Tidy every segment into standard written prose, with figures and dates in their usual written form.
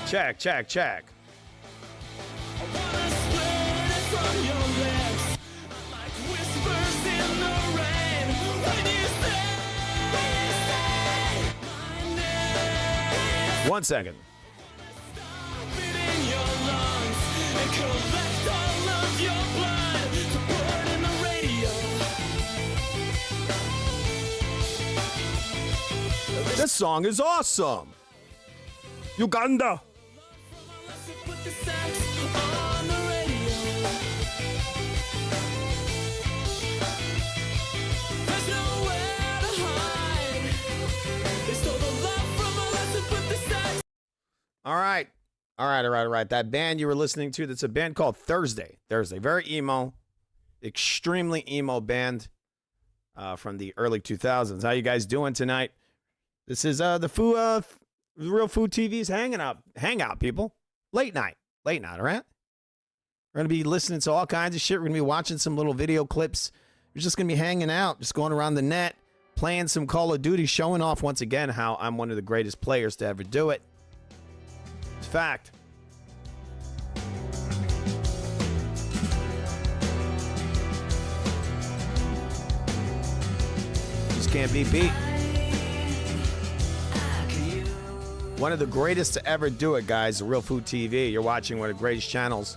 Check, check, check. One second. This song is awesome. Uganda. All right. That band you were listening to, that's a band called Thursday. Very emo, extremely emo band from the early 2000s. How you guys doing tonight? This is the Real Food TV's hangout, people. Late night, all right? We're going to be listening to all kinds of shit. We're going to be watching some little video clips. We're just going to be hanging out, just going around the net, playing some Call of Duty, showing off once again how I'm one of the greatest players to ever do it. It's fact. Just can't be beat. One of the greatest to ever do it, guys. The Real Food TV. You're watching one of the greatest channels.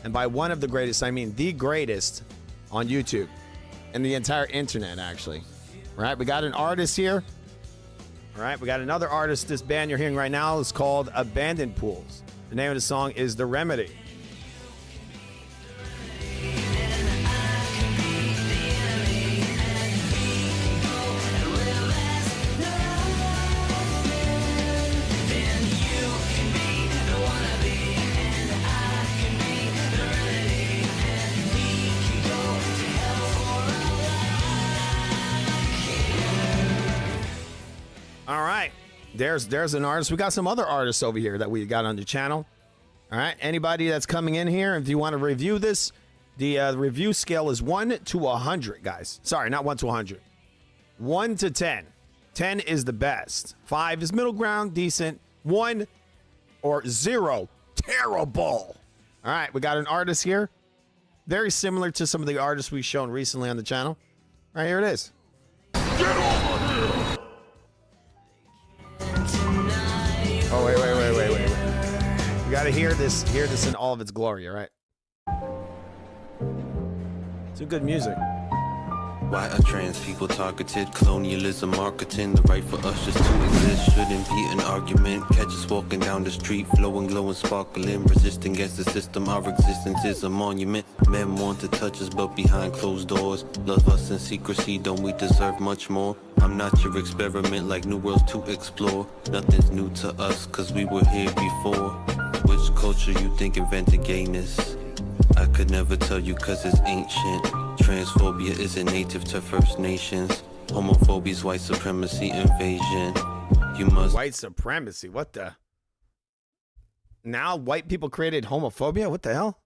And by one of the greatest, I mean the greatest on YouTube. And the entire internet, actually. All right, we got an artist here. All right, we got another artist. This band you're hearing right now is called Abandoned Pools. The name of the song is The Remedy. All right, there's an artist. We got some other artists over here that we got on the channel. All right, anybody that's coming in here, if you want to review this, the review scale is 1 to 100, guys. Sorry, not 1 to 100. 1 to 10. 10 is the best. 5 is middle ground, decent. 1 or 0, terrible. All right, we got an artist here. Very similar to some of the artists we've shown recently on the channel. All right, here it is. Get over here! Oh, wait. You gotta hear this in all of its glory, all right? Some good music. Why are trans people targeted? Colonialism marketing, the right for us just to exist shouldn't be an argument. Catch us walking down the street, flowing, glowing, sparkling, resisting against the system. Our existence is a monument. Men want to touch us, but behind closed doors. Love us in secrecy, don't we deserve much more? I'm not your experiment, like new worlds to explore. Nothing's new to us, cause we were here before. Which culture you think invented gayness? I could never tell you cause it's ancient. Transphobia isn't native to First Nations. Homophobia's white supremacy invasion. You must... White supremacy? What the? Now white people created homophobia? What the hell?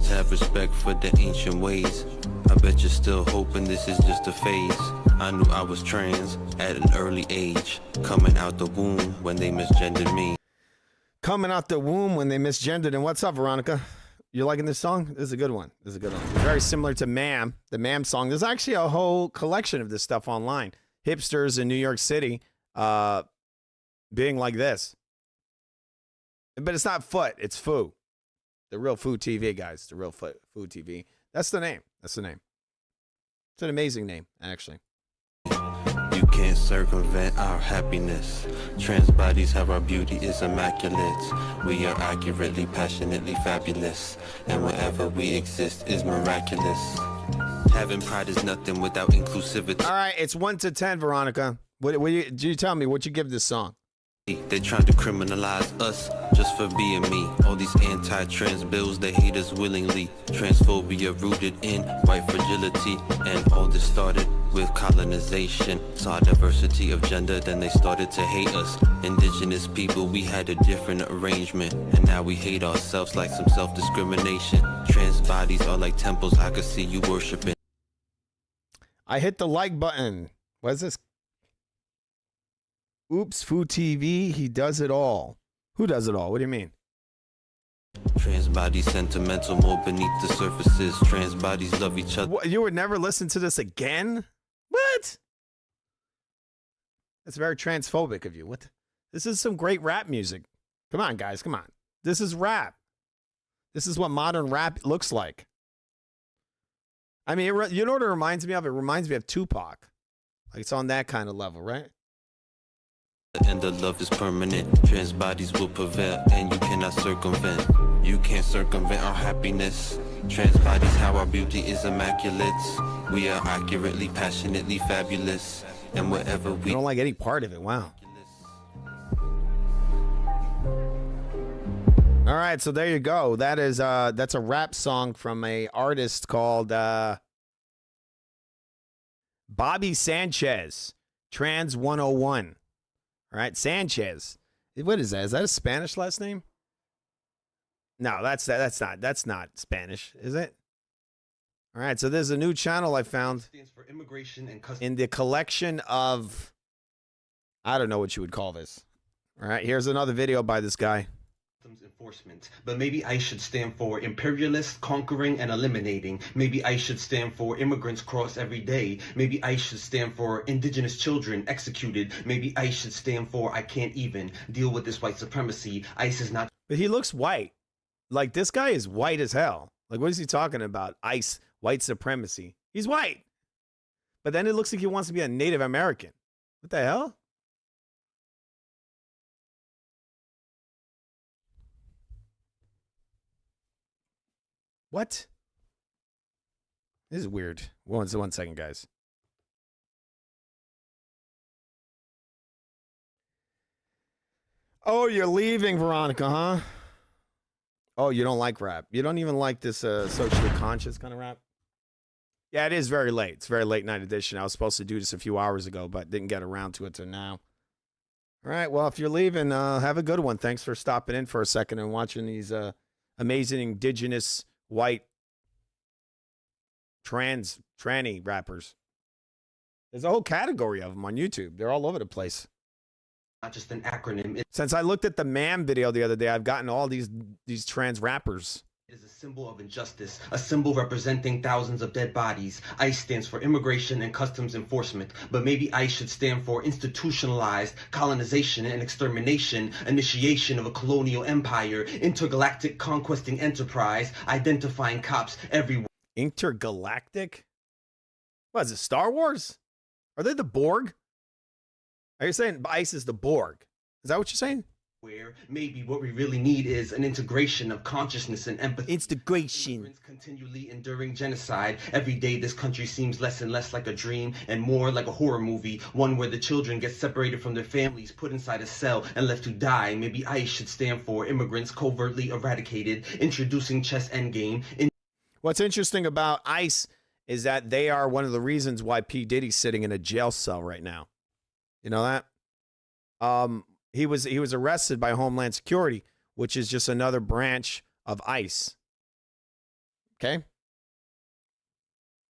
Have respect for the ancient ways. I bet you're still hoping this is just a phase. I knew I was trans at an early age. Coming out the womb when they misgendered me. Coming out the womb when they misgendered. And what's up, Veronica? You liking this song? This is a good one. It's very similar to Ma'am, the Ma'am song. There's actually a whole collection of this stuff online. Hipsters in New York City being like this. But it's not Foot, it's Foo. The Real Food TV, guys. The Real Food TV. That's the name. It's an amazing name, actually. You can't circumvent our happiness. Trans bodies have our beauty is immaculate. We are accurately, passionately fabulous. And wherever we exist is miraculous. Having pride is nothing without inclusivity. All right, it's 1 to 10, Veronica. Do you tell me what you give this song? They're trying to criminalize us just for being me. All these anti-trans bills, they hate us willingly. Transphobia rooted in white fragility. And all this started with colonization. Saw diversity of gender, then they started to hate us. Indigenous people, we had a different arrangement. And now we hate ourselves like some self-discrimination. Trans bodies are like temples I could see you worshiping. I hit the like button. What is this? Oops, Futv, he does it all. Who does it all? What do you mean? Trans bodies sentimental, more beneath the surfaces. Trans bodies love each other. What, you would never listen to this again? What? That's very transphobic of you. What? This is some great rap music. Come on, guys. Come on. This is rap. This is what modern rap looks like. I mean, you know what it reminds me of? It reminds me of Tupac. Like it's on that kind of level, right? And the love is permanent. Trans bodies will prevail, and you cannot circumvent. You can't circumvent our happiness. Trans bodies, how our beauty is immaculate. We are accurately, passionately fabulous. And wherever I don't like any part of it. Wow. All right, so there you go. That is that's a rap song from a artist called Bobby Sanchez, Trans 101. All right, Sanchez. What is that? Is that a Spanish last name? No, that's not Spanish, is it? All right, so there's a new channel I found stands for immigration and in the collection of, I don't know what you would call this. All right, here's another video by this guy. Enforcement, but maybe I should stand for imperialist, conquering and eliminating. Maybe I should stand for immigrants cross every day. Maybe I should stand for indigenous children executed. Maybe I should stand for I can't even deal with this white supremacy. ICE is not. But he looks white. Like this guy is white as hell. Like what is he talking about? ICE, white supremacy. He's white. But then it looks like he wants to be a Native American. What the hell? What? This is weird. One second, guys. Oh, you're leaving, Veronica, huh? Oh, you don't like rap. You don't even like this socially conscious kind of rap? Yeah, it is very late. It's very late night edition. I was supposed to do this a few hours ago, but didn't get around to it till now. All right, well, if you're leaving, have a good one. Thanks for stopping in for a second and watching these amazing indigenous white tranny rappers. There's a whole category of them on YouTube. They're all over the place. Not just an acronym. Since I looked at the MAM video the other day, I've gotten all these trans rappers. It is a symbol of injustice, a symbol representing thousands of dead bodies. ICE stands for Immigration and Customs Enforcement, but maybe ICE should stand for institutionalized colonization and extermination, initiation of a colonial empire, intergalactic conquesting enterprise, identifying cops everywhere. Intergalactic? What is it, Star Wars? Are they the Borg? Are you saying ICE is the Borg? Is that what you're saying? Where maybe what we really need is an integration of consciousness and empathy. Integration. Continually enduring genocide. Every day this country seems less and less like a dream and more like a horror movie. One where the children get separated from their families, put inside a cell and left to die. Maybe ICE should stand for immigrants covertly eradicated. Introducing chess endgame. What's interesting about ICE is that they are one of the reasons why P. Diddy's sitting in a jail cell right now. You know that? He was arrested by Homeland Security, which is just another branch of ICE. Okay? If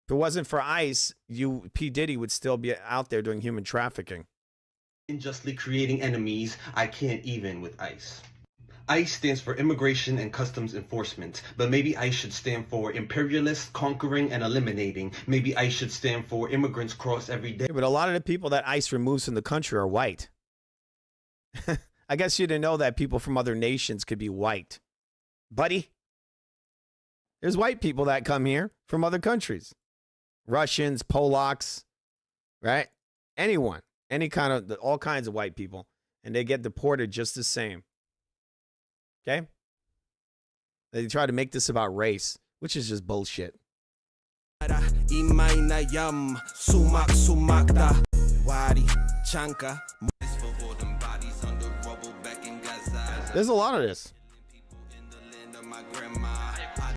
it wasn't for ICE, P. Diddy would still be out there doing human trafficking. Unjustly creating enemies. I can't even with ICE. ICE stands for Immigration and Customs Enforcement, but maybe ICE should stand for imperialist, conquering and eliminating. Maybe ICE should stand for immigrants cross every day. Yeah, but a lot of the people that ICE removes from the country are white. I guess you didn't know that people from other nations could be white. Buddy, there's white people that come here from other countries. Russians, Polacks, right? Anyone, all kinds of white people. And they get deported just the same. Okay? They try to make this about race, which is just bullshit. There's a lot of this.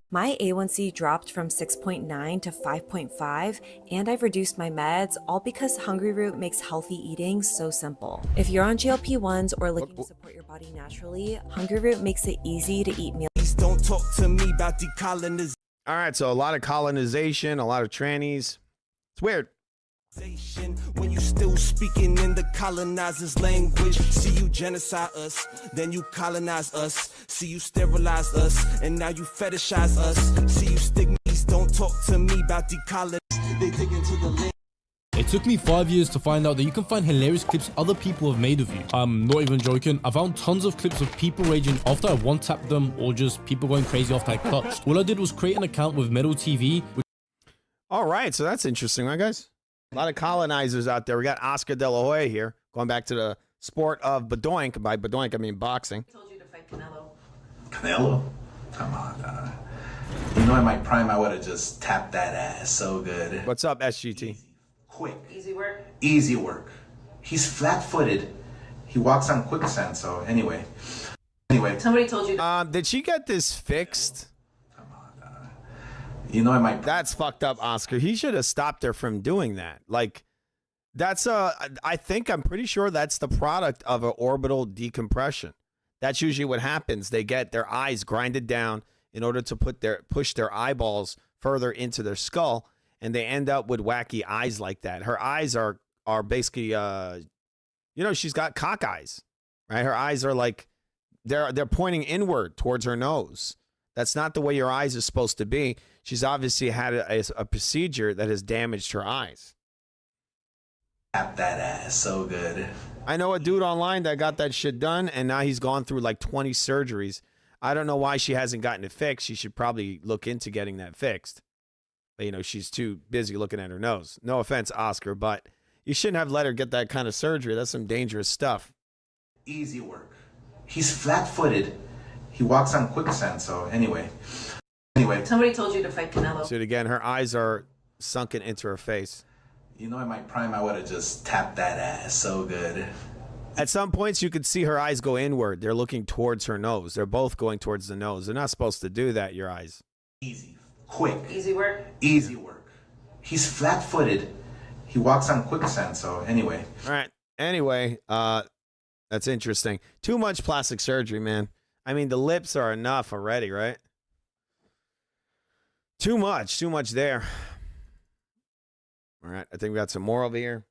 My A1C dropped from 6.9 to 5.5, and I've reduced my meds, all because Hungry Root makes healthy eating so simple. If you're on GLP-1s or looking to support your body naturally, Hungry Root makes it easy to eat meals. Don't talk to me about decolonization. All right, so a lot of colonization, a lot of trannies. It's weird. When you still speaking in the colonizers' language, see you genocide us, then you colonize us, see you sterilize us, and now you fetishize us, see you stigmas, don't talk to me about decolonizing, they dig into the land. It took me 5 years to find out that you can find hilarious clips other people have made of you. I'm not even joking. I found tons of clips of people raging after I one-tapped them or just people going crazy after I clutched. All I did was create an account with Metal TV. All right, so that's interesting, right, guys? A lot of colonizers out there. We got Oscar De La Hoya here, going back to the sport of Badoink. By Badoink, I mean boxing. I told you to fight Canelo. Canelo? Come on, you know, in my prime, I would have just tapped that ass so good. What's up, SGT? Easy. Quick. Easy work? Easy work. He's flat-footed. He walks on quicksand, so anyway. Somebody told you to... Did she get this fixed? Come on, you know, in my... That's fucked up, Oscar. He should have stopped her from doing that. Like, that's I'm pretty sure that's the product of an orbital decompression. That's usually what happens. They get their eyes grinded down in order to push their eyeballs further into their skull, and they end up with wacky eyes like that. Her eyes are basically, she's got cock eyes, right? Her eyes are like, they're pointing inward towards her nose. That's not the way your eyes are supposed to be. She's obviously had a procedure that has damaged her eyes. Tap that ass so good. I know a dude online that got that shit done, and now he's gone through like 20 surgeries. I don't know why she hasn't gotten it fixed. She should probably look into getting that fixed. But, she's too busy looking at her nose. No offense, Oscar, but you shouldn't have let her get that kind of surgery. That's some dangerous stuff. Easy work. He's flat-footed. He walks on quicksand, so anyway. Somebody told you to fight Canelo. See it again. Her eyes are sunken into her face. You know, in my prime, I would have just tapped that ass so good. At some points, you could see her eyes go inward. They're looking towards her nose. They're both going towards the nose. They're not supposed to do that, your eyes. Easy. Quick. Easy work? Easy work. He's flat-footed. He walks on quicksand, so anyway. All right. Anyway, that's interesting. Too much plastic surgery, man. I mean, the lips are enough already, right? Too much there. All right, I think we got some more over here.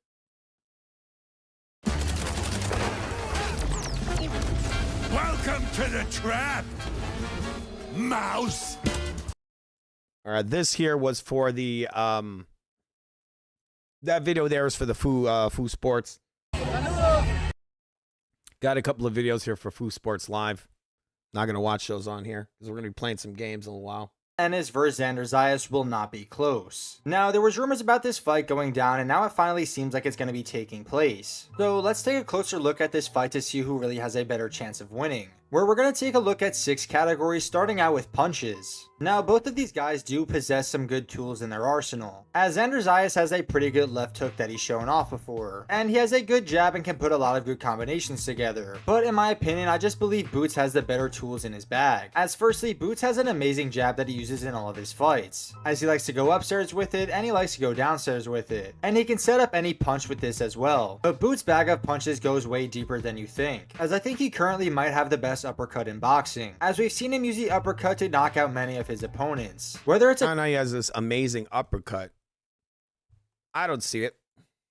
Welcome to the trap, mouse. All right, this here was for the that video there was for the Foo Sports. Got a couple of videos here for Foo Sports Live. Not gonna watch those on here because we're gonna be playing some games in a while. Ennis versus Xander Zayas will not be close. Now, there was rumors about this fight going down, and now it finally seems like it's going to be taking place. So let's take a closer look at this fight to see who really has a better chance of winning, where we're going to take a look at 6 categories, starting out with punches. Now, both of these guys do possess some good tools in their arsenal, as Xander Zayas has a pretty good left hook that he's shown off before, and he has a good jab and can put a lot of good combinations together. But in my opinion, I just believe Boots has the better tools in his bag, as firstly, Boots has an amazing jab that he uses in all of his fights, as he likes to go upstairs with it and he likes to go downstairs with it, and he can set up any punch with this as well. But Boots' bag of punches goes way deeper than you think, as I think he currently might have the best uppercut in boxing, as we've seen him use the uppercut to knock out many of his opponents. Whether it's I know he has this amazing uppercut. I don't see it.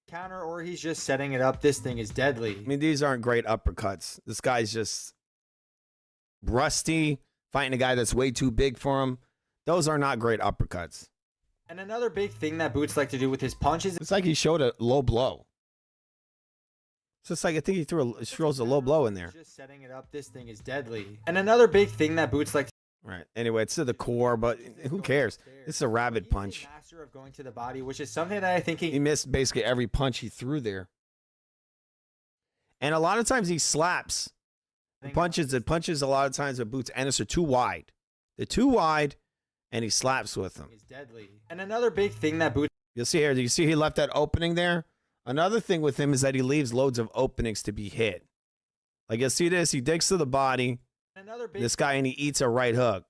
Counter or he's just setting it up, this thing is deadly. I mean, these aren't great uppercuts. This guy's just rusty, fighting a guy that's way too big for him. Those are not great uppercuts. And another big thing that Boots like to do with his punches, it's like he showed a low blow. It's just like I think he throws a low blow in there. Just setting it up, this thing is deadly. And another big thing that Boots like to Right. Anyway, it's to the core, but who cares? It's a rabbit punch. Master of going to the body, which is something that I think he missed basically every punch he threw there. And a lot of times he slaps. The punches a lot of times with Boots Ennis are too wide. They're too wide, and he slaps with them. Is deadly. And another big thing that Boots, you'll see here, do you see he left that opening there? Another thing with him is that he leaves loads of openings to be hit. Like you'll see this, he digs to the body. This guy, and he eats a right hook.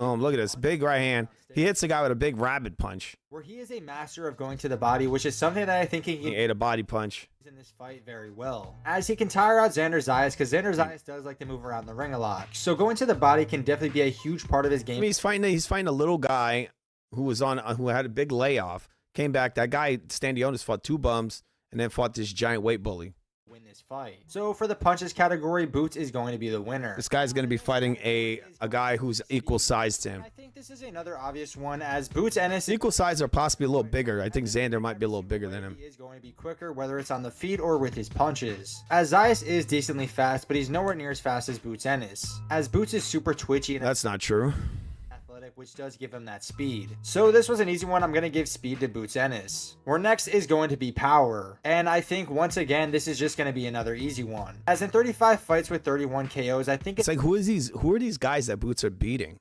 Oh, look at this big right hand. He hits a guy with a big rabbit punch. Where he is a master of going to the body, which is something that I think he ate a body punch in this fight very well, as he can tire out Xander Zayas, because Xander Zayas does like to move around the ring a lot. So going to the body can definitely be a huge part of his game. I mean, he's fighting a little guy who had a big layoff Came back. That guy, Standionis, fought 2 bums and then fought this giant weight bully. Win this fight. So for the punches category, Boots is going to be the winner. This guy's going to be fighting a guy who's equal size to him. I think this is another obvious one, as Boots Ennis Equal size or possibly a little bigger. I think Xander might be a little bigger than him. He is going to be quicker, whether it's on the feet or with his punches. As Zayas is decently fast, but he's nowhere near as fast as Boots Ennis. As Boots is super twitchy and That's not true. athletic, which does give him that speed. So this was an easy one. I'm going to give speed to Boots Ennis. Where next is going to be power. And I think once again, this is just going to be another easy one. As in 35 fights with 31 KOs, I think It's like, who are these guys that Boots are beating?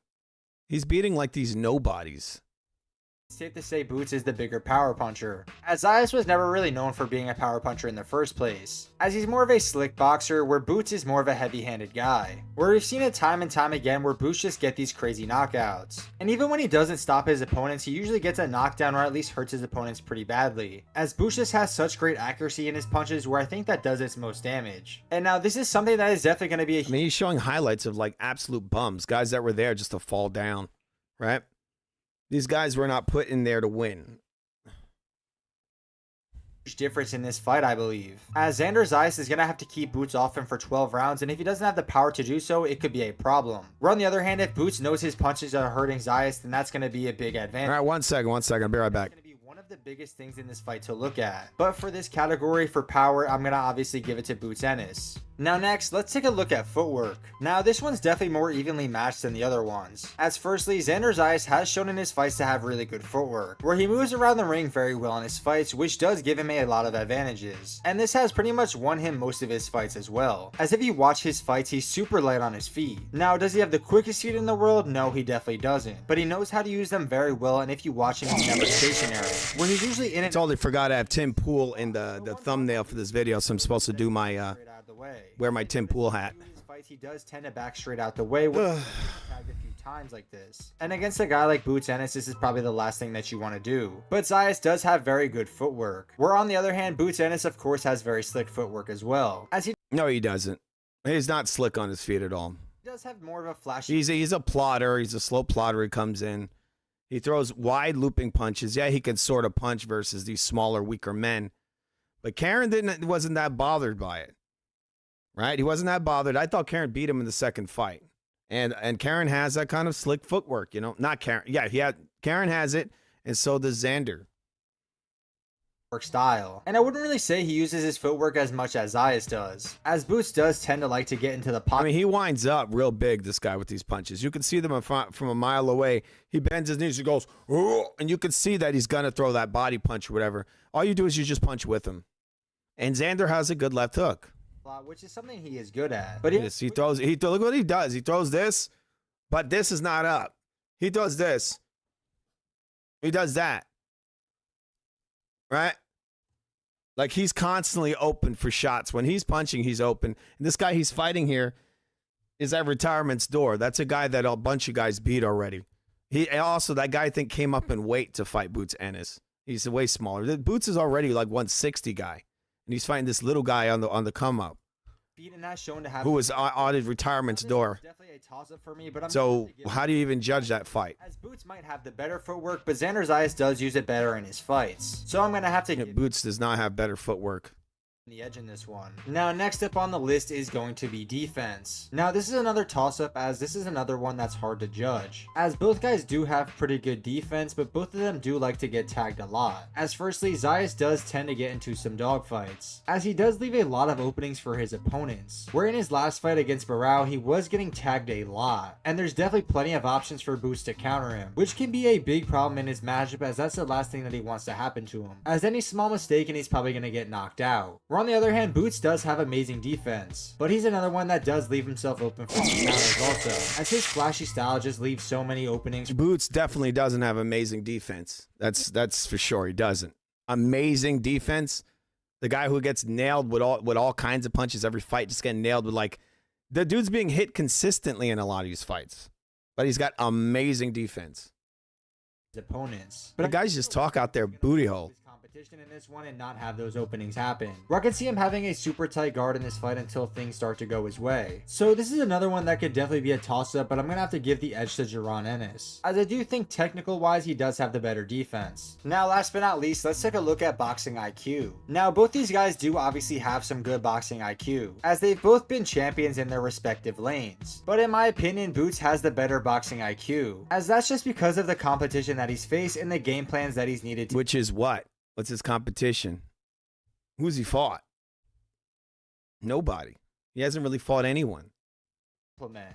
He's beating like these nobodies. it's safe to say Boots is the bigger power puncher, as Zayas was never really known for being a power puncher in the first place, as he's more of a slick boxer where Boots is more of a heavy-handed guy, where we've seen it time and time again where Boots just get these crazy knockouts. And even when he doesn't stop his opponents, he usually gets a knockdown or at least hurts his opponents pretty badly, as Boots just has such great accuracy in his punches where I think that does its most damage. And now this is something that is definitely going to be a I mean, he's showing highlights of like absolute bums, guys that were there just to fall down, right? These guys were not put in there to win. huge difference in this fight, I believe, as Xander Zayas is going to have to keep Boots off him for 12 rounds, and if he doesn't have the power to do so, it could be a problem. Where on the other hand, if Boots knows his punches are hurting Zayas, then that's going to be a big advantage. All right, one second. I'll be right back. It's going to be one of the biggest things in this fight to look at. But for this category, for power, I'm going to obviously give it to Boots Ennis. Now next, let's take a look at footwork. Now this one's definitely more evenly matched than the other ones, as firstly, Xander Zayas has shown in his fights to have really good footwork, where he moves around the ring very well in his fights, which does give him a lot of advantages. And this has pretty much won him most of his fights as well, as if you watch his fights, he's super light on his feet. Now does he have the quickest feet in the world? No, he definitely doesn't, but he knows how to use them very well, and if you watch him, he's never stationary, where he's usually in it. I totally forgot I have Tim Pool in the thumbnail for this video, so I'm supposed to do my wear my Tim Pool hat. He does tend to back straight out the way, which he's tagged a few times like this. And against a guy like Boots Ennis, this is probably the last thing that you want to do. But Zayas does have very good footwork. Where on the other hand, Boots Ennis of course has very slick footwork as well. As he No, he doesn't. He's not slick on his feet at all. does have more of a flashy. He's a plotter. He's a slow plotter. He comes in. He throws wide looping punches. Yeah, he can sort of punch versus these smaller, weaker men. But Karen wasn't that bothered by it. Right? He wasn't that bothered. I thought Karen beat him in the second fight. And Karen has that kind of slick footwork, you know. Not Karen. Yeah, Karen has it, and so does Xander. Style. And I wouldn't really say he uses his footwork as much as Zayas does, as Boots does tend to like to get into the pocket. I mean, he winds up real big, this guy, with these punches. You can see them from a mile away. He bends his knees, he goes, "Oh," and you can see that he's going to throw that body punch or whatever. All you do is you just punch with him. And Xander has a good left hook, which is something he is good at. But he throws. Look what he does. He throws this, but this is not up. He does this. He does that. Right? Like he's constantly open for shots. When he's punching, he's open. And this guy he's fighting here is at retirement's door. That's a guy that a bunch of guys beat already. That guy I think came up in weight to fight Boots Ennis. He's way smaller. Boots is already like 160 guy. And he's fighting this little guy on the come up, who was on his retirement's door. Definitely a toss-up for me, but so how do you even judge that fight? As Boots might have the better footwork, but Xander Zayas does use it better in his fights. So I'm gonna have to give Boots does not have better footwork. The edge in this one. Now next up on the list is going to be defense. Now this is another toss-up, as this is another one that's hard to judge, as both guys do have pretty good defense, but both of them do like to get tagged a lot. As firstly, Zayas does tend to get into some dogfights, as he does leave a lot of openings for his opponents, where in his last fight against Barao he was getting tagged a lot, and there's definitely plenty of options for Boots to counter him, which can be a big problem in his matchup, as that's the last thing that he wants to happen to him, as any small mistake and he's probably going to get knocked out. On the other hand, Boots does have amazing defense, but he's another one that does leave himself open for some counters also, as his flashy style just leaves so many openings. Boots definitely doesn't have amazing defense. That's for sure. He doesn't. Amazing defense. The guy who gets nailed with all kinds of punches every fight, just getting nailed with the dude's being hit consistently in a lot of these fights, but he's got amazing defense. Opponents, but the guys just talk out their booty hole. competition in this one and not have those openings happen. Where I can see him having a super tight guard in this fight until things start to go his way. So this is another one that could definitely be a toss-up, but I'm gonna have to give the edge to Jaron Ennis, as I do think technical wise he does have the better defense. Now last but not least, let's take a look at boxing IQ. Now both these guys do obviously have some good boxing IQ, as they've both been champions in their respective lanes. But in my opinion, Boots has the better boxing IQ, as that's just because of the competition that he's faced and the game plans that he's needed to. Which is what? What's his competition? Who's he fought? Nobody. He hasn't really fought anyone.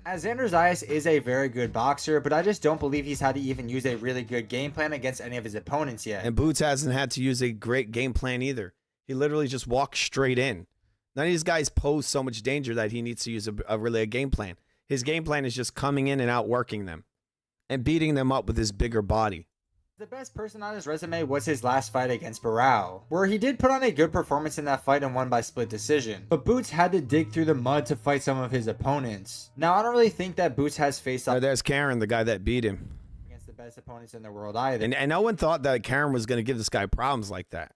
As Xander Zayas is a very good boxer, but I just don't believe he's had to even use a really good game plan against any of his opponents yet. And Boots hasn't had to use a great game plan either. He literally just walks straight in. None of these guys pose so much danger that he needs to use a game plan. His game plan is just coming in and outworking them and beating them up with his bigger body. The best person on his resume was his last fight against Barao, where he did put on a good performance in that fight and won by split decision. But Boots had to dig through the mud to fight some of his opponents. Now, I don't really think that Boots has faced up There's Karen, the guy that beat him, against the best opponents in the world either. And no one thought that Karen was going to give this guy problems like that.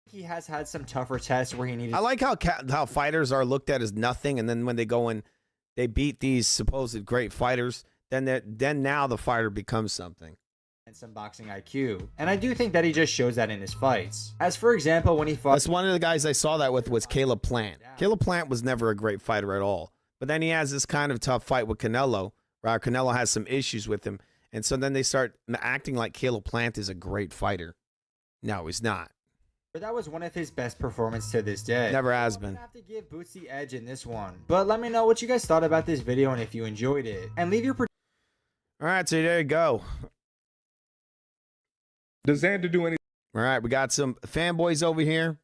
He has had some tougher tests where he needed. I like how fighters are looked at as nothing, and then when they go and they beat these supposed great fighters, then now the fighter becomes something. And some boxing IQ, and I do think that he just shows that in his fights. As for example, when he fought, that's one of the guys I saw that with was Caleb Plant. Caleb Plant was never a great fighter at all, but then he has this kind of tough fight with Canelo, where Canelo has some issues with him, and so then they start acting like Caleb Plant is a great fighter. No, he's not. But that was one of his best performances to this day. Never has been. I'm gonna have to give Boots the edge in this one. But let me know what you guys thought about this video and if you enjoyed it, and leave your. All right, so there you go. Does Xander do anything? All right, we got some fanboys over here.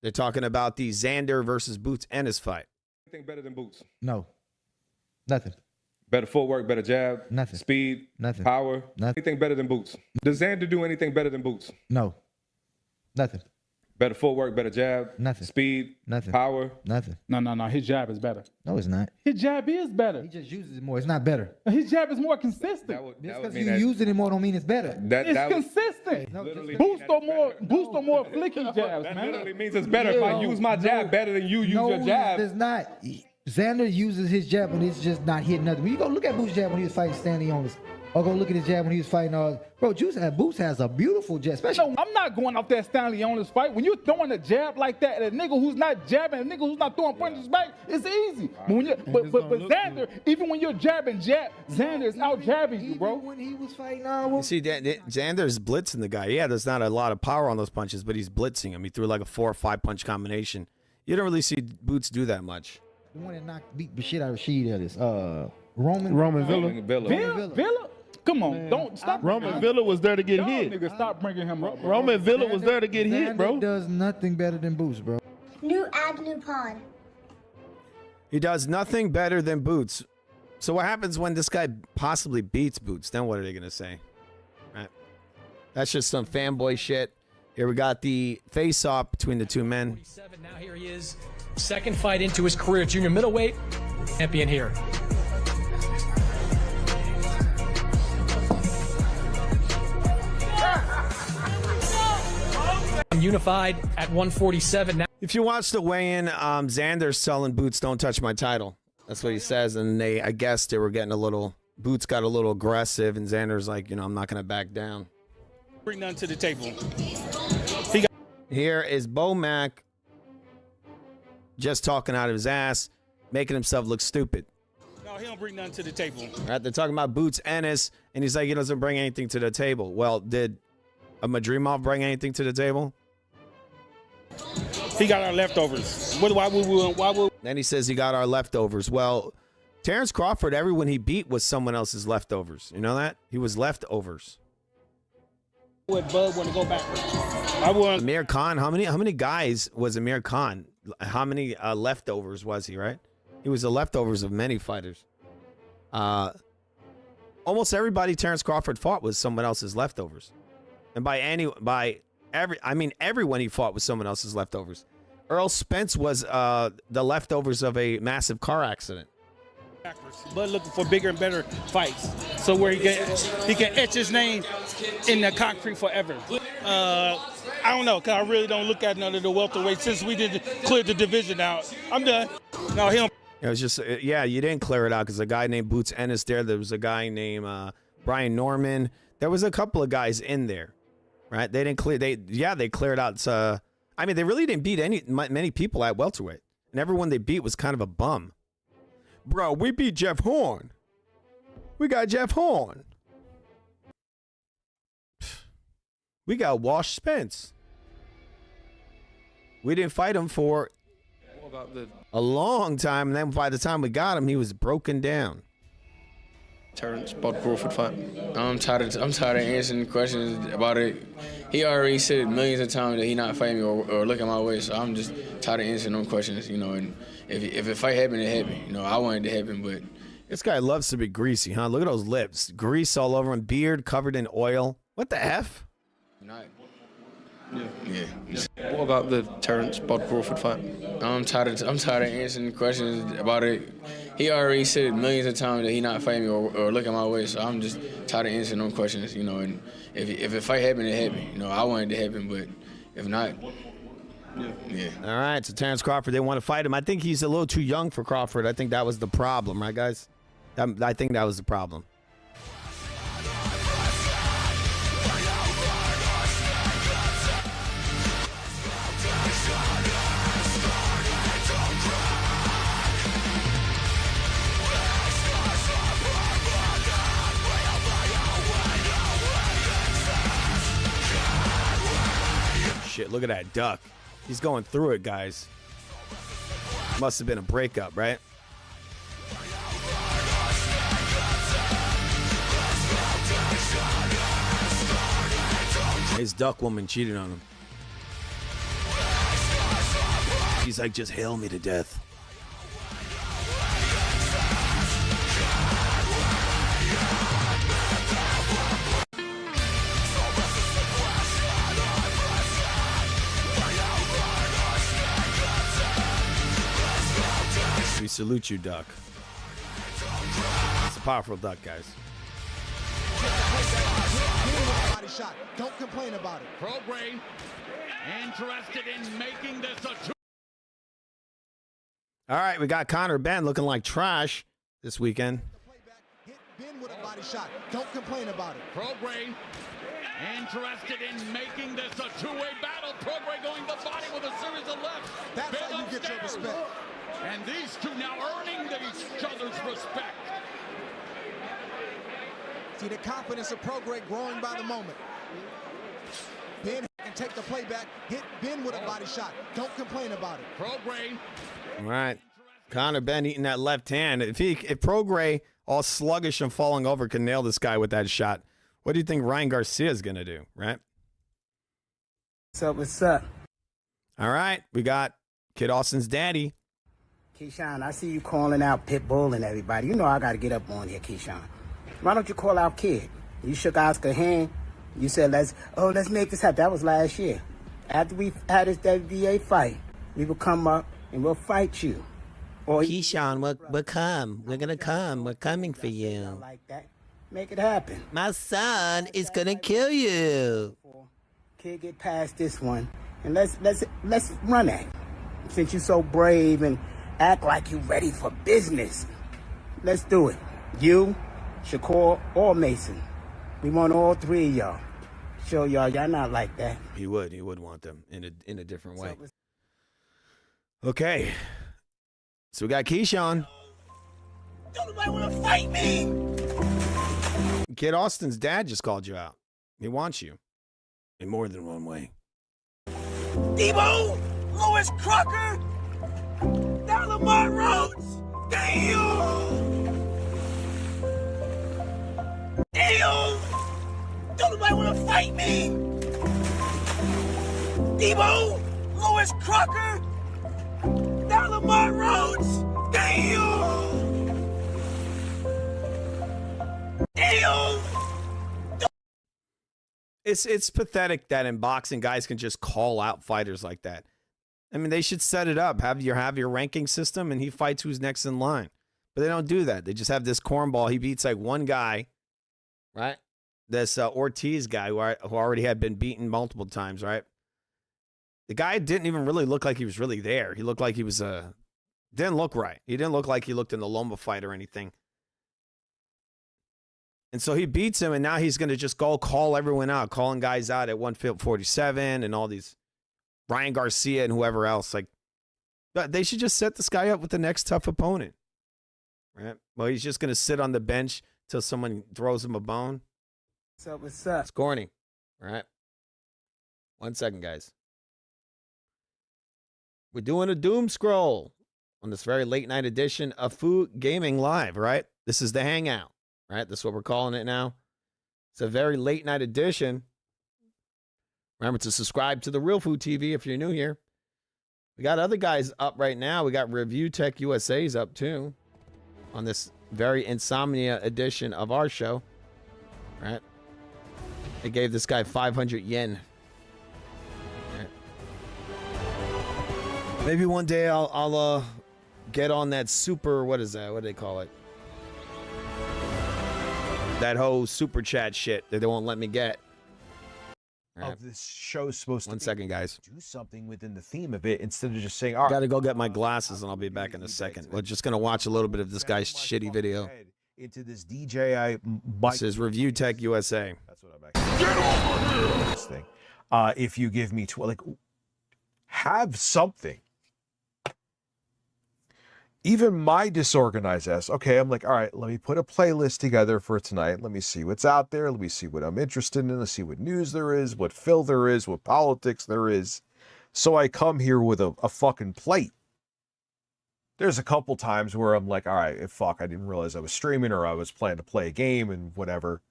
They're talking about the Xander versus Boots Ennis fight. Anything better than Boots? No. Nothing. Better footwork, better jab? Nothing. Speed? Nothing. Power? Nothing. Anything better than Boots? Does Xander do anything better than Boots? No. Nothing. Better footwork, better jab? Nothing. Speed? Nothing. Power? Nothing. No. His jab is better. No, it's not. His jab is better. He just uses it more. It's not better. His jab is more consistent. Just because you use it more don't mean it's better. It's consistent. Boost or more flicky jabs, man. That literally means it's better if I use my jab better than you use your jab. No, it's not. Xander uses his jab when it's just not hitting nothing. When you go look at Boots' jab when he was fighting Stanley Jonas, or go look at his jab when he was fighting Boots has a beautiful jab. Especially no, I'm not going off that Stanley Jonas fight. When you're throwing a jab like that at a nigga who's not jabbing, a nigga who's not throwing punches back, it's easy. But Xander, even when you're jabbing Xander is out jabbing you, bro. When he was fighting, you see, Xander's blitzing the guy. Yeah, there's not a lot of power on those punches, but he's blitzing him. He threw like a 4 or 5 punch combination. You don't really see Boots do that much. The one that beat the shit out of Sheed Ellis, Roman Villa? Come on, man. Don't stop. Roman Villa was there to get hit. Nigga, stop bringing him up. Bro. Roman Villa was there to get hit, bro. He does nothing better than Boots, bro. New ad, new pawn. He does nothing better than Boots. So what happens when this guy possibly beats Boots? Then what are they going to say? Right. That's just some fanboy shit. Here we got the face-off between the two men. 47, now here he is. Second fight into his career, junior middleweight. Champion here. Unified at 147 now. If you watch the weigh-in, Xander's telling Boots, "Don't touch my title." That's what he says, and I guess they were getting a little. Boots got a little aggressive, and Xander's like, I'm not gonna back down. Bring none to the table. Here is Bo Mack, just talking out of his ass, making himself look stupid. No, he don't bring nothing to the table. Right? They're talking about Boots Ennis, and he's like, he doesn't bring anything to the table. Well, did Madrimov bring anything to the table? He got our leftovers. Why would? Then he says he got our leftovers. Well, Terrence Crawford, everyone he beat was someone else's leftovers. You know that? He was leftovers. Would Bud want to go backwards? Amir Khan, how many guys was Amir Khan? How many leftovers was he, right? He was the leftovers of many fighters. Almost everybody Terrence Crawford fought was someone else's leftovers. And everyone he fought was someone else's leftovers. Earl Spence was the leftovers of a massive car accident. backwards, but looking for bigger and better fights. So where he can etch his name in the concrete forever. I don't know, cause I really don't look at none of the welterweights since we did clear the division out. I'm done. No, him. It was just, yeah, you didn't clear it out because a guy named Boots Ennis there. There was a guy named Brian Norman. There was a couple of guys in there, right? They didn't clear. They cleared out. I mean, they really didn't beat many people at welterweight, and everyone they beat was kind of a bum. Bro, we beat Jeff Horn. We got Jeff Horn. We got Wash Spence. We didn't fight him for a long time, and then by the time we got him, he was broken down. Terrence Bud Crawford fight. I'm tired of answering questions about it. He already said millions of times that he not fighting me or looking my way, so I'm just tired of answering them questions, you know. And if a fight happened, it happened. You know, I wanted it to happen, but this guy loves to be greasy, huh? Look at those lips, grease all over him, beard covered in oil. What the F? Not. Yeah. What about the Terrence Bud Crawford fight? I'm tired of answering questions about it. He already said millions of times that he not fighting me or looking my way, so I'm just tired of answering them questions, you know. And if a fight happened, it happened. You know, I wanted it to happen, but if not, yeah. All right, so Terrence Crawford, they want to fight him. I think he's a little too young for Crawford. I think that was the problem, right, guys? I think that was the problem. Shit, look at that duck. He's going through it, guys. Must have been a breakup, right? His duck woman cheated on him. He's like, just hail me to death. We salute you, duck. It's a powerful duck, guys. Don't complain about it. Prograde interested in making this a All right, we got Conor Ben looking like trash this weekend. Hit Ben with a body shot. Don't complain about it. Prograde interested in making this a two-way battle. Prograde going to body with a series of lefts. That's how you get your respect. And these two now earning each other's respect. See the confidence of Prograde growing by the moment. Ben can take the playback. Hit Ben with a body shot. Don't complain about it. Prograde. All right. Conor Ben eating that left hand. If Prograde, all sluggish and falling over, can nail this guy with that shot, what do you think Ryan Garcia is going to do, right? What's up? All right. We got Kid Austin's daddy. Keyshawn, I see you calling out Pitbull and everybody. You know I got to get up on here, Keyshawn. Why don't you call out Kid? You shook Oscar's hand. You said, let's make this happen. That was last year. After we had this WBA fight, we will come up and we'll fight you. Or Keyshawn, we'll come. We're going to come. We're coming for you. Like that. Make it happen. My son is going to kill you. Kid, get past this one. And let's run at it. Since you're so brave and act like you're ready for business. Let's do it. You, Shakur, or Mason. We want all three of y'all. Show y'all not like that. He would want them in a different way. Okay. So we got Keyshawn. Don't nobody want to fight me. Kid Austin's dad just called you out. He wants you. In more than one way. Debo, Lewis Crocker, Lamar Rhodes. Damn. Don't nobody want to fight me. Debo, Lewis Crocker, Lamar Rhodes. Damn. It's pathetic that in boxing guys can just call out fighters like that. I mean, they should set it up. Have your ranking system, and he fights who's next in line. But they don't do that. They just have this cornball. He beats like one guy, right? This Ortiz guy who already had been beaten multiple times, right? The guy didn't even really look like he was really there. He looked like he was didn't look right. He didn't look like he looked in the Loma fight or anything. And so he beats him, and now he's going to just go call everyone out, calling guys out at 147 and all these Ryan Garcia and whoever else. Like, but they should just set this guy up with the next tough opponent, right? Well, he's just going to sit on the bench till someone throws him a bone. What's up? What's up? It's corny, all right? 1 second, guys. We're doing a doom scroll on this very late night edition of Food Gaming Live, right? This is the hangout, right? That's what we're calling it now. It's a very late night edition. Remember to subscribe to the Real Food TV if you're new here. We got other guys up right now. We got Review Tech USA's up too on this very insomnia edition of our show, right? They gave this guy 500 yen. Right. Maybe one day I'll get on that super, what is that? What do they call it? That whole super chat shit that they won't let me get. Right. Of this show's supposed to 1 second, guys. do something within the theme of it instead of just saying, all right. Got to go get my glasses and I'll be back in a second. We're just going to watch a little bit of this guy's shitty video. Into this DJI This is Review Tech USA. That's what I'm actually get over this thing. If you give me have something. Even my disorganized ass. Okay, I'm like, all right, let me put a playlist together for tonight. Let me see what's out there. Let me see what I'm interested in. Let's see what news there is, what Phil there is, what politics there is. So I come here with a fucking plate. There's a couple times where I'm like, all right, fuck, I didn't realize I was streaming or I was planning to play a game and whatever.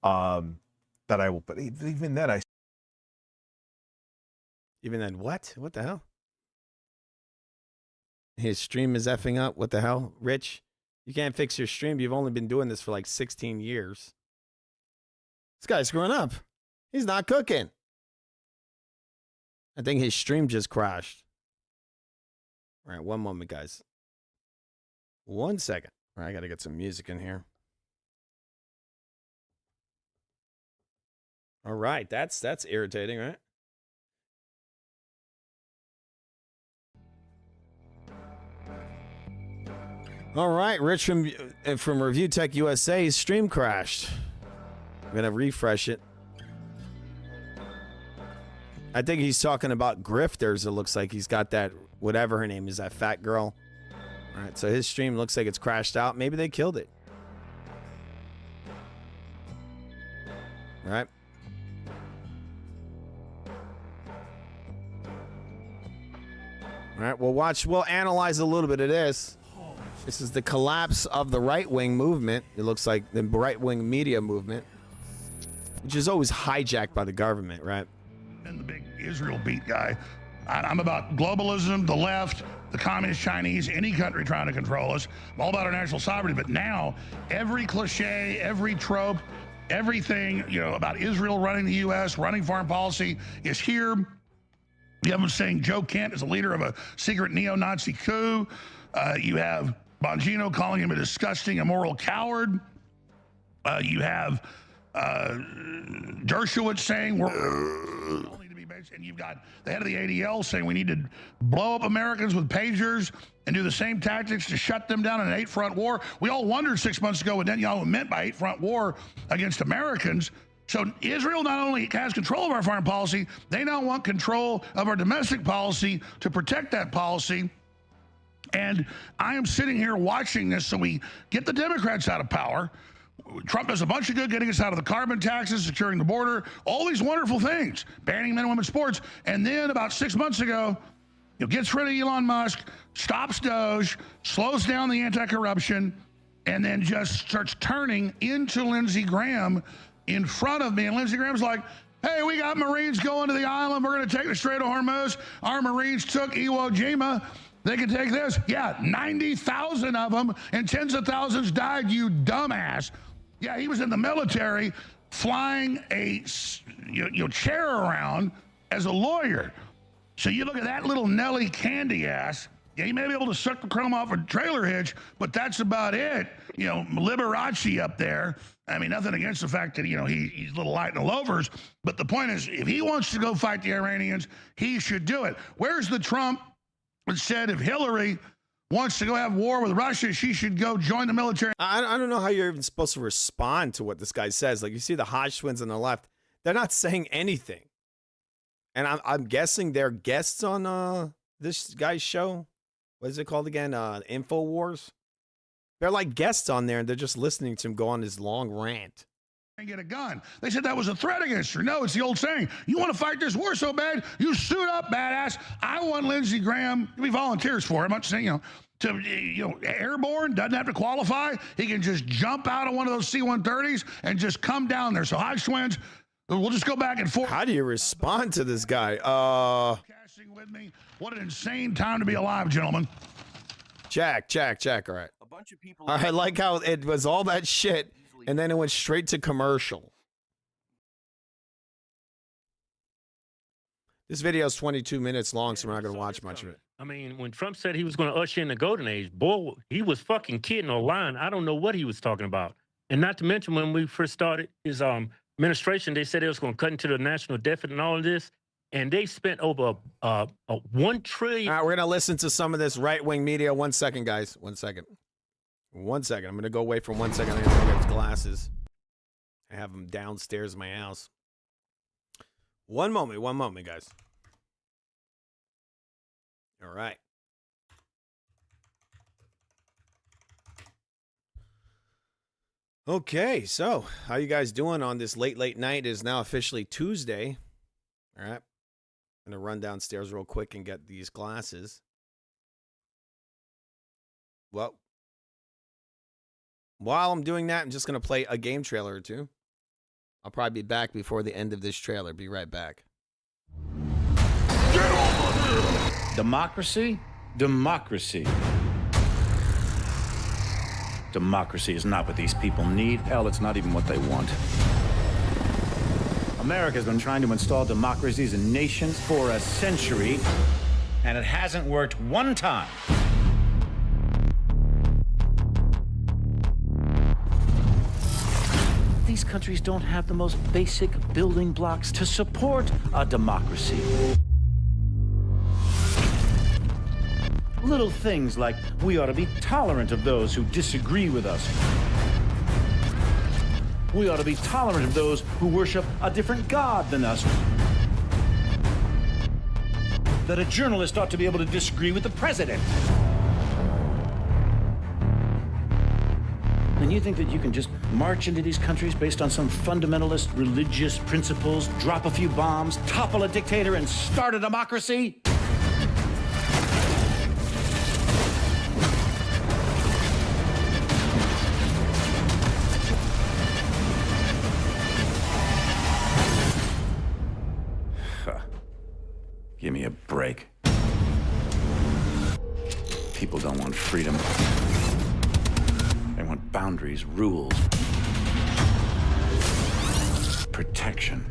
That I will, but even then Even then, what? What the hell? His stream is effing up. What the hell? Rich, you can't fix your stream. You've only been doing this for like 16 years. This guy's screwing up. He's not cooking. I think his stream just crashed. All right, one moment, guys. 1 second. All right, I got to get some music in here. All right, that's irritating, right? All right, Rich from Review Tech USA's stream crashed. I'm going to refresh it. I think he's talking about grifters. It looks like he's got that, whatever her name is, that fat girl. All right, so his stream looks like it's crashed out. Maybe they killed it. All right. All right, we'll analyze a little bit of this. This is the collapse of the right-wing movement. It looks like the right-wing media movement, which is always hijacked by the government, right? And the big Israel beat guy. I'm about globalism, the left, the communist Chinese, any country trying to control us. I'm all about our national sovereignty. But now, every cliche, every trope, everything, about Israel running the U.S., running foreign policy is here. You have them saying Joe Kent is a leader of a secret neo-Nazi coup. You have Bongino calling him a disgusting, immoral coward. You have Dershowitz saying we're only to be based, and you've got the head of the ADL saying we need to blow up Americans with pagers and do the same tactics to shut them down in an 8-front war. We all wondered 6 months ago what Netanyahu meant by 8-front war against Americans. So Israel not only has control of our foreign policy, they now want control of our domestic policy to protect that policy. And I am sitting here watching this so we get the Democrats out of power. Trump does a bunch of good getting us out of the carbon taxes, securing the border, all these wonderful things, banning men and women's sports. And then about 6 months ago, gets rid of Elon Musk, stops Doge, slows down the anti-corruption, and then just starts turning into Lindsey Graham in front of me. And Lindsey Graham's like, hey, we got Marines going to the island. We're going to take the Strait of Hormuz. Our Marines took Iwo Jima. They can take this. Yeah, 90,000 of them and tens of thousands died, you dumbass. Yeah, he was in the military flying a chair around as a lawyer. So you look at that little Nelly Candy ass Yeah, he may be able to suck the chrome off a trailer hitch, but that's about it. You know, Liberace up there. I mean, nothing against the fact that, you know, he's a little light in the loafers. But the point is, if he wants to go fight the Iranians, he should do it. Where's the Trump that said if Hillary wants to go have war with Russia, she should go join the military? I don't know how you're even supposed to respond to what this guy says. Like, you see the Hodge twins on the left. They're not saying anything. And I'm guessing they're guests on this guy's show. What is it called again? InfoWars? They're like guests on there, and they're just listening to him go on his long rant. And get a gun. They said that was a threat against her. No, it's the old saying. You want to fight this war so bad, you suit up, badass. I want Lindsey Graham. We volunteers for him. I'm not saying, airborne, doesn't have to qualify. He can just jump out of one of those C-130s and just come down there. So Hodge twins, we'll just go back and forth. How do you respond to this guy? With me. What an insane time to be alive, gentlemen. Check. All right. A bunch of people. I like how it was all that shit, and then it went straight to commercial. This video is 22 minutes long, so we're not going to watch much of it. I mean, when Trump said he was going to usher in the golden age, boy, he was fucking kidding or lying. I don't know what he was talking about. And not to mention, when we first started his administration, they said they was going to cut into the national deficit and all of this. And they spent over $1 trillion. All right, we're going to listen to some of this right-wing media. 1 second, guys. 1 second. 1 second. I'm going to go away for 1 second. I'm going to get his glasses. I have them downstairs in my house. One moment, guys. All right. Okay, so how you guys doing on this late night? It is now officially Tuesday. All right. I'm going to run downstairs real quick and get these glasses. Well, while I'm doing that, I'm just going to play a game trailer or two. I'll probably be back before the end of this trailer. Be right back. Democracy? Democracy. Democracy is not what these people need. Hell, it's not even what they want. America's been trying to install democracies in nations for a century, and it hasn't worked one time. These countries don't have the most basic building blocks to support a democracy. Little things like we ought to be tolerant of those who disagree with us. We ought to be tolerant of those who worship a different God than us. That a journalist ought to be able to disagree with the president. And you think that you can just march into these countries based on some fundamentalist religious principles, drop a few bombs, topple a dictator, and start a democracy? Give me a break. People don't want freedom. They want boundaries, rules, protection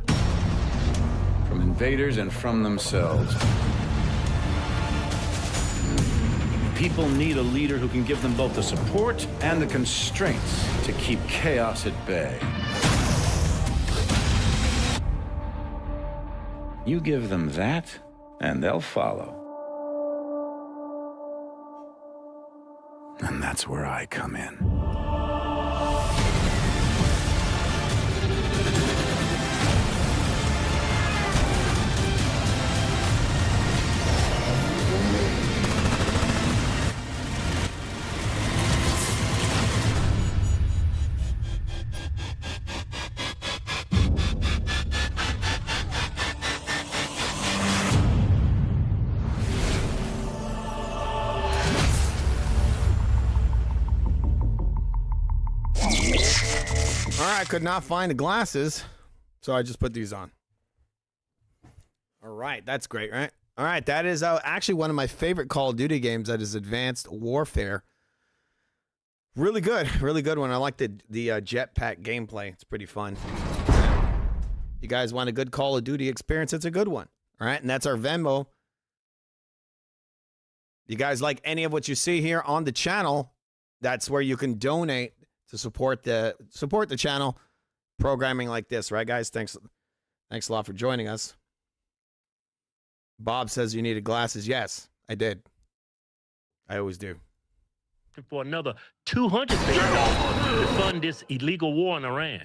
from invaders and from themselves. People need a leader who can give them both the support and the constraints to keep chaos at bay. You give them that, and they'll follow. And that's where I come in. I could not find the glasses, so I just put these on. All right, that's great, right? All right, that is actually one of my favorite Call of Duty games. That is Advanced Warfare. Really good one. I like the jetpack gameplay. It's pretty fun. You guys want a good Call of Duty experience? It's a good one. All right, and that's our Venmo. You guys like any of what you see here on the channel, that's where you can donate to support the channel. Programming like this, right, guys? Thanks a lot for joining us. Bob says you needed glasses. Yes, I did. I always do. For another $200 billion to fund this illegal war in Iran.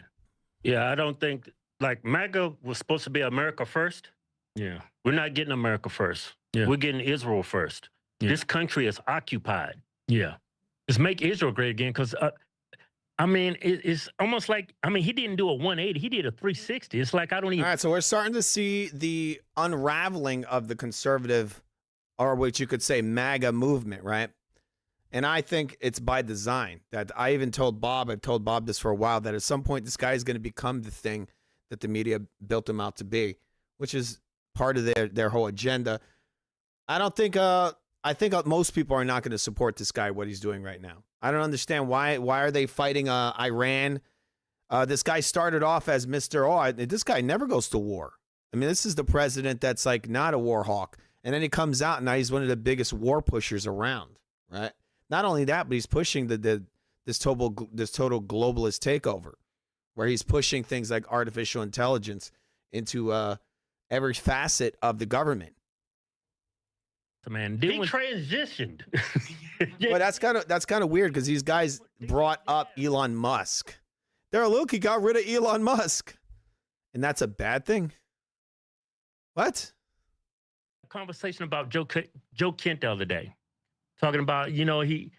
Yeah, I don't think, like, MAGA was supposed to be America first. Yeah. We're not getting America first. Yeah. We're getting Israel first. Yeah. This country is occupied. Yeah. Let's make Israel great again, because, I mean, it's almost like, I mean, he didn't do a 180. He did a 360. It's like, I don't even... All right, so we're starting to see the unraveling of the conservative, or what you could say, MAGA movement, right? And I think it's by design. That I even told Bob, I've told Bob this for a while, that at some point this guy is going to become the thing that the media built him out to be, which is part of their whole agenda. I don't think, I think most people are not going to support this guy, what he's doing right now. I don't understand why are they fighting Iran? This guy started off as Mr. This guy never goes to war. I mean, this is the president that's like not a war hawk. And then he comes out and now he's one of the biggest war pushers around, right? Not only that, but he's pushing this total globalist takeover, where he's pushing things like artificial intelligence into every facet of the government. Man, he transitioned. Well, that's kind of weird, because these guys brought up Elon Musk. Look, he got rid of Elon Musk, and that's a bad thing. What? A conversation about Joe Kent the other day, talking about, you know, he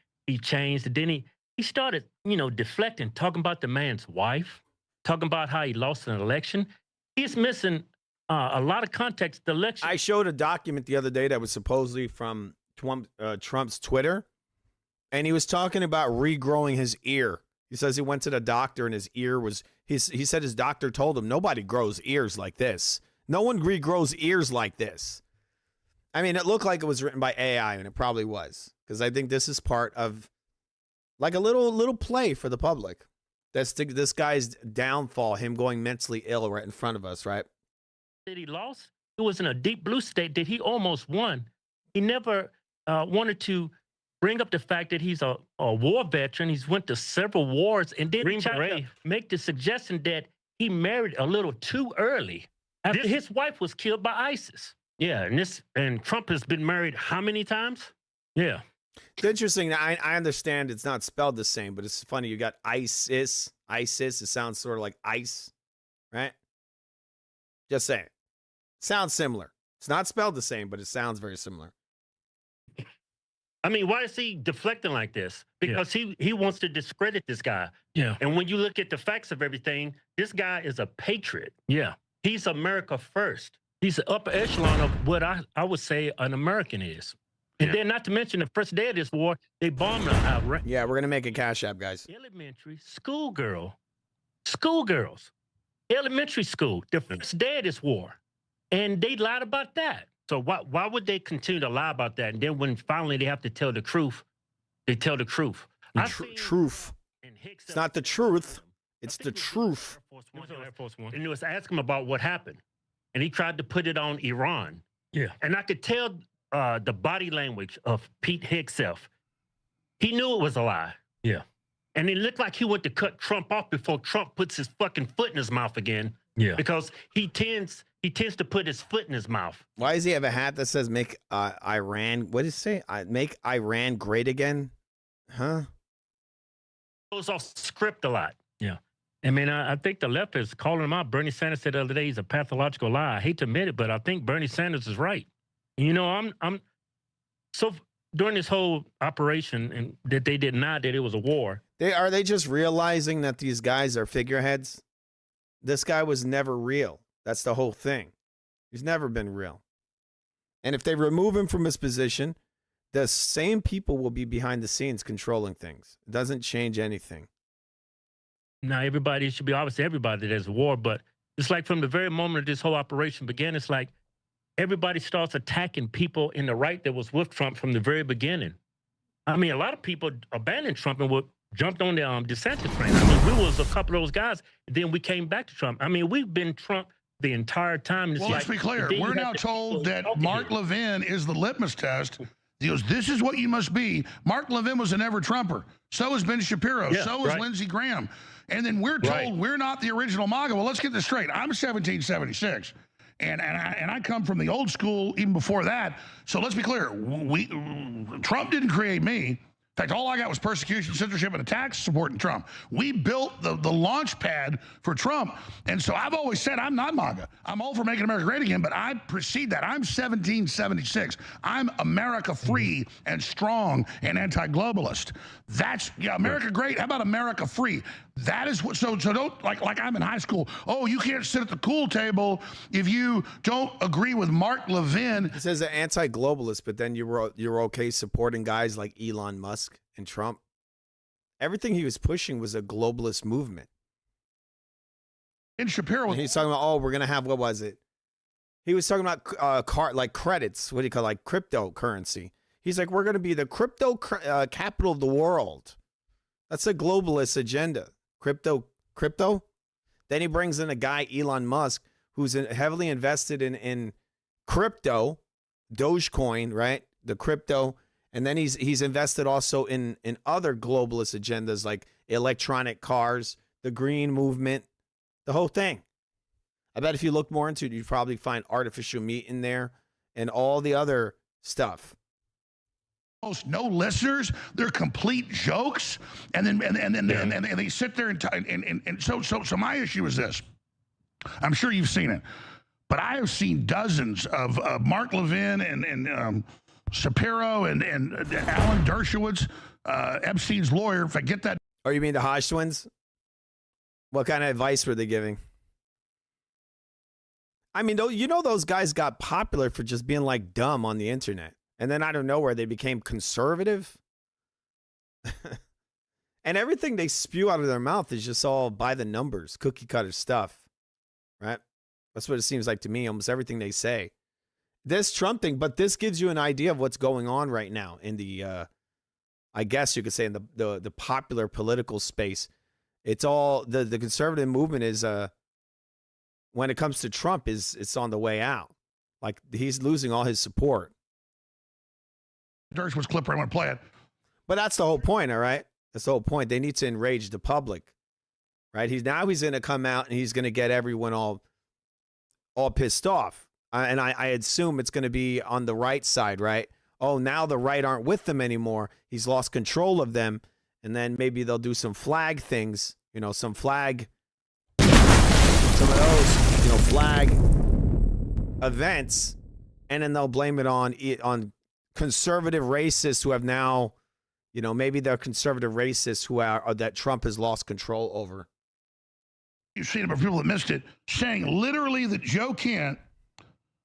changed, and then he started, you know, deflecting, talking about the man's wife, talking about how he lost an election. He's missing a lot of context. The election. I showed a document the other day that was supposedly from Trump's Twitter, and he was talking about regrowing his ear. He says he went to the doctor and his ear was, he said his doctor told him, nobody grows ears like this. No one regrows ears like this. I mean, it looked like it was written by AI, and it probably was, because I think this is part of like a little play for the public. That's this guy's downfall, him going mentally ill right in front of us, right? That he lost, it was in a deep blue state that he almost won. He never wanted to bring up the fact that he's a war veteran. He's went to several wars, and then he tried to make the suggestion that he married a little too early after his wife was killed by ISIS. Yeah, and Trump has been married how many times? Yeah. It's interesting. I understand it's not spelled the same, but it's funny. You got ISIS. It sounds sort of like ice, right? Just saying. Sounds similar. It's not spelled the same, but it sounds very similar. I mean, why is he deflecting like this? Because he wants to discredit this guy. Yeah. And when you look at the facts of everything, this guy is a patriot. Yeah. He's America first. He's the upper echelon of what I would say an American is. And then, not to mention, the first day of this war, they bombed Iran. Yeah, we're going to make a cash app, guys. Elementary schoolgirls, elementary school, the first day of this war. And they lied about that. So why would they continue to lie about that? And then when finally they have to tell the truth, they tell the truth. Truth. It's not the truth. It's the truth. Air Force One. And it was asking him about what happened. And he tried to put it on Iran. Yeah. And I could tell the body language of Pete Hegseth. He knew it was a lie. Yeah. And it looked like he went to cut Trump off before Trump puts his fucking foot in his mouth again. Yeah. Because he tends to put his foot in his mouth. Why does he have a hat that says "Make Iran"? What does it say? Make Iran great again? Huh? Goes off script a lot. Yeah. I mean, I think the left is calling him out. Bernie Sanders said the other day he's a pathological liar. I hate to admit it, but I think Bernie Sanders is right. You know, I'm so during this whole operation and that they did not that it was a war. Are they just realizing that these guys are figureheads? This guy was never real. That's the whole thing. He's never been real. And if they remove him from his position, the same people will be behind the scenes controlling things. It doesn't change anything. Now, everybody should be obviously everybody that there's a war, but it's like from the very moment this whole operation began, it's like everybody starts attacking people in the right that was with Trump from the very beginning. I mean, a lot of people abandoned Trump and jumped on the DeSantis train. I mean, we was a couple of those guys. Then we came back to Trump. I mean, we've been Trump the entire time. Well, let's be clear. We're now told that Mark Levin is the litmus test He goes, this is what you must be. Mark Levin was a never Trumper. So is Ben Shapiro. Yeah, so is right. Lindsey Graham. And then we're told we're not the original MAGA. Well, let's get this straight. I'm 1776. And I come from the old school even before that. So let's be clear. Trump didn't create me. In fact, all I got was persecution, censorship, and attacks supporting Trump. We built the launch pad for Trump. And so I've always said I'm not MAGA. I'm all for making America great again, but I precede that. I'm 1776. I'm America free and strong and anti-globalist. That's, yeah, America great. How about America free? That is what, so don't, like I'm in high school, oh, you can't sit at the cool table if you don't agree with Mark Levin. It says an anti-globalist, but then you're okay supporting guys like Elon Musk and Trump. Everything he was pushing was a globalist movement. And Shapiro, and he's talking about, oh, we're gonna have, what was it? He was talking about like credits. What do you call, like cryptocurrency? He's like, we're gonna be the crypto capital of the world. That's a globalist agenda. Crypto. Then he brings in a guy, Elon Musk, who's heavily invested in crypto, Dogecoin, right? The crypto. And then he's invested also in other globalist agendas like electronic cars, the green movement, the whole thing. I bet if you look more into it, you'd probably find artificial meat in there and all the other stuff. No listeners, they're complete jokes, and then they sit there and so my issue is this. I'm sure you've seen it, but I have seen dozens of Mark Levin and Shapiro and Alan Dershowitz, Epstein's lawyer. If I get that, oh, you mean the Hodge twins? What kind of advice were they giving? I mean, you know, those guys got popular for just being like dumb on the internet. And then out of nowhere, they became conservative. And everything they spew out of their mouth is just all by the numbers, cookie cutter stuff, right? That's what it seems like to me, almost everything they say. This Trump thing, but this gives you an idea of what's going on right now in the, I guess you could say in the popular political space. It's all, the conservative movement is, when it comes to Trump, it's on the way out. Like, he's losing all his support. Dershowitz clip, I want to play it. But that's the whole point, all right? That's the whole point. They need to enrage the public, right? He's going to come out and he's going to get everyone all pissed off. And I assume it's going to be on the right side, right? Oh, now the right aren't with them anymore. He's lost control of them. And then maybe they'll do some flag things, you know, some of those, flag events. And then they'll blame it on conservative racists who have now, maybe they're conservative racists who are that Trump has lost control over. You've seen it for people that missed it, saying literally that Joe Kent,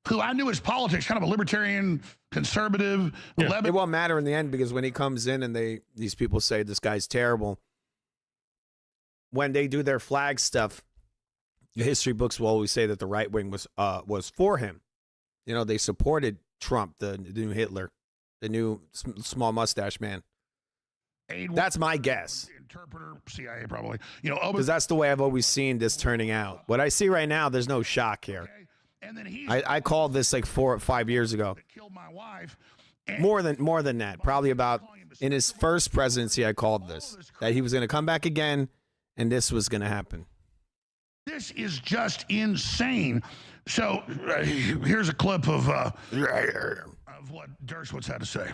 who I knew his politics, kind of a libertarian, conservative. Yeah. It won't matter in the end because when he comes in and these people say this guy's terrible, when they do their flag stuff, the history books will always say that the right wing was for him. They supported Trump, the new Hitler, the new small mustache man. That's my guess. Interpreter, CIA probably. Because that's the way I've always seen this turning out. What I see right now, there's no shock here. And then I called this like 4 or 5 years ago. Killed my wife. More than that. Probably about in his first presidency, I called this that he was going to come back again, and this was going to happen. This is just insane. So here's a clip of what Dershowitz had to say.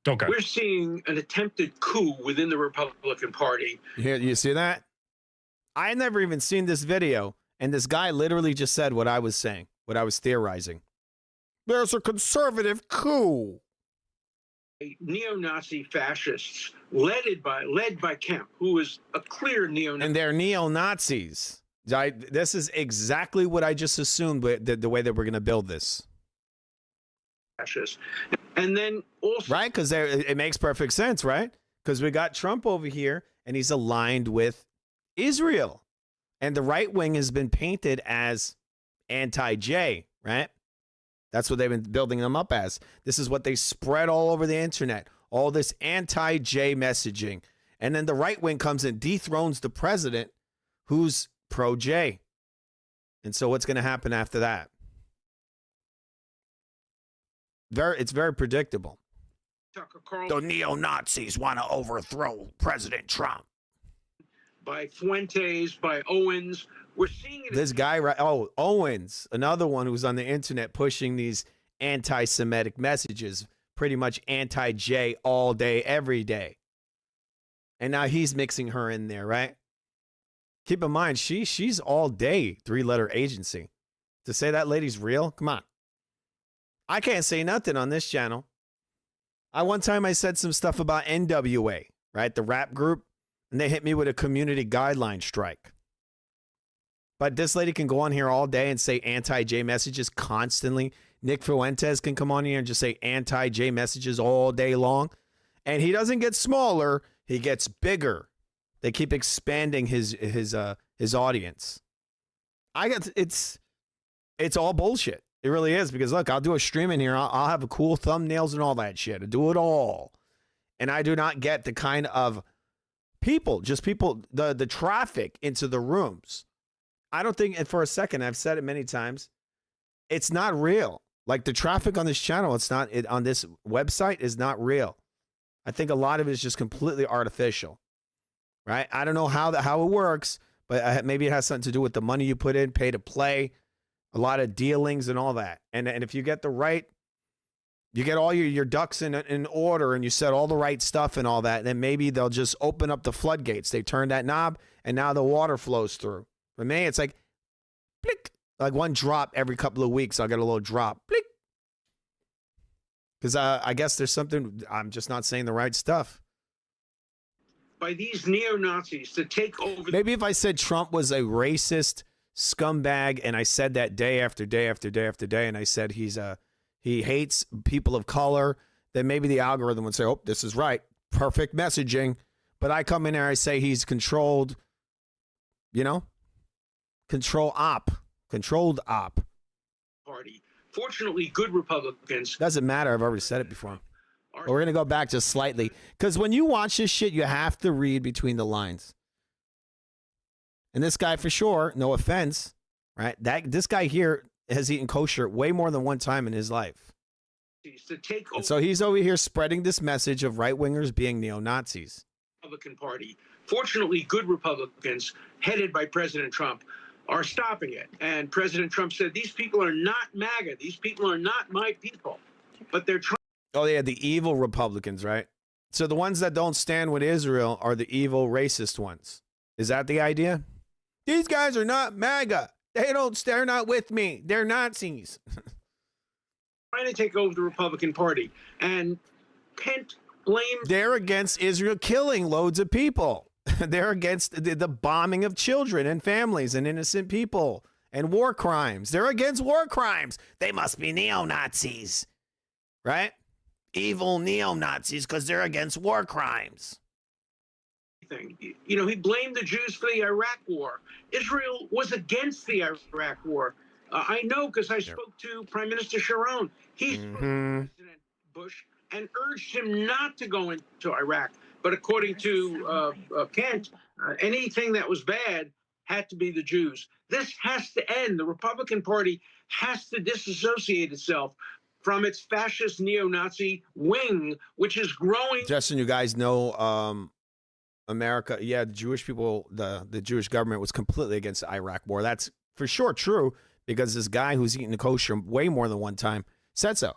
Okay. We're seeing an attempted coup within the Republican Party. You see that? I never even seen this video, and this guy literally just said what I was saying, what I was theorizing. There's a conservative coup. Neo-Nazi fascists led by Kemp, who is a clear neo-Nazi. And they're neo-Nazis. This is exactly what I just assumed the way that we're going to build this. Fascist. And then also... Right? Because it makes perfect sense, right? Because we got Trump over here, and he's aligned with Israel. And the right wing has been painted as anti-J, right? That's what they've been building them up as. This is what they spread all over the internet, all this anti-J messaging. And then the right wing comes and dethrones the president who's pro-J. And so what's going to happen after that? It's very predictable. Tucker Carlson. The neo-Nazis want to overthrow President Trump. By Fuentes, by Owens. We're seeing it. This guy, right? Oh, Owens, another one who's on the internet pushing these anti-Semitic messages, pretty much anti-J all day, every day. And now he's mixing her in there, right? Keep in mind, she's all day three-letter agency. To say that lady's real, come on. I can't say nothing on this channel. One time I said some stuff about NWA, right? The rap group, and they hit me with a community guideline strike. But this lady can go on here all day and say anti-J messages constantly. Nick Fuentes can come on here and just say anti-J messages all day long. And he doesn't get smaller, he gets bigger. They keep expanding his audience. It's all bullshit. It really is, because look, I'll do a stream in here. I'll have a cool thumbnails and all that shit. I do it all. And I do not get the kind of people, the traffic into the rooms. I don't think, and for a second, I've said it many times, it's not real. Like the traffic on this channel, on this website is not real. I think a lot of it is just completely artificial, right? I don't know how it works, but maybe it has something to do with the money you put in, pay to play, a lot of dealings and all that. And if you get the right, you get all your ducks in order and you set all the right stuff and all that, then maybe they'll just open up the floodgates. They turn that knob and now the water flows through. For me, it's like, blick, like one drop every couple of weeks. I'll get a little drop, blick. Because I guess there's something, I'm just not saying the right stuff. By these neo-Nazis to take over. Maybe if I said Trump was a racist scumbag, and I said that day after day after day after day, and I said he hates people of color, then maybe the algorithm would say, oh, this is right. Perfect messaging. But I come in there, I say he's controlled, controlled op. Party. Fortunately, good Republicans. Doesn't matter. I've already said it before. But we're going to go back just slightly. Because when you watch this shit, you have to read between the lines. And this guy, for sure, no offense, right? This guy here has eaten kosher way more than one time in his life. To take over. And so he's over here spreading this message of right-wingers being neo-Nazis. Republican Party. Fortunately, good Republicans, headed by President Trump, are stopping it. And President Trump said, these people are not MAGA. These people are not my people. But they're trying. Oh, yeah, the evil Republicans, right? So the ones that don't stand with Israel are the evil racist ones. Is that the idea? These guys are not MAGA. They're not with me. They're Nazis. Trying to take over the Republican Party. And Pence blames. They're against Israel killing loads of people. They're against the bombing of children and families and innocent people and war crimes. They're against war crimes. They must be neo-Nazis, right? Evil neo-Nazis because they're against war crimes. He blamed the Jews for the Iraq war. Israel was against the Iraq war. I know because I spoke to Prime Minister Sharon. He spoke to President Bush and urged him not to go into Iraq. But according to Kent, anything that was bad had to be the Jews. This has to end. The Republican Party has to disassociate itself from its fascist neo-Nazi wing, which is growing. Justin, you guys know America, the Jewish people, the Jewish government was completely against the Iraq war. That's for sure true, because this guy who's eaten the kosher way more than one time said so,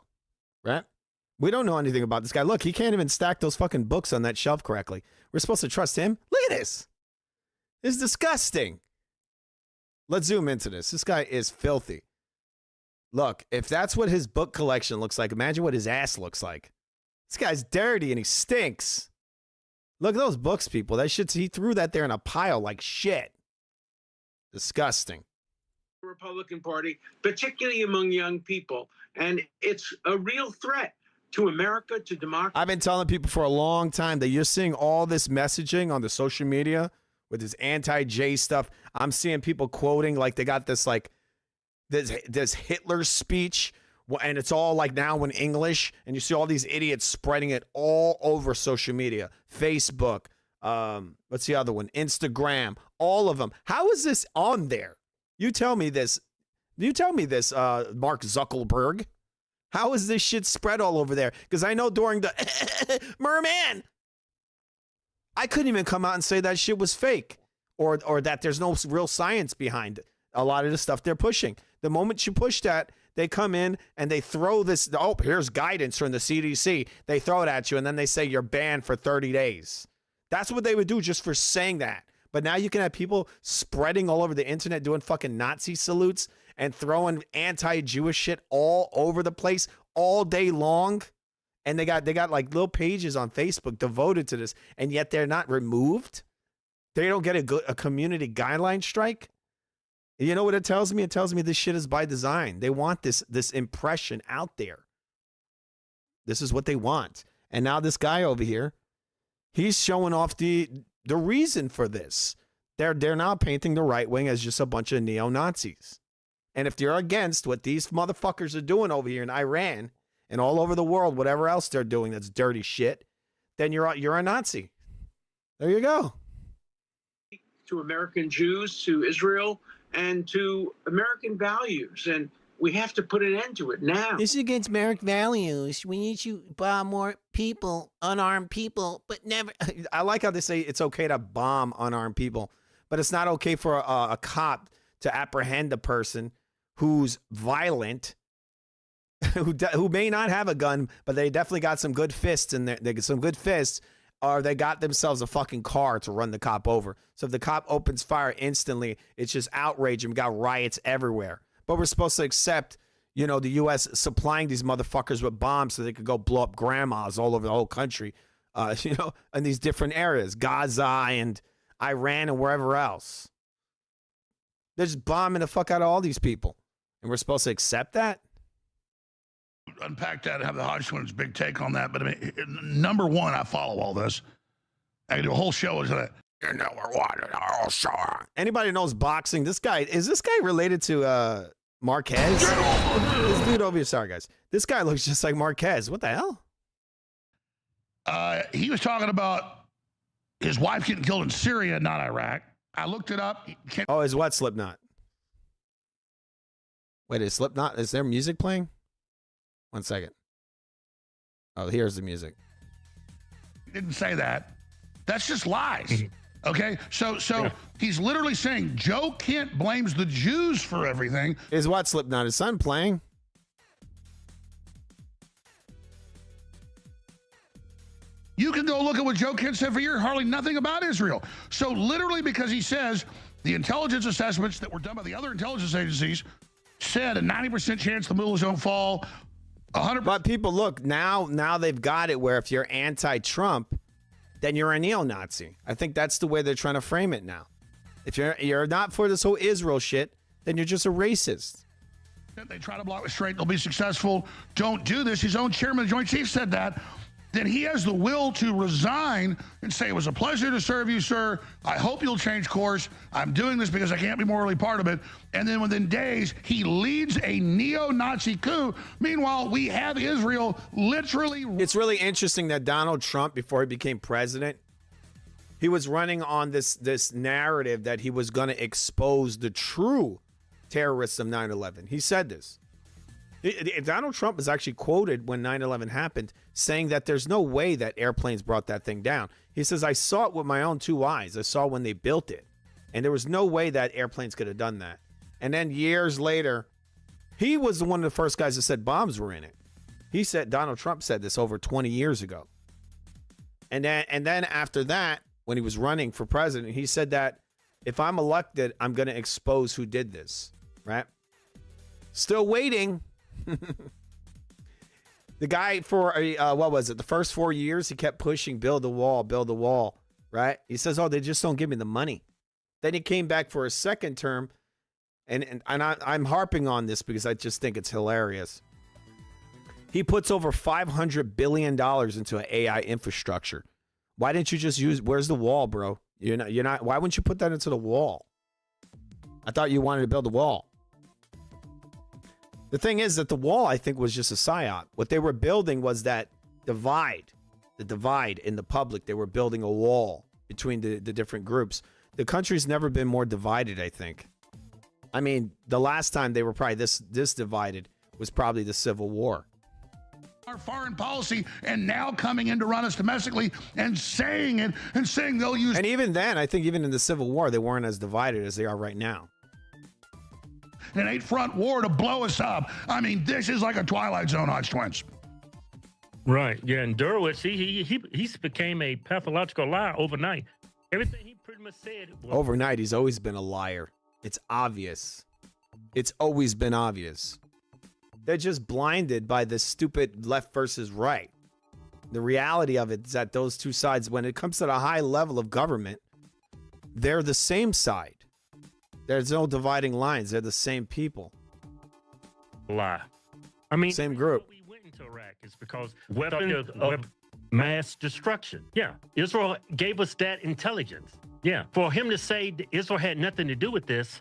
right? We don't know anything about this guy. Look, he can't even stack those fucking books on that shelf correctly. We're supposed to trust him? Look at this. It's disgusting. Let's zoom into this. This guy is filthy. Look, if that's what his book collection looks like, imagine what his ass looks like. This guy's dirty and he stinks. Look at those books, people. That shit, he threw that there in a pile like shit. Disgusting. The Republican Party, particularly among young people. And it's a real threat to America, to democracy. I've been telling people for a long time that you're seeing all this messaging on the social media with this anti-J stuff. I'm seeing people quoting like they got this like this Hitler speech, and it's all like now in English, and you see all these idiots spreading it all over social media, Facebook, what's the other one? Instagram, all of them. How is this on there? You tell me this. Mark Zuckerberg. How is this shit spread all over there? Because I know during the merman, I couldn't even come out and say that shit was fake or that there's no real science behind it. A lot of the stuff they're pushing. The moment you push that, they come in and they throw this, oh, here's guidance from the CDC. They throw it at you and then they say you're banned for 30 days. That's what they would do just for saying that. But now you can have people spreading all over the internet doing fucking Nazi salutes and throwing anti-Jewish shit all over the place all day long. And they got like little pages on Facebook devoted to this, and yet they're not removed. They don't get a community guideline strike. You know what it tells me? It tells me this shit is by design. They want this impression out there. This is what they want. And now this guy over here, he's showing off the reason for this. They're now painting the right wing as just a bunch of neo-Nazis. And if you're against what these motherfuckers are doing over here in Iran and all over the world, whatever else they're doing that's dirty shit, then you're a Nazi. There you go. To American Jews, to Israel, and to American values. And we have to put an end to it now. This is against American values. We need to bomb more people, unarmed people, but never. I like how they say it's okay to bomb unarmed people, but it's not okay for a cop to apprehend a person who's violent, who may not have a gun, but they definitely got some good fists in there. They get some good fists, or they got themselves a fucking car to run the cop over. So if the cop opens fire instantly, it's just outrage and we got riots everywhere. But we're supposed to accept, you know, the U.S. supplying these motherfuckers with bombs so they could go blow up grandmas all over the whole country, you know, in these different areas, Gaza and Iran and wherever else. They're just bombing the fuck out of all these people. And we're supposed to accept that? Unpack that and have the Hodgkin's big take on that. But I mean, number one, I follow all this. I can do a whole show as that. You know, we're watching our whole show. Anybody knows boxing? Is this guy related to Marquez? This dude over here, sorry guys. This guy looks just like Marquez. What the hell? He was talking about his wife getting killed in Syria, not Iraq. I looked it up. Oh, is what Slipknot? Wait, is Slipknot? Is there music playing? 1 second. Oh, here's the music. Didn't say that. That's just lies. Okay, so he's literally saying Joe Kent blames the Jews for everything. Is what Slipknot? His son playing? You can go look at what Joe Kent said for years, hardly nothing about Israel. So literally because he says the intelligence assessments that were done by the other intelligence agencies said a 90% chance the Mullahs don't fall, 100%. But people, look, now they've got it where if you're anti-Trump, then you're a neo-Nazi. I think that's the way they're trying to frame it now. If you're not for this whole Israel shit, then you're just a racist. They try to block it straight. They'll be successful. Don't do this. His own chairman of the Joint Chiefs said that. Then he has the will to resign and say, it was a pleasure to serve you, sir. I hope you'll change course. I'm doing this because I can't be morally part of it. And then within days, he leads a neo-Nazi coup. Meanwhile, we have Israel literally. It's really interesting that Donald Trump, before he became president, he was running on this narrative that he was going to expose the true terrorists of 9/11. He said this. Donald Trump was actually quoted when 9/11 happened saying that there's no way that airplanes brought that thing down. He says, I saw it with my own two eyes. I saw when they built it. And there was no way that airplanes could have done that. And then years later, he was one of the first guys that said bombs were in it. He said, Donald Trump said this over 20 years ago. And then after that, when he was running for president, he said that if I'm elected, I'm going to expose who did this, right? Still waiting. The guy for what was it? The first 4 years, he kept pushing, build the wall, right? He says, oh, they just don't give me the money. Then he came back for a second term, and I'm harping on this because I just think it's hilarious. He puts over $500 billion into an AI infrastructure. Why didn't you just use? Where's the wall, bro? You're not. Why wouldn't you put that into the wall? I thought you wanted to build a wall. The thing is that the wall, I think, was just a psyop. What they were building was that divide, the divide in the public. They were building a wall between the different groups. The country's never been more divided, I think. I mean, the last time they were probably this divided was probably the Civil War. our foreign policy, and now coming in to run us domestically and saying it and saying they'll use. And even then, I think even in the Civil War, they weren't as divided as they are right now. An 8-front war to blow us up. I mean, this is like a Twilight Zone, Hodge Twins. Right. Yeah. And Derwitz, he became a pathological liar overnight. Everything he pretty much said. Overnight, he's always been a liar. It's obvious. It's always been obvious. They're just blinded by this stupid left versus right. The reality of it is that those two sides, when it comes to the high level of government, they're the same side. There's no dividing lines. They're the same people. Lie. I mean, same group. We went into Iraq is because weapons of mass destruction. Yeah. Israel gave us that intelligence. Yeah. For him to say that Israel had nothing to do with this,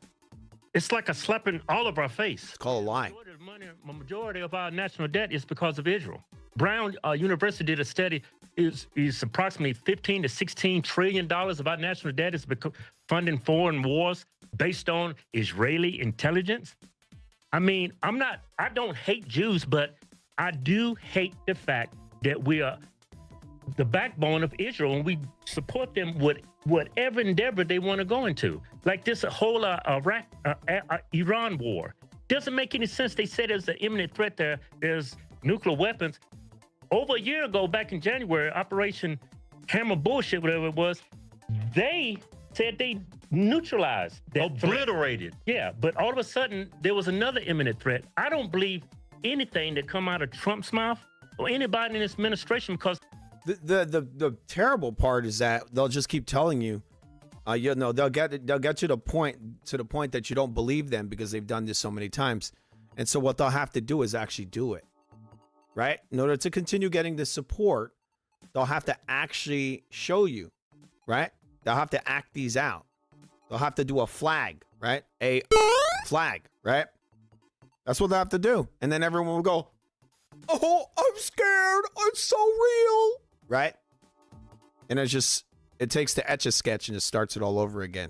it's like a slap in all of our face. It's called a lie. The majority of our national debt is because of Israel. Brown University did a study. Is approximately $15 to $16 trillion of our national debt is funding foreign wars based on Israeli intelligence. I mean, I don't hate Jews, but I do hate the fact that we are the backbone of Israel and we support them with whatever endeavor they want to go into. Like this whole Iran war. Doesn't make any sense. They said there's an imminent threat there. There's nuclear weapons. Over a year ago, back in January, Operation Hammer Bullshit, whatever it was, they said they neutralized, obliterated. Yeah, but all of a sudden, there was another imminent threat. I don't believe anything that come out of Trump's mouth or anybody in this administration because the terrible part is that they'll just keep telling you, they'll get you to the point that you don't believe them because they've done this so many times. And so what they'll have to do is actually do it, right? In order to continue getting the support, they'll have to actually show you, right? They'll have to act these out. They'll have to do a flag, right? A flag, right? That's what they'll have to do. And then everyone will go, oh, I'm scared. It's so real, right? And it takes the Etch-a-Sketch and it starts it all over again.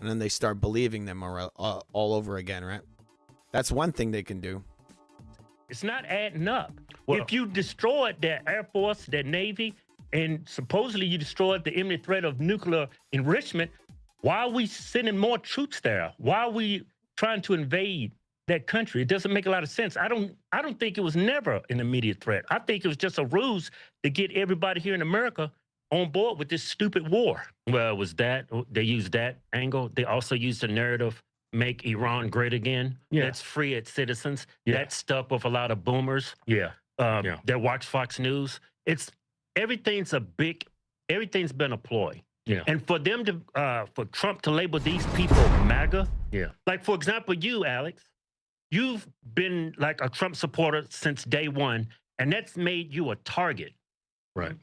And then they start believing them all over again, right? That's one thing they can do. It's not adding up. Well, if you destroyed their Air Force, their Navy, and supposedly you destroyed the imminent threat of nuclear enrichment, why are we sending more troops there? Why are we trying to invade that country? It doesn't make a lot of sense. I don't think it was never an immediate threat. I think it was just a ruse to get everybody here in America on board with this stupid war. Well, it was that. They used that angle. They also used the narrative, make Iran great again. Yeah. Let's free its citizens. Yeah. That stuck with a lot of boomers. Yeah. That watch Fox News. Everything's been a ploy. Yeah. And for them for Trump to label these people MAGA. Yeah. Like, for example, you, Alex, you've been like a Trump supporter since day one, and that's made you a target. Right.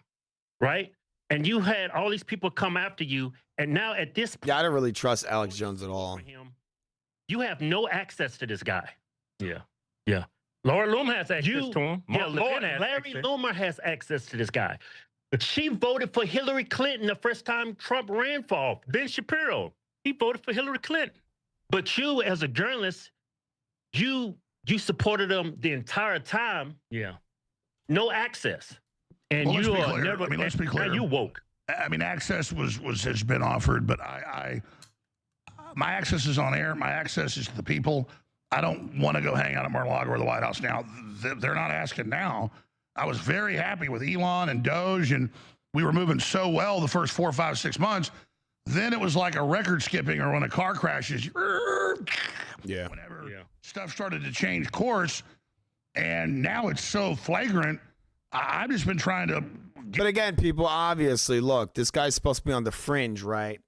Right? And you had all these people come after you, and now at this point... Yeah, I don't really trust Alex Jones at all. You have no access to this guy. Yeah. Yeah. Laura Loomer has access to him. Yeah, Larry Loomer has access to this guy. She voted for Hillary Clinton the first time Trump ran for office. Ben Shapiro, he voted for Hillary Clinton. But you, as a journalist, you supported them the entire time. Yeah. No access. And well, you are never. I mean, let's be clear. Now you woke. I mean, access has been offered, but my access is on air. My access is to the people. I don't want to go hang out at Mar-a-Lago or the White House now. They're not asking now. I was very happy with Elon and Doge, and we were moving so well the first 4, 5, 6 months. Then it was like a record skipping or when a car crashes. Yeah. Whenever stuff started to change course, and now it's so flagrant. I've just been trying to. But again, people, obviously, look, this guy's supposed to be on the fringe, right?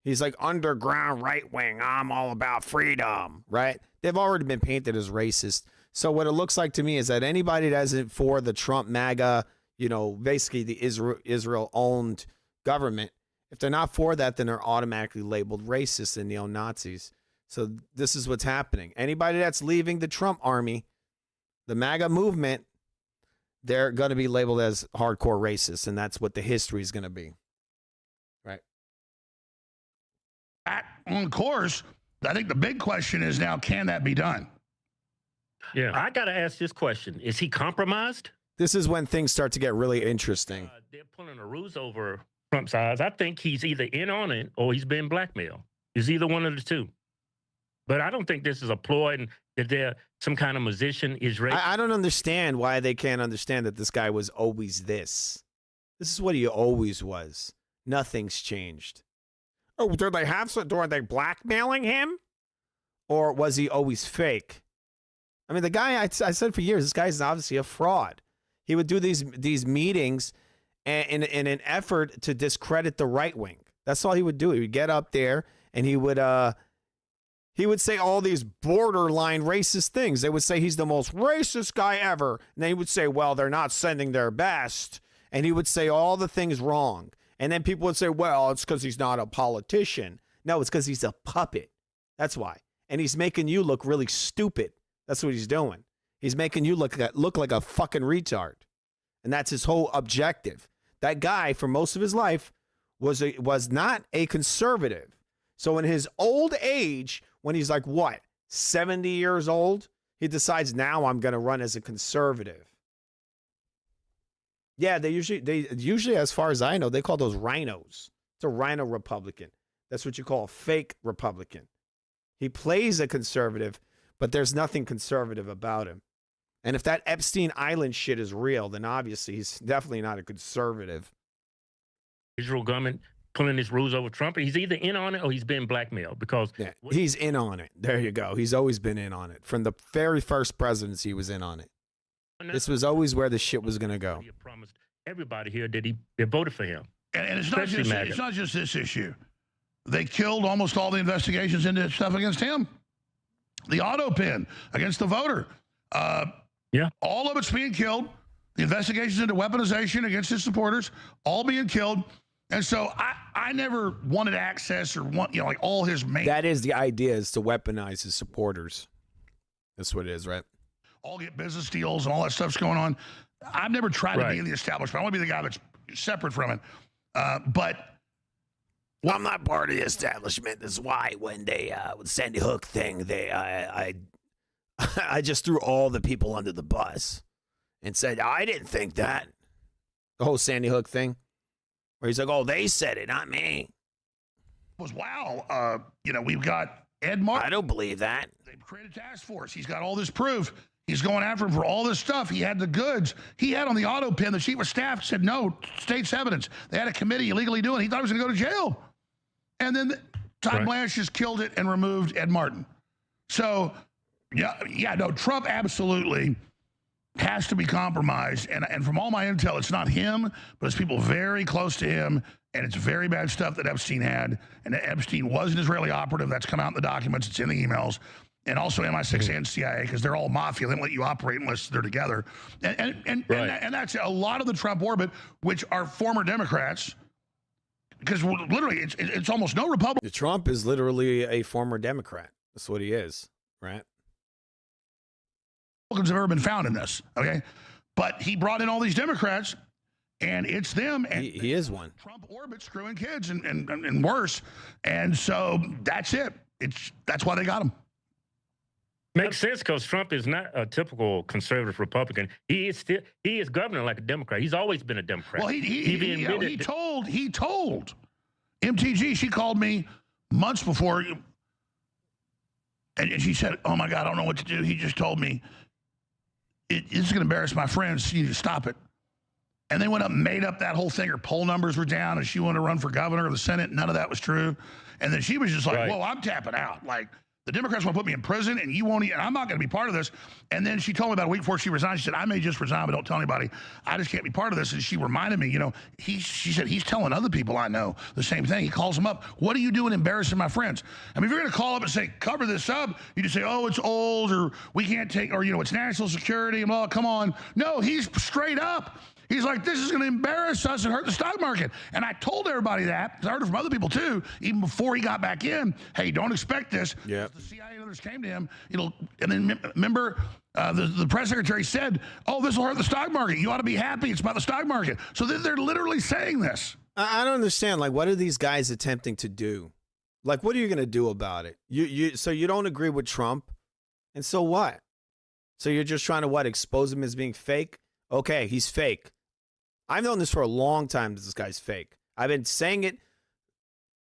He's like underground right wing. I'm all about freedom, right? They've already been painted as racist. So what it looks like to me is that anybody that isn't for the Trump MAGA, basically the Israel-owned government, if they're not for that, then they're automatically labeled racist and neo-Nazis. So this is what's happening. Anybody that's leaving the Trump army, the MAGA movement, they're going to be labeled as hardcore racists, and that's what the history is going to be. Right. On course, I think the big question is now, can that be done? Yeah. I got to ask this question. Is he compromised? This is when things start to get really interesting. They're pulling a ruse over Trump's eyes. I think he's either in on it or he's been blackmailed. It's either one of the two. But I don't think this is a ploy and that they're some kind of musician is ready. I don't understand why they can't understand that this guy was always this. This is what he always was. Nothing's changed. Oh, did they have some? Were they blackmailing him? Or was he always fake? I mean, the guy, I said for years, this guy's obviously a fraud. He would do these meetings in an effort to discredit the right wing. That's all he would do. He would get up there and he would say all these borderline racist things. They would say he's the most racist guy ever. And then he would say, well, they're not sending their best. And he would say all the things wrong. And then people would say, well, it's because he's not a politician. No, it's because he's a puppet. That's why. And he's making you look really stupid. That's what he's doing. He's making you look like a fucking retard. And that's his whole objective. That guy, for most of his life, was not a conservative. So in his old age, when he's like, what, 70 years old, he decides, now I'm going to run as a conservative. Yeah, they usually, as far as I know, they call those rhinos. It's a rhino Republican. That's what you call a fake Republican. He plays a conservative, but there's nothing conservative about him. And if that Epstein Island shit is real, then obviously he's definitely not a conservative. Israel government pulling his rules over Trump. He's either in on it or he's been blackmailed because he's in on it. There you go. He's always been in on it. From the very first presidency, he was in on it. This was always where the shit was going to go. He promised everybody here that they voted for him. And it's not just this issue. They killed almost all the investigations into stuff against him. The auto pin against the voter. All of it's being killed. The investigations into weaponization against his supporters, all being killed. And so I never wanted access or like all his main. That is the idea, is to weaponize his supporters. That's what it is, right? All get business deals and all that stuff's going on. I've never tried to be in the establishment. I want to be the guy that's separate from it. But well, I'm not part of the establishment. That's why when they with Sandy Hook thing, I just threw all the people under the bus and said I didn't think that. The whole Sandy Hook thing, where he's like, "Oh, they said it, not me." Was wow. We've got Ed Martin. I don't believe that. They've created a task force. He's got all this proof. He's going after him for all this stuff. He had the goods. He had on the auto pin. The chief of staff said, no, state's evidence. They had a committee illegally doing it. He thought he was going to go to jail. And then Todd Blanche just killed it and removed Ed Martin. So, Trump absolutely has to be compromised. And from all my intel, it's not him, but it's people very close to him. And it's very bad stuff that Epstein had. And that Epstein was an Israeli operative. That's come out in the documents. It's in the emails. And also MI6 and CIA, because they're all mafia. They don't let you operate unless they're together. And that's a lot of the Trump orbit, which are former Democrats, because literally it's almost no Republican. Trump is literally a former Democrat. That's what he is, right? Republicans have ever been found in this, okay? But he brought in all these Democrats, and it's them. And he is one. Trump orbit screwing kids and worse. And so that's it. That's why they got him. Makes sense because Trump is not a typical conservative Republican. He is governing like a Democrat. He's always been a Democrat. Well, he told MTG. She called me months before, and she said, "Oh my God, I don't know what to do." He just told me, "This is going to embarrass my friends. You need to stop it." And they went up and made up that whole thing. Her poll numbers were down, and she wanted to run for governor of the Senate. None of that was true. And then she was just like, "Whoa, I'm tapping out." Like, the Democrats want to put me in prison, and you won't. And I'm not going to be part of this. And then she told me about a week before she resigned. She said, "I may just resign, but don't tell anybody. I just can't be part of this." And she reminded me, she said he's telling other people I know the same thing. He calls them up. "What are you doing, embarrassing my friends?" I mean, if you're going to call up and say, "Cover this up," you just say, "Oh, it's old," or "We can't take," or it's national security, and blah. Come on, no, he's straight up. He's like, "This is going to embarrass us and hurt the stock market." And I told everybody that, because I heard it from other people too, even before he got back in. Hey, don't expect this. Yeah. The CIA and others came to him. And then remember, the press secretary said, "Oh, this will hurt the stock market. You ought to be happy. It's about the stock market." So they're literally saying this. I don't understand. Like, what are these guys attempting to do? Like, what are you going to do about it? So you don't agree with Trump, and so what? So you're just trying to expose him as being fake? Okay, he's fake. I've known this for a long time that this guy's fake. I've been saying it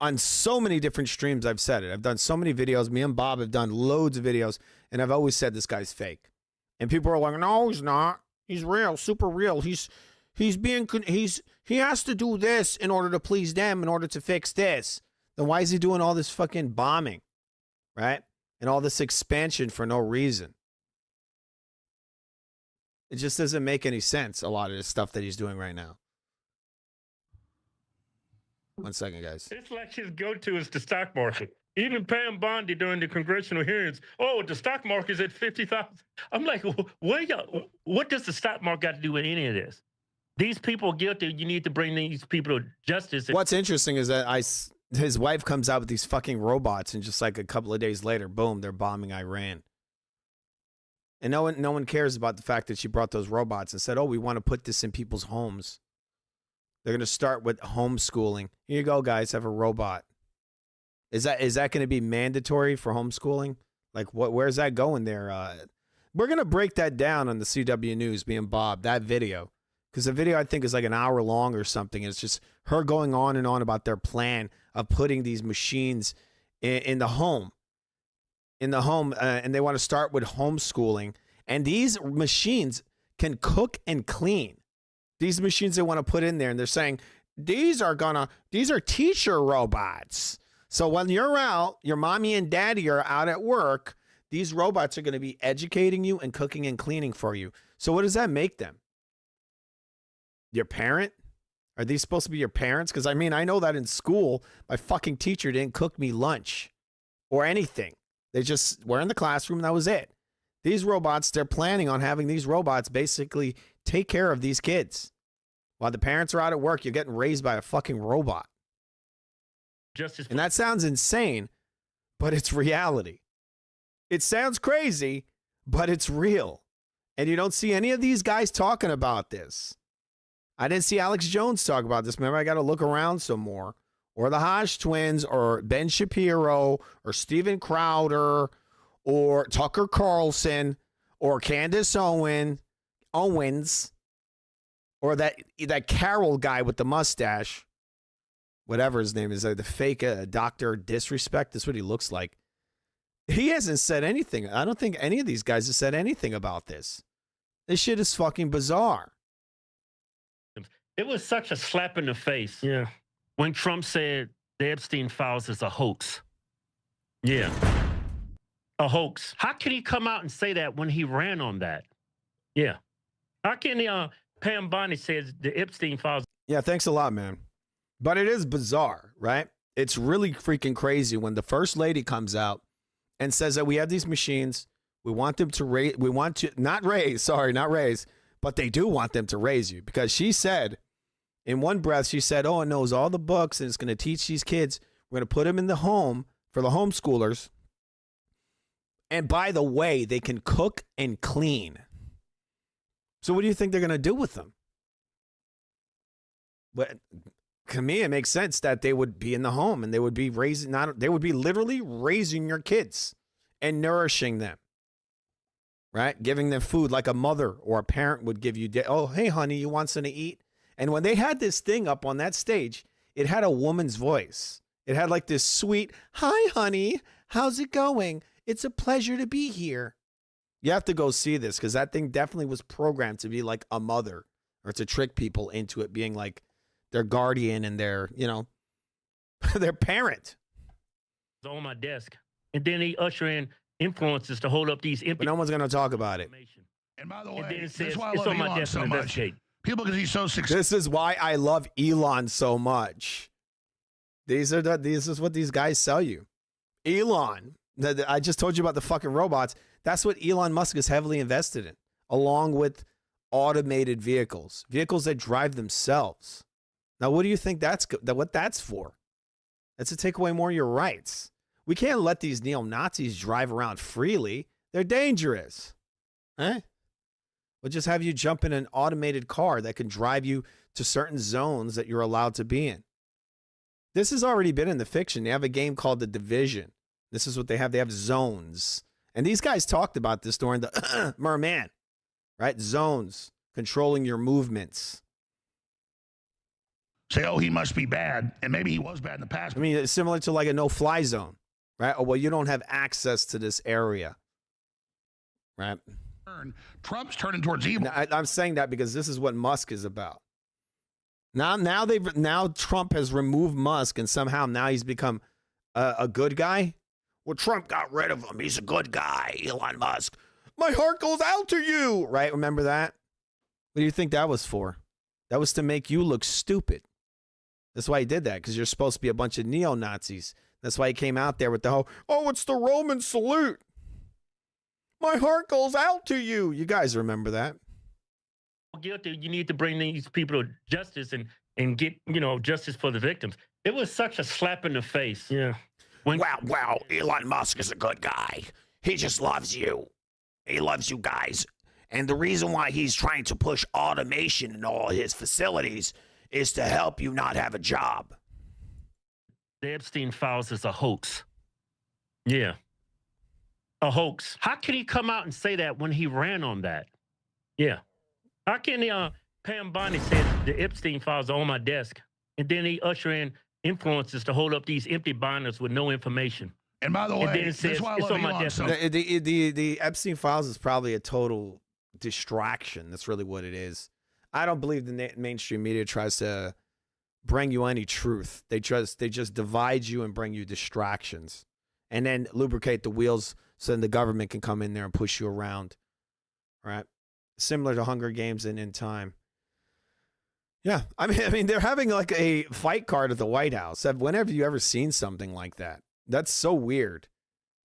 on so many different streams. I've said it. I've done so many videos. Me and Bob have done loads of videos, and I've always said this guy's fake. And people are like, no, he's not. He's real, super real. He has to do this in order to please them, in order to fix this. Then why is he doing all this fucking bombing, right? And all this expansion for no reason? It just doesn't make any sense, a lot of the stuff that he's doing right now. 1 second, guys. It's like his go-to is the stock market. Even Pam Bondi during the congressional hearings, oh, the stock market's at 50,000. I'm like, what does the stock market got to do with any of this? These people are guilty. You need to bring these people to justice. What's interesting is that his wife comes out with these fucking robots, and just like a couple of days later, boom, they're bombing Iran. And no one cares about the fact that she brought those robots and said, oh, we want to put this in people's homes. They're going to start with homeschooling. Here you go, guys, have a robot. Is that going to be mandatory for homeschooling? Like, where's that going there? We're going to break that down on the CW News, me and Bob, that video. Because the video, I think, is like an hour long or something. It's just her going on and on about their plan of putting these machines in the home. And they want to start with homeschooling. And these machines can cook and clean. These machines they want to put in there, and they're saying, these are teacher robots. So when you're out, your mommy and daddy are out at work, these robots are going to be educating you and cooking and cleaning for you. So what does that make them? Your parent? Are these supposed to be your parents? Because, I mean, I know that in school, my fucking teacher didn't cook me lunch or anything. They just were in the classroom, and that was it. These robots, they're planning on having these robots basically take care of these kids. While the parents are out at work, you're getting raised by a fucking robot. And that sounds insane, but it's reality. It sounds crazy, but it's real. And you don't see any of these guys talking about this. I didn't see Alex Jones talk about this. Remember, I got to look around some more. Or the Hodge twins, or Ben Shapiro, or Steven Crowder, or Tucker Carlson, or Candace Owens, or that Carroll guy with the mustache, whatever his name is, the fake Dr. Disrespect. That's what he looks like. He hasn't said anything. I don't think any of these guys have said anything about this. This shit is fucking bizarre. It was such a slap in the face. Yeah. When Trump said the Epstein files is a hoax. Yeah. A hoax. How can he come out and say that when he ran on that? Yeah. How can Pam Bondi says the Epstein files? Yeah, thanks a lot, man. But it is bizarre, right? It's really freaking crazy when the first lady comes out and says that we have these machines. We want them to raise. We want to not raise, but they do want them to raise you, because she said in one breath, she said, oh, it knows all the books and it's going to teach these kids. We're going to put them in the home for the homeschoolers. And by the way, they can cook and clean. So what do you think they're going to do with them? But to me, it makes sense that they would be in the home and they would be they would be literally raising your kids and nourishing them, right? Giving them food like a mother or a parent would give you. Oh, hey, honey, you want something to eat? And when they had this thing up on that stage, it had a woman's voice. It had like this sweet, hi, honey, how's it going? It's a pleasure to be here. You have to go see this, because that thing definitely was programmed to be like a mother, or to trick people into it being like their guardian and their, their parent. On my desk. And then they usher in influencers to hold up these But no one's going to talk about it. And by the way, And then it that's says, why I it's love on my Elon desk so to much. investigate. People, because he's so successful. This is why I love Elon so much. This is what these guys sell you. Elon. I just told you about the fucking robots. That's what Elon Musk is heavily invested in, along with automated vehicles that drive themselves. Now, what do you think what that's for? That's to take away more of your rights. We can't let these neo-Nazis drive around freely. They're dangerous. We'll just have you jump in an automated car that can drive you to certain zones that you're allowed to be in. This has already been in the fiction. They have a game called The Division. This is what they have. They have zones. And these guys talked about this during the Merman, right? Zones. controlling your movements. Say, oh, he must be bad, and maybe he was bad in the past. I mean, it's similar to like a no-fly zone, right? Oh, well, you don't have access to this area, right? Trump's turning towards evil. I'm saying that because this is what Musk is about. Now Trump has removed Musk, and somehow now he's become a good guy. Well, Trump got rid of him. He's a good guy, Elon Musk. My heart goes out to you, right? Remember that? What do you think that was for? That was to make you look stupid. That's why he did that, because you're supposed to be a bunch of neo-Nazis. That's why he came out there with the whole, oh, it's the Roman salute. My heart goes out to you. You guys remember that? Guilty. You need to bring these people to justice and get, justice for the victims. It was such a slap in the face. Yeah. Wow, Elon Musk is a good guy. He just loves you. He loves you guys. And the reason why he's trying to push automation in all his facilities is to help you not have a job. The Epstein files is a hoax. Yeah. A hoax. How can he come out and say that when he ran on that? Yeah. How can Pam Bondi said the Epstein files are on my desk, and then he usher in influencers to hold up these empty binders with no information. And by the way, and then it says, that's why I it's love on my Elon desk. so The Epstein files is probably a total distraction. That's really what it is. I don't believe the mainstream media tries to bring you any truth. They just divide you and bring you distractions, and then lubricate the wheels so then the government can come in there and push you around. Right? Similar to Hunger Games and In Time. Yeah, I mean, they're having like a fight card at the White House. Whenever you ever seen something like that? That's so weird.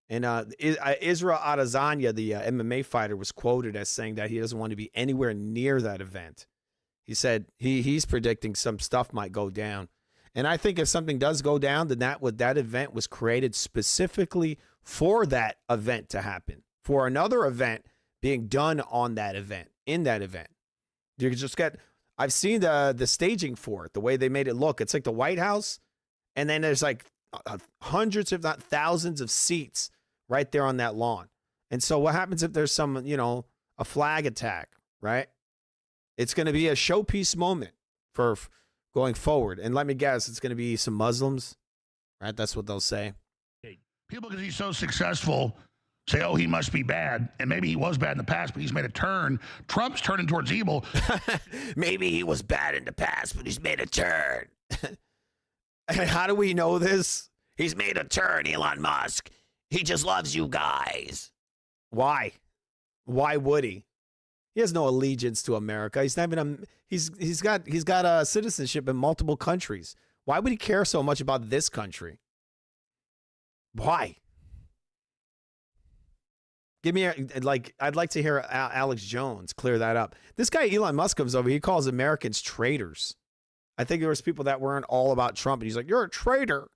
And Israel Adesanya, the MMA fighter, was quoted as saying that he doesn't want to be anywhere near that event. He said he's predicting some stuff might go down. And I think if something does go down, then that event was created specifically for that event to happen, for another event being done on that event, in that event. You can just get, I've seen the staging for it, the way they made it look. It's like the White House, and then there's like hundreds, if not thousands of seats right there on that lawn. And so what happens if there's some, a flag attack, right? It's going to be a showpiece moment for going forward. And let me guess, it's going to be some Muslims, right? That's what they'll say. People, because he's so successful, say, oh, he must be bad. And maybe he was bad in the past, but he's made a turn. Trump's turning towards evil. Maybe he was bad in the past, but he's made a turn. And how do we know this? He's made a turn, Elon Musk. He just loves you guys. Why? Why would he? He has no allegiance to America. He's not even he's got a citizenship in multiple countries. Why would he care so much about this country? Why? Give me I'd like to hear Alex Jones clear that up. This guy Elon Musk comes over. He calls Americans traitors. I think there was people that weren't all about Trump, and he's like, "You're a traitor."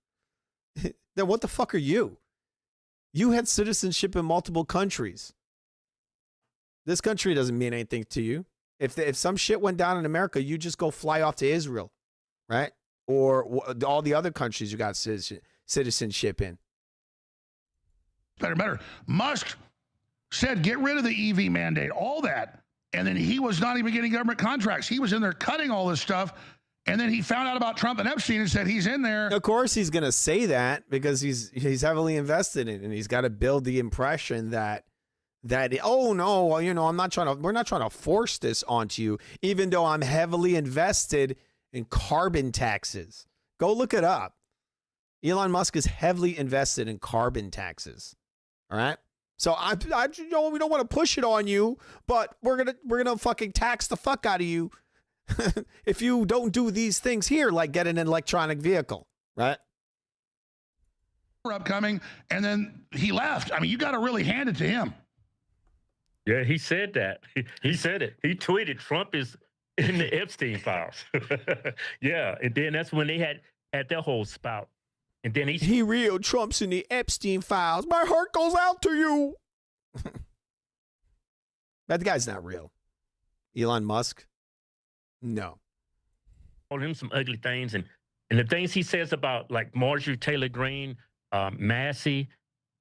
Then what the fuck are you? You had citizenship in multiple countries. This country doesn't mean anything to you. If some shit went down in America, you just go fly off to Israel, right? Or all the other countries you got citizenship in. Better. Musk said, get rid of the EV mandate, all that. And then he was not even getting government contracts. He was in there cutting all this stuff. And then he found out about Trump and Epstein and said he's in there. Of course he's going to say that because he's heavily invested in it, and he's got to build the impression that oh no, well, we're not trying to force this onto you, even though I'm heavily invested in carbon taxes. Go look it up. Elon Musk is heavily invested in carbon taxes. All right. So we don't want to push it on you, but we're gonna fucking tax the fuck out of you if you don't do these things here, like get an electronic vehicle, right? Upcoming, and then he left. I mean, you got to really hand it to him. Yeah, he said that. He said it. He tweeted, Trump is in the Epstein files. Yeah, and then that's when they had their whole spout. And then he real Trump's in the Epstein files. My heart goes out to you. That guy's not real. Elon Musk? No. Called him some ugly things. And the things he says about like Marjorie Taylor Greene, Massey,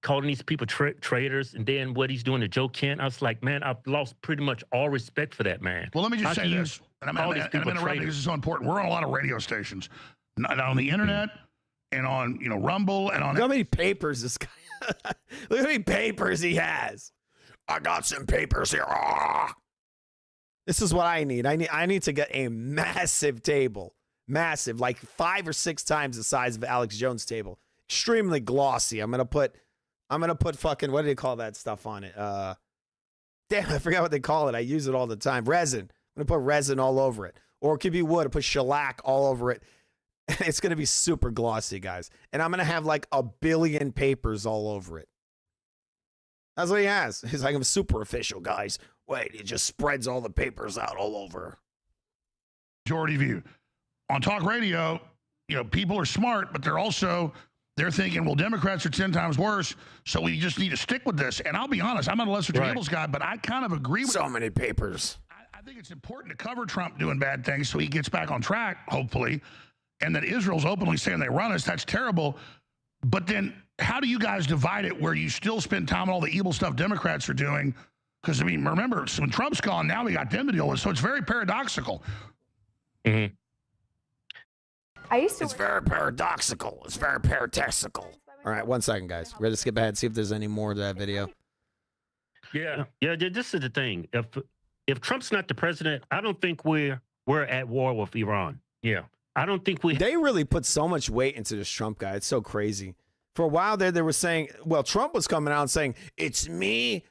calling these people traitors, and then what he's doing to Joe Kent. I was like, man, I've lost pretty much all respect for that man. Well, let me just How say can you this, and call I'm these people interrupting. traitors? This is so important. We're on a lot of radio stations, not on the internet, and on Rumble, and on. Look how many papers this guy. Look how many papers he has. I got some papers here. Ah! This is what I need. I need to get a massive table, massive, like 5 or 6 times the size of Alex Jones' table. Extremely glossy. I'm gonna put fucking, what do they call that stuff on it? Damn, I forgot what they call it. I use it all the time. Resin. I'm gonna put resin all over it, or it could be wood. I put shellac all over it. It's going to be super glossy, guys. And I'm going to have like 1 billion papers all over it. That's what he has. He's like, I'm super official, guys. Wait, he just spreads all the papers out all over. Majority view. On talk radio, people are smart, but they're thinking, well, Democrats are 10 times worse, so we just need to stick with this. And I'll be honest, I'm not a lesser evils guy, but I kind of agree with so many papers. I think it's important to cover Trump doing bad things so he gets back on track, hopefully. And that Israel's openly saying they run us, that's terrible. But then how do you guys divide it where you still spend time on all the evil stuff Democrats are doing? Because, I mean, remember, when Trump's gone, now we got them to deal with. So it's very paradoxical. Mm-hmm. It's very paradoxical. It's very paradoxical. All right, 1 second, guys. We're going to skip ahead and see if there's any more of that video. Yeah, this is the thing. If Trump's not the president, I don't think we're at war with Iran. Yeah. I don't think They really put so much weight into this Trump guy. It's so crazy. For a while there, they were saying, well, Trump was coming out and saying, it's me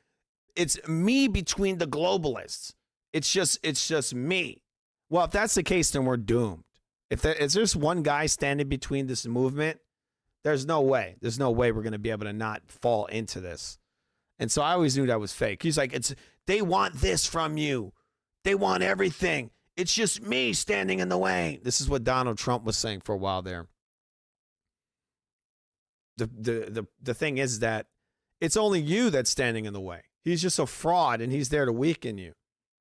between the globalists. It's just me. Well, if that's the case, then we're doomed. If there's one guy standing between this movement, there's no way. There's no way we're going to be able to not fall into this. And so I always knew that was fake. He's like, they want this from you. They want everything. It's just me standing in the way. This is what Donald Trump was saying for a while there. The thing is that it's only you that's standing in the way. He's just a fraud, and he's there to weaken you,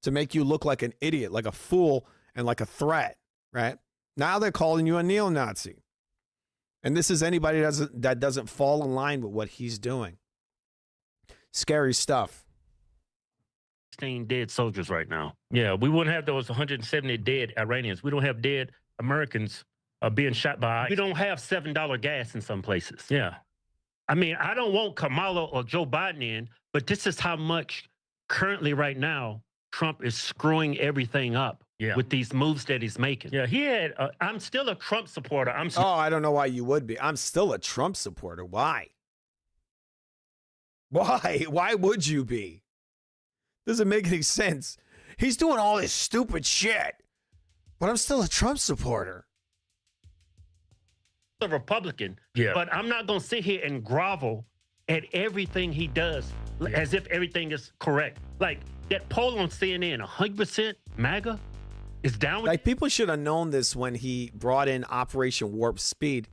to make you look like an idiot, like a fool, and like a threat, right? Now they're calling you a neo-Nazi. And this is anybody that doesn't fall in line with what he's doing. Scary stuff. Dead soldiers right now. Yeah, we wouldn't have those 170 dead Iranians. We don't have dead Americans being shot by ICE. We don't have $7 gas in some places. Yeah. I mean, I don't want Kamala or Joe Biden in, but this is how much currently right now Trump is screwing everything up with these moves that he's making. Yeah, I'm still a Trump supporter. I don't know why you would be. I'm still a Trump supporter. Why? Why? Why would you be? Doesn't make any sense. He's doing all this stupid shit, but I'm still a Trump supporter. A Republican, but I'm not going to sit here and grovel at everything he does as if everything is correct. Like that poll on CNN, 100% MAGA is down with. Like people should have known this when he brought in Operation Warp Speed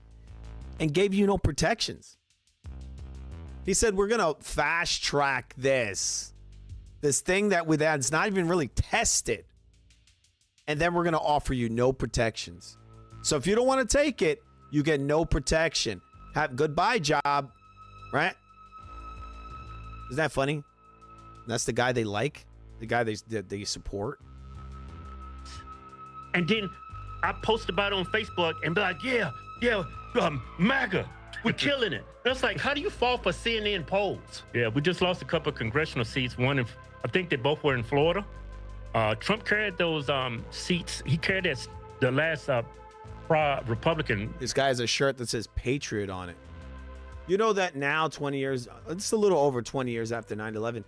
and gave you no protections. He said, we're going to fast track this thing that's not even really tested. And then we're going to offer you no protections. So if you don't want to take it, you get no protection. Have goodbye job, right? Isn't that funny? That's the guy they like, the guy they support. And then I post about it on Facebook and be like, MAGA, we're killing it. And it's like, how do you fall for CNN polls? Yeah, we just lost a couple of congressional seats. I think they both were in Florida. Trump carried those seats. He carried the last Republican. This guy has a shirt that says Patriot on it. You know that now, 20 years, it's a little over 20 years after 9/11,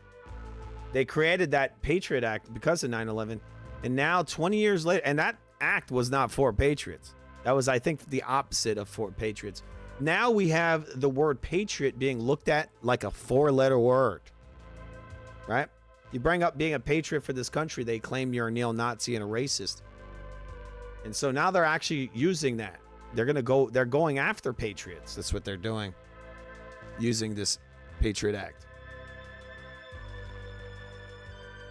they created that Patriot Act because of 9/11. And now 20 years later, and that act was not for patriots. That was, I think, the opposite of for patriots. Now we have the word patriot being looked at like a 4-letter word, right? You bring up being a patriot for this country, they claim you're a neo-Nazi and a racist. And so now they're actually using that. They're going after patriots. That's what they're doing, using this Patriot Act.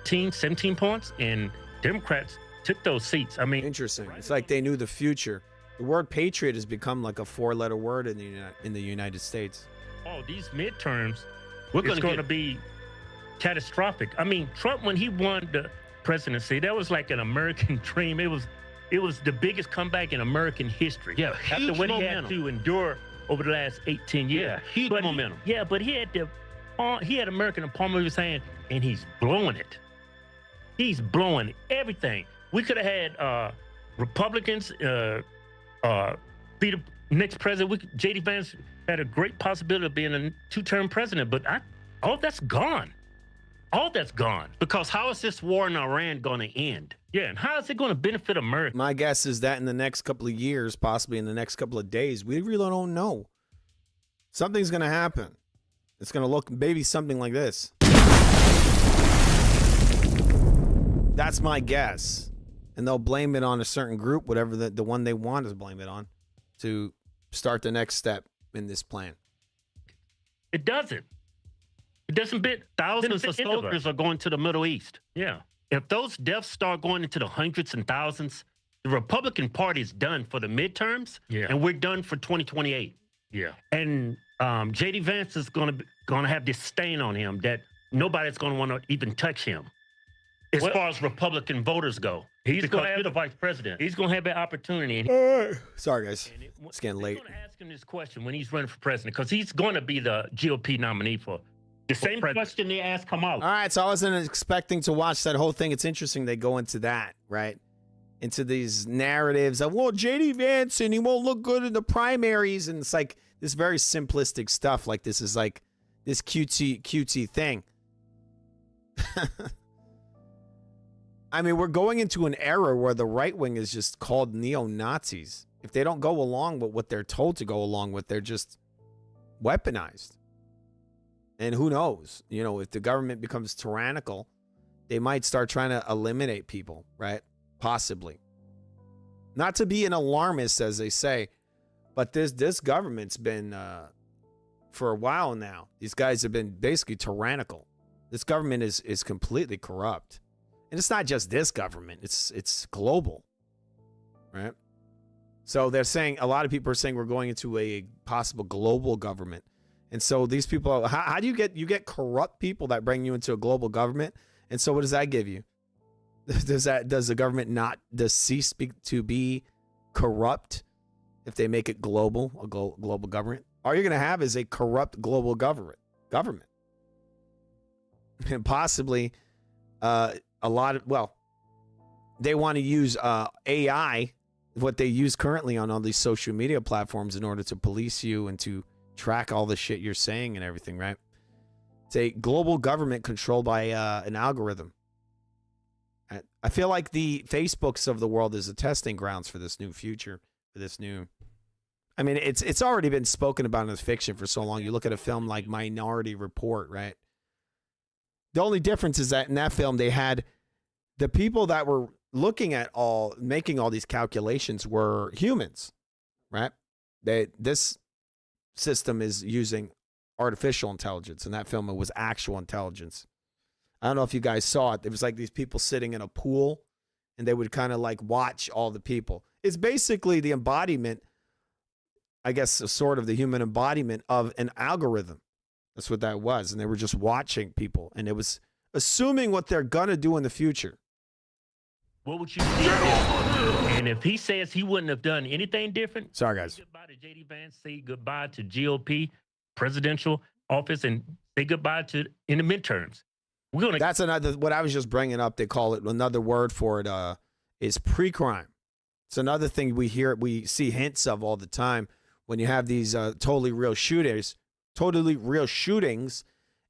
17 points, and Democrats took those seats. I mean, interesting. It's like they knew the future. The word patriot has become like a 4-letter word in the United States. Oh, these midterms, We're it's going to be catastrophic. I mean, Trump, when he won the presidency, that was like an American dream. It was the biggest comeback in American history. Yeah, after huge what momentum. he had to endure over the last 18 years. Yeah, huge momentum. But he had American in the palm of his hand, and he's blowing it. He's blowing everything. We could have had Republicans be the next president. J.D. Vance had a great possibility of being a two-term president, but all that's gone. All that's gone. Because how is this war in Iran going to end? Yeah, and how is it going to benefit America? My guess is that in the next couple of years, possibly in the next couple of days, we really don't know. Something's going to happen. It's going to look maybe something like this. That's my guess. And they'll blame it on a certain group, whatever the one they want to blame it on, to start the next step in this plan. It doesn't. It doesn't benefit. Thousands of soldiers are going to the Middle East. Yeah. If those deaths start going into the hundreds and thousands, the Republican Party is done for the midterms, and we're done for 2028. Yeah. And J.D. Vance is going to have this stain on him that nobody's going to want to even touch him as far as Republican voters go. He's going to be have the vice president. He's going to have that opportunity. Sorry, guys. It's getting late. I'm going to ask him this question when he's running for president, because he's going to be the GOP nominee for the same question they asked Kamala. All right, so I wasn't expecting to watch that whole thing. It's interesting they go into that, right? Into these narratives of, well, J.D. Vance, and he won't look good in the primaries. And it's like this very simplistic stuff. Like this is like this cutesy thing. I mean, we're going into an era where the right wing is just called neo-Nazis. If they don't go along with what they're told to go along with, they're just weaponized. And who knows? You know, if the government becomes tyrannical, they might start trying to eliminate people, right? Possibly. Not to be an alarmist, as they say, but this government's been, for a while now, these guys have been basically tyrannical. This government is completely corrupt. And it's not just this government, it's global, right? So they're saying, a lot of people are saying we're going into a possible global government. And so these people, how do you get corrupt people that bring you into a global government? And so what does that give you? Does the government not cease to be corrupt if they make it global, a global government? All you're going to have is a corrupt global government. And possibly they want to use AI, what they use currently on all these social media platforms, in order to police you and to track all the shit you're saying and everything, right? It's a global government controlled by an algorithm. I feel like the Facebooks of the world is a testing grounds for this new future, for this new... I mean, it's already been spoken about in fiction for so long. You look at a film like Minority Report, right? The only difference is that in that film, they had the people that were looking at making all these calculations were humans, right? This system is using artificial intelligence. In that film, it was actual intelligence. I don't know if you guys saw it. It was like these people sitting in a pool, and they would kind of like watch all the people. It's basically the embodiment, I guess, sort of the human embodiment of an algorithm. That's what that was. And they were just watching people, and it was assuming what they're going to do in the future. What would you do? And if he says he wouldn't have done anything different, sorry guys. Say goodbye to J.D. Vance, say goodbye to GOP presidential office, and say goodbye to in the midterms. That's another, what I was just bringing up. They call it, another word for it is pre-crime. It's another thing we see hints of all the time when you have these totally real shootings,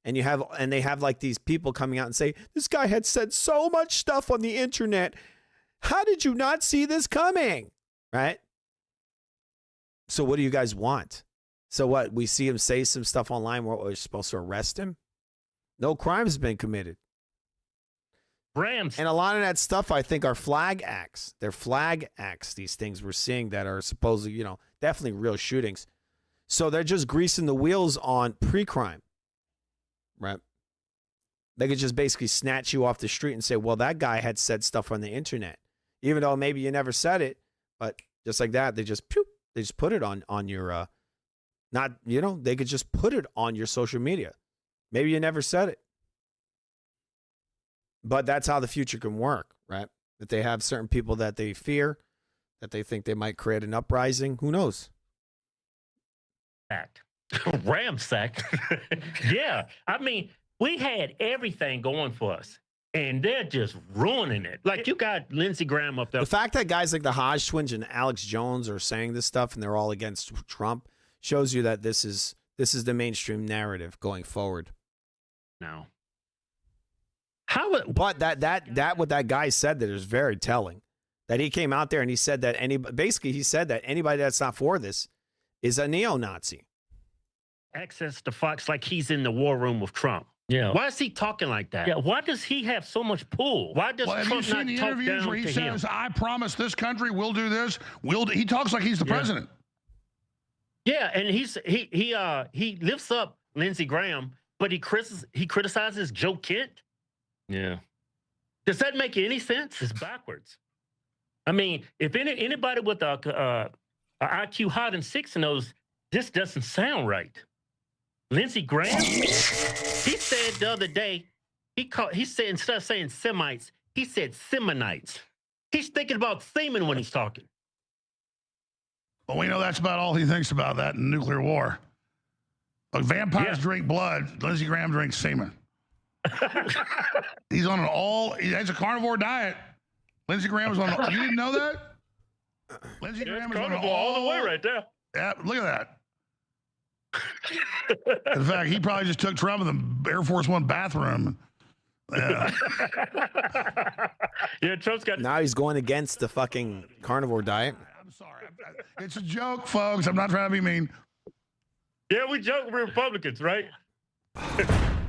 and they have like these people coming out and say, this guy had said so much stuff on the internet. How did you not see this coming? Right? So what do you guys want? So what? We see him say some stuff online where we're supposed to arrest him? No crime has been committed. Rams. And a lot of that stuff, I think, are flag acts. They're flag acts, these things we're seeing that are supposedly, definitely real shootings. So they're just greasing the wheels on pre-crime, right? They could just basically snatch you off the street and say, well, that guy had said stuff on the internet. Even though maybe you never said it, but just like that, they just put it on your, Not, they could just put it on your social media. Maybe you never said it. But that's how the future can work, right? That they have certain people that they fear, that they think they might create an uprising. Who knows? Ramsack. Yeah. I mean, we had everything going for us, and they're just ruining it. Like, you got Lindsey Graham up there. The fact that guys like the Hodge twins and Alex Jones are saying this stuff and they're all against Trump shows you that this is the mainstream narrative going forward. No. But that what that guy said that is very telling. That he came out there and he said that he said that anybody that's not for this is a neo-Nazi. Access to Fox like he's in the war room with Trump. Yeah. Why is he talking like that? Yeah. Why does he have so much pull? Why does have Trump you seen not the talk interviews down where he to says, him? I promise this country we'll do this. He talks like he's the president. Yeah, and he lifts up Lindsey Graham, but he criticizes Joe Kent. Yeah. Does that make any sense? It's backwards. I mean, if anybody with a IQ higher than 6 knows, this doesn't sound right. Lindsey Graham, he said the other day, he said instead of saying Semites, he said Seminites. He's thinking about semen when he's talking. Well, we know that's about all he thinks about that in nuclear war. Look, vampires drink blood. Lindsey Graham drinks semen. He's on he has a carnivore diet. Lindsey Graham is on you didn't know that? Lindsey Graham is on all the way right there. Yeah, look at that. In fact, he probably just took Trump in the Air Force One bathroom. Yeah. Yeah, Trump's got. Now he's going against the fucking carnivore diet. I'm sorry. It's a joke, folks. I'm not trying to be mean. Yeah, we joke with Republicans, right?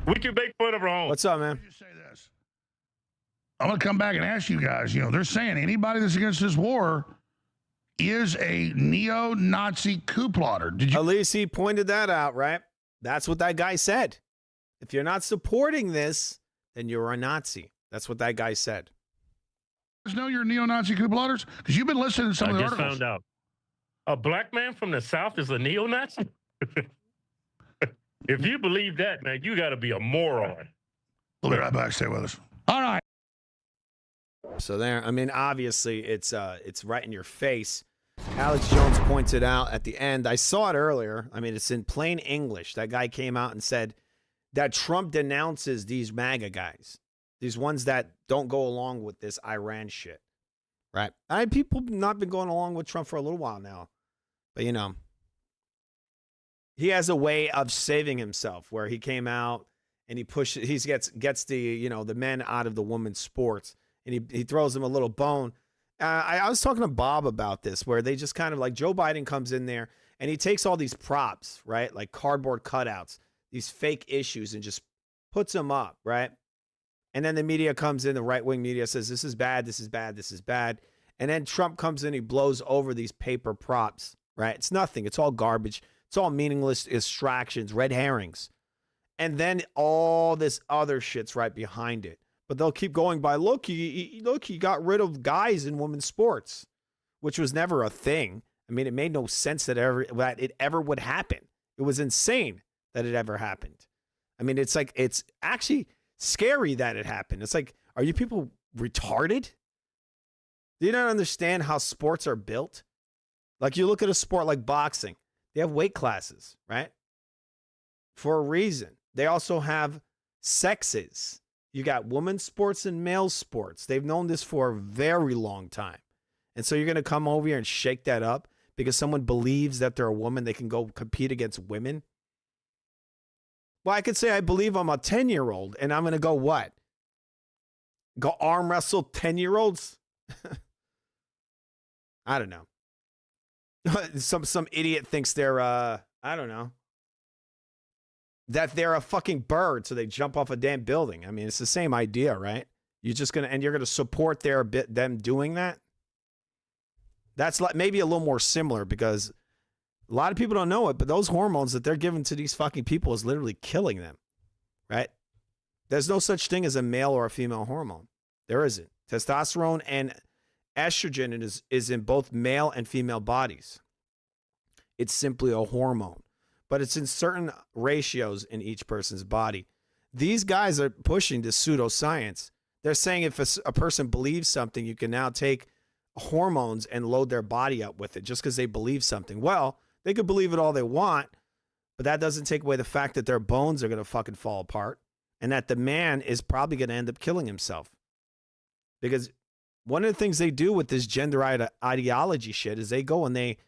We can make fun of our own. What's up, man? Say this. I'm going to come back and ask you guys. They're saying anybody that's against this war is a neo-Nazi coup plotter. At least he pointed that out, right? That's what that guy said. If you're not supporting this, then you're a Nazi. That's what that guy said. You know you're neo-Nazi coup plotters? Because you've been listening to some of the articles. I just found out. A black man from the South is a neo-Nazi? If you believe that, man, you got to be a moron. We'll be right back. Stay with us. All right. So there, I mean, obviously, it's right in your face. Alex Jones pointed out at the end. I saw it earlier. I mean, it's in plain English. That guy came out and said that Trump denounces these MAGA guys, these ones that don't go along with this Iran shit, right? People have not been going along with Trump for a little while now, but he has a way of saving himself where he came out and he gets the the men out of the women's sports. And he throws them a little bone. I was talking to Bob about this, where they just kind of like Joe Biden comes in there and he takes all these props, right? Like cardboard cutouts, these fake issues, and just puts them up, right? And then the media comes in, the right-wing media says, this is bad, this is bad, this is bad. And then Trump comes in, he blows over these paper props, right? It's nothing. It's all garbage. It's all meaningless distractions, red herrings. And then all this other shit's right behind it. But they'll keep going by, look, he got rid of guys in women's sports, which was never a thing. I mean, it made no sense that it ever would happen. It was insane that it ever happened. I mean, it's actually scary that it happened. It's like, are you people retarded? Do you not understand how sports are built? Like, you look at a sport like boxing, they have weight classes, right? For a reason. They also have sexes. You got women's sports and male sports. They've known this for a very long time. And so you're going to come over here and shake that up because someone believes that they're a woman, they can go compete against women? Well, I could say I believe I'm a 10-year-old and I'm going to go what? Go arm wrestle 10-year-olds? I don't know. Some idiot thinks they're, I don't know, that they're a fucking bird, so they jump off a damn building. I mean, it's the same idea, right? You're gonna support them doing that. That's like maybe a little more similar because a lot of people don't know it, but those hormones that they're giving to these fucking people is literally killing them, right? There's no such thing as a male or a female hormone. There isn't. Testosterone and estrogen is in both male and female bodies. It's simply a hormone. but it's in certain ratios in each person's body. These guys are pushing this pseudoscience. They're saying if a person believes something, you can now take hormones and load their body up with it just because they believe something. Well, they could believe it all they want, but that doesn't take away the fact that their bones are going to fucking fall apart and that the man is probably going to end up killing himself. Because one of the things they do with this gender ideology shit is they go and they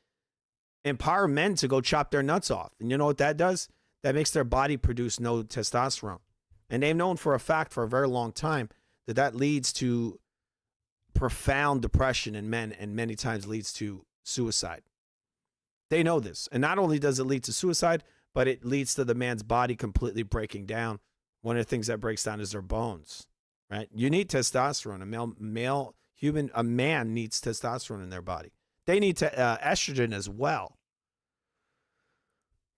empower men to go chop their nuts off. And you know what that does? That makes their body produce no testosterone. And they've known for a fact for a very long time that that leads to profound depression in men and many times leads to suicide. They know this. And not only does it lead to suicide, but it leads to the man's body completely breaking down. One of the things that breaks down is their bones, right? You need testosterone. A man needs testosterone in their body. They need estrogen as well.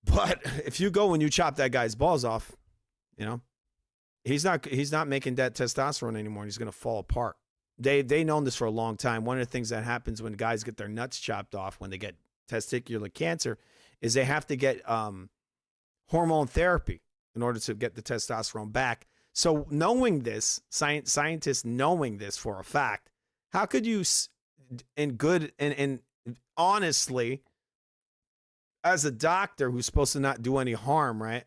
But if you go and you chop that guy's balls off, you know, he's not making that testosterone anymore. And he's going to fall apart. They known this for a long time. One of the things that happens when guys get their nuts chopped off when they get testicular cancer is they have to get hormone therapy in order to get the testosterone back. So knowing this, scientists knowing this for a fact, how could you, and honestly, as a doctor who's supposed to not do any harm, right?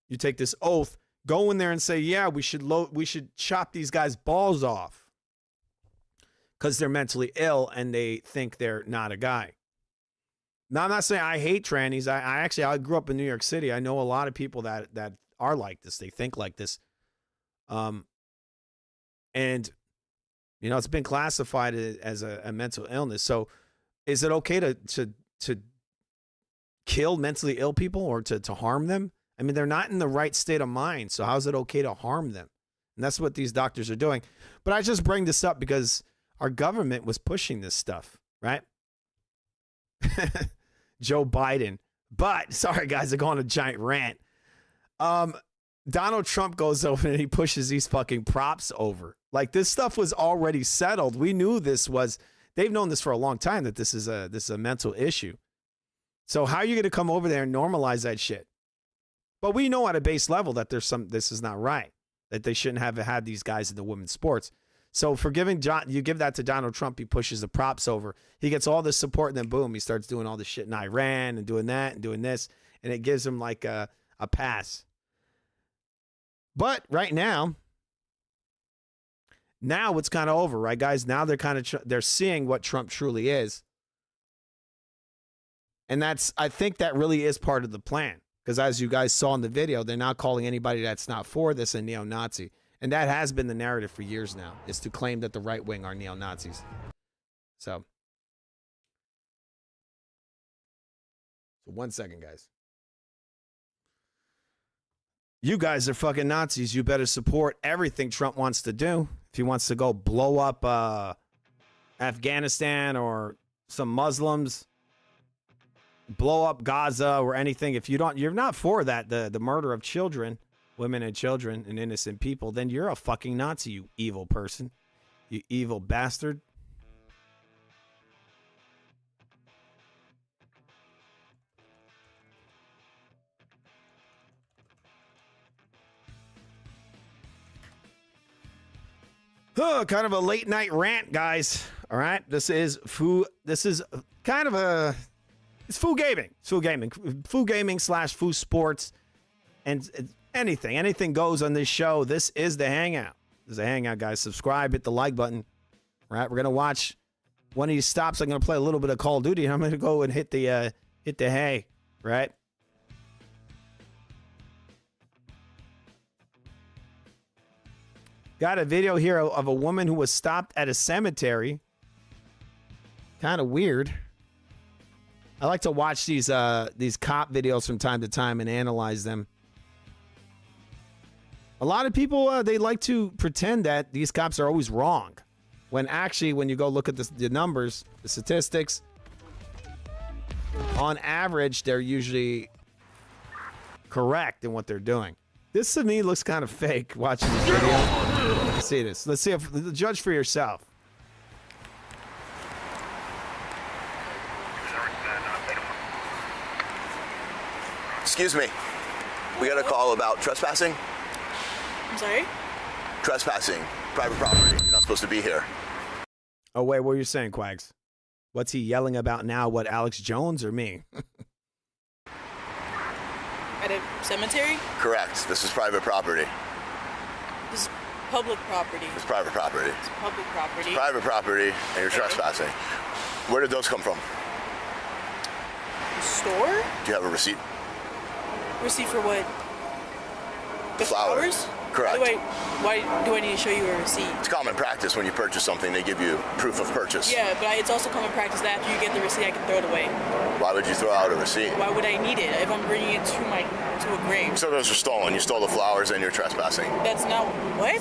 You take this oath, go in there and say, yeah, we should chop these guys' balls off because they're mentally ill and they think they're not a guy. Now, I'm not saying I hate trannies. I grew up in New York City. I know a lot of people that are like this. They think like this. And, you know, it's been classified as a mental illness. So is it okay to kill mentally ill people or to harm them? I mean, they're not in the right state of mind. So how is it okay to harm them? And that's what these doctors are doing. But I just bring this up because our government was pushing this stuff, right? Joe Biden. But, sorry, guys, I go on a giant rant. Donald Trump goes over and he pushes these fucking props over. Like, this stuff was already settled. We knew they've known this for a long time, that this is a mental issue. So how are you going to come over there and normalize that shit? But we know at a base level that this is not right, that they shouldn't have had these guys in the women's sports. So for you give that to Donald Trump, he pushes the props over. He gets all this support, and then boom, he starts doing all this shit in Iran and doing that and doing this, and it gives him like a pass. But right now it's kind of over, right, guys? Now they're seeing what Trump truly is. And I think that really is part of the plan. Because as you guys saw in the video, they're not calling anybody that's not for this a neo-Nazi. And that has been the narrative for years now, is to claim that the right wing are neo-Nazis. So 1 second, guys. You guys are fucking Nazis. You better support everything Trump wants to do. If he wants to go blow up Afghanistan or some Muslims, blow up Gaza or anything, if you're not for that, the murder of children, women and children and innocent people, then you're a fucking Nazi, you evil person. You evil bastard. Kind of a late night rant, guys. All right, this is kind of it's Foo Gaming. Foo Gaming / Foo Sports, and anything goes on this show. This is the Hangout. This is the Hangout, guys. Subscribe, hit the like button. All right, we're gonna watch one of these stops. I'm gonna play a little bit of Call of Duty, and I'm gonna go and hit the hay. Right. Got a video here of a woman who was stopped at a cemetery. Kind of weird. I like to watch these cop videos from time to time and analyze them. A lot of people, they like to pretend that these cops are always wrong. When actually, when you go look at the numbers, the statistics, on average, they're usually correct in what they're doing. This to me looks kind of fake watching this video. Let's see this. Let's see if judge for yourself. Excuse me. We got a call about trespassing. I'm sorry? Trespassing. Private property. You're not supposed to be here. Oh, wait, what are you saying, Quags? What's he yelling about now? What, Alex Jones or me? At a cemetery? Correct. This is private property. This is public property. It's private property. It's public property. It's private property, and you're trespassing. Where did those come from? The store? Do you have a receipt? Receipt for what? The flowers? Correct. Why do I need to show you a receipt? It's common practice when you purchase something, they give you proof of purchase. Yeah, but it's also common practice that after you get the receipt, I can throw it away. Why would you throw out a receipt? Why would I need it if I'm bringing it to a grave? So those are stolen. You stole the flowers and you're trespassing. That's not what?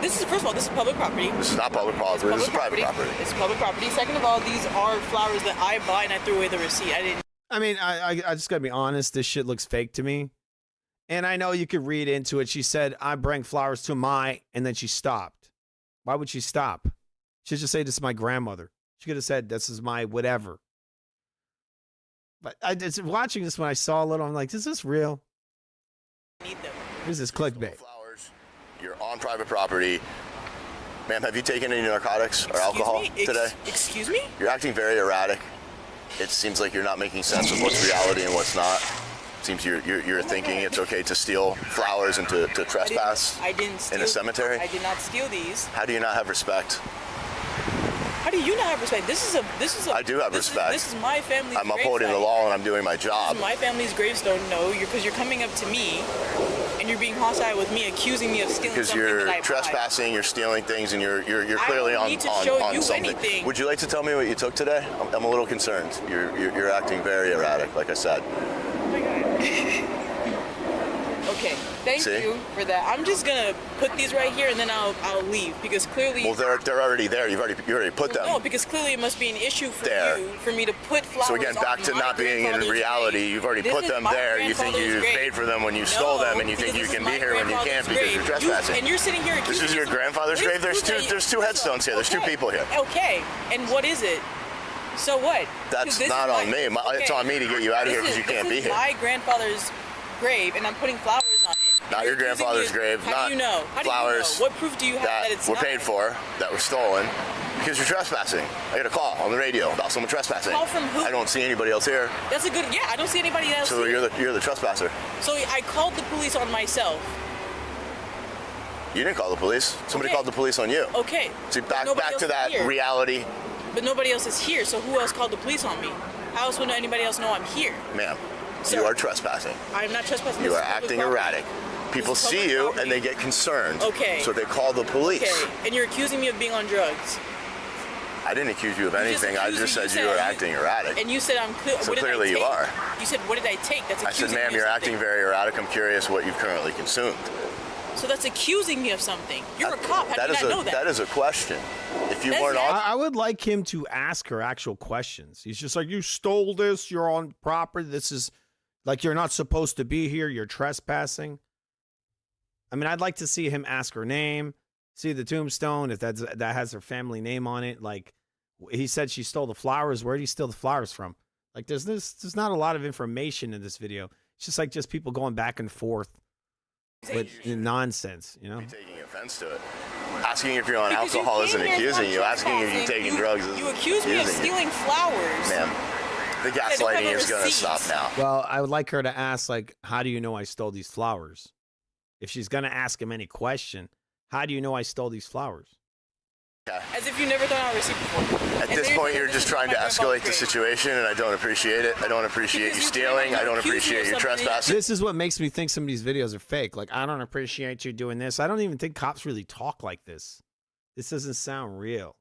This is, first of all, this is public property. This is not public property. This is private property. It's public property. Second of all, these are flowers that I buy and I threw away the receipt. I mean, I just gotta be honest. This shit looks fake to me. And I know you could read into it. She said, I bring flowers to my, and then she stopped. Why would she stop? She should just say, this is my grandmother. She could have said, this is my whatever. But watching this when I saw a little, I'm like, is this real? Need them. This is clickbait. Flowers. You're on private property. Ma'am, have you taken any narcotics or alcohol today? Excuse me? You're acting very erratic. It seems like you're not making sense of what's reality and what's not. Seems you're thinking it's okay to steal flowers and to trespass I didn't steal, in a cemetery? I did not steal these. How do you not have respect? How do you not have respect? This is a. I do have respect. This is my family's I'm upholding the law and I'm doing my job. This is my family's gravestone. No, because you're coming up to me and you're being hostile with me, accusing me of stealing because something you're that I trespassing, bought. you're stealing things, and you're clearly on something. Anything. Would you like to tell me what you took today? I'm a little concerned. You're acting very erratic, like I said. Oh my God. Okay, thank you for that. I'm just gonna put these right here and then I'll leave because clearly. Well, they're already there. You already put them. No, because clearly it must be an issue for you for me to put flowers. So again, back to not being in reality. You've already put them there. You think you paid for them when you stole them, and you think you can be here when you can't because you're trespassing. And you're sitting here. This is your grandfather's grave. There's two headstones here. There's two people here. Okay, and what is it? So what? That's not on me. It's on me to get you out of here because you can't be here. This is my grandfather's grave, and I'm putting flowers on it. Not your grandfather's grave. How do you know? Flowers. What proof do you have that it's were not? paid for, that were stolen, because you're trespassing. I got a call on the radio about someone trespassing. Call from who? I don't see anybody else here. That's a good. Yeah, I don't see anybody else. So here. you're the trespasser. So I called the police on myself. You didn't call the police. Somebody called the police on you. Okay. See, back to that reality. But nobody else is here, so who else called the police on me? How else would anybody else know I'm here? Ma'am, you are trespassing. I'm not trespassing. You are acting erratic. People see you and they get concerned. Okay. So they call the police. Okay. And you're accusing me of being on drugs. I didn't accuse you of anything. I just said you were acting erratic. And you said I'm clear. So clearly you are. You said, what did I take? That's accusing I said, ma'am, you're acting very erratic. I'm curious what you've currently consumed. So that's accusing me of something. You're a cop. How do you not know that? That is a question. If you weren't on, I would like him to ask her actual questions. He's just like, you stole this. You're on property. This is like, you're not supposed to be here. You're trespassing. I mean, I'd like to see him ask her name, see the tombstone, if that has her family name on it. Like, he said she stole the flowers. Where did he steal the flowers from? Like, there's not a lot of information in this video. It's just like people going back and forth with nonsense, you know? Taking offense to it. Asking if you're on alcohol isn't accusing you. Asking if you're taking drugs isn't accusing you. You accuse me of stealing flowers. Ma'am, the gaslighting is going to stop now. Well, I would like her to ask, like, how do you know I stole these flowers? If she's going to ask him any question, how do you know I stole these flowers? Okay. As if you never done a receipt before. At this point, you're just trying to escalate the situation, and I don't appreciate it. I don't appreciate you stealing. I don't appreciate you trespassing. This is what makes me think some of these videos are fake. Like, I don't appreciate you doing this. I don't even think cops really talk like this. This doesn't sound real.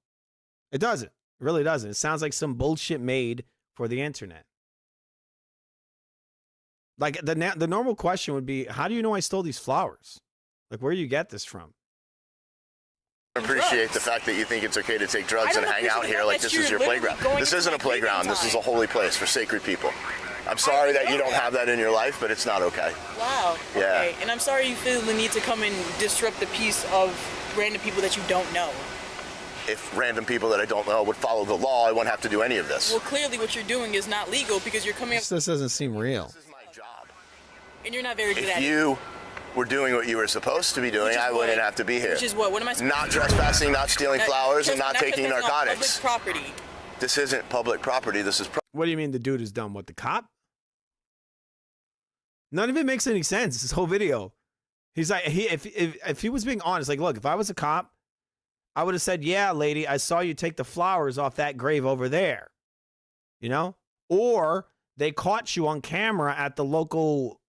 It doesn't. It really doesn't. It sounds like some bullshit made for the internet. Like, the normal question would be, how do you know I stole these flowers? Like, where do you get this from? I appreciate the fact that you think it's okay to take drugs and hang out here like this is your playground. This isn't a playground. This is a holy place for sacred people. I'm sorry that you don't have that in your life, but it's not okay. Wow. Yeah. Okay. And I'm sorry you feel the need to come and disrupt the peace of random people that you don't know. if random people that I don't know would follow the law, I wouldn't have to do any of this. Well, clearly what you're doing is not legal because you're coming up. This doesn't seem real. This is my job. And you're not very good at If it. you were doing what you were supposed to be doing, I wouldn't have to be here. Which is what? What am I supposed Not to do? trespassing, not stealing flowers, and not taking trespassing on narcotics. Public property. This isn't public property. This is. What do you mean the dude is done? What, the cop? None of it makes any sense. This whole video. He's like, if he was being honest, like, look, if I was a cop, I would have said, yeah, lady, I saw you take the flowers off that grave over there. You know? Or they caught you on camera at the local,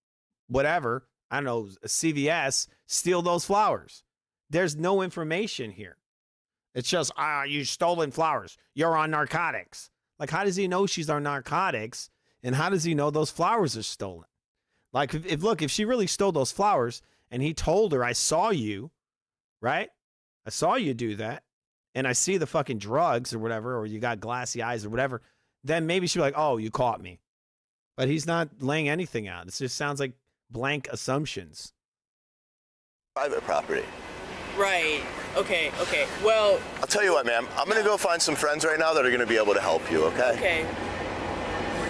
whatever, I don't know, CVS, steal those flowers. There's no information here. It's just, you stolen flowers. You're on narcotics. Like, how does he know she's on narcotics? And how does he know those flowers are stolen? Like, if she really stole those flowers and he told her, I saw you, right? I saw you do that. And I see the fucking drugs or whatever, or you got glassy eyes or whatever. Then maybe she'd be like, oh, you caught me. But he's not laying anything out. It just sounds like blank assumptions. Private property. Right. Okay. Well. I'll tell you what, ma'am. I'm going to go find some friends right now that are going to be able to help you, okay? Okay.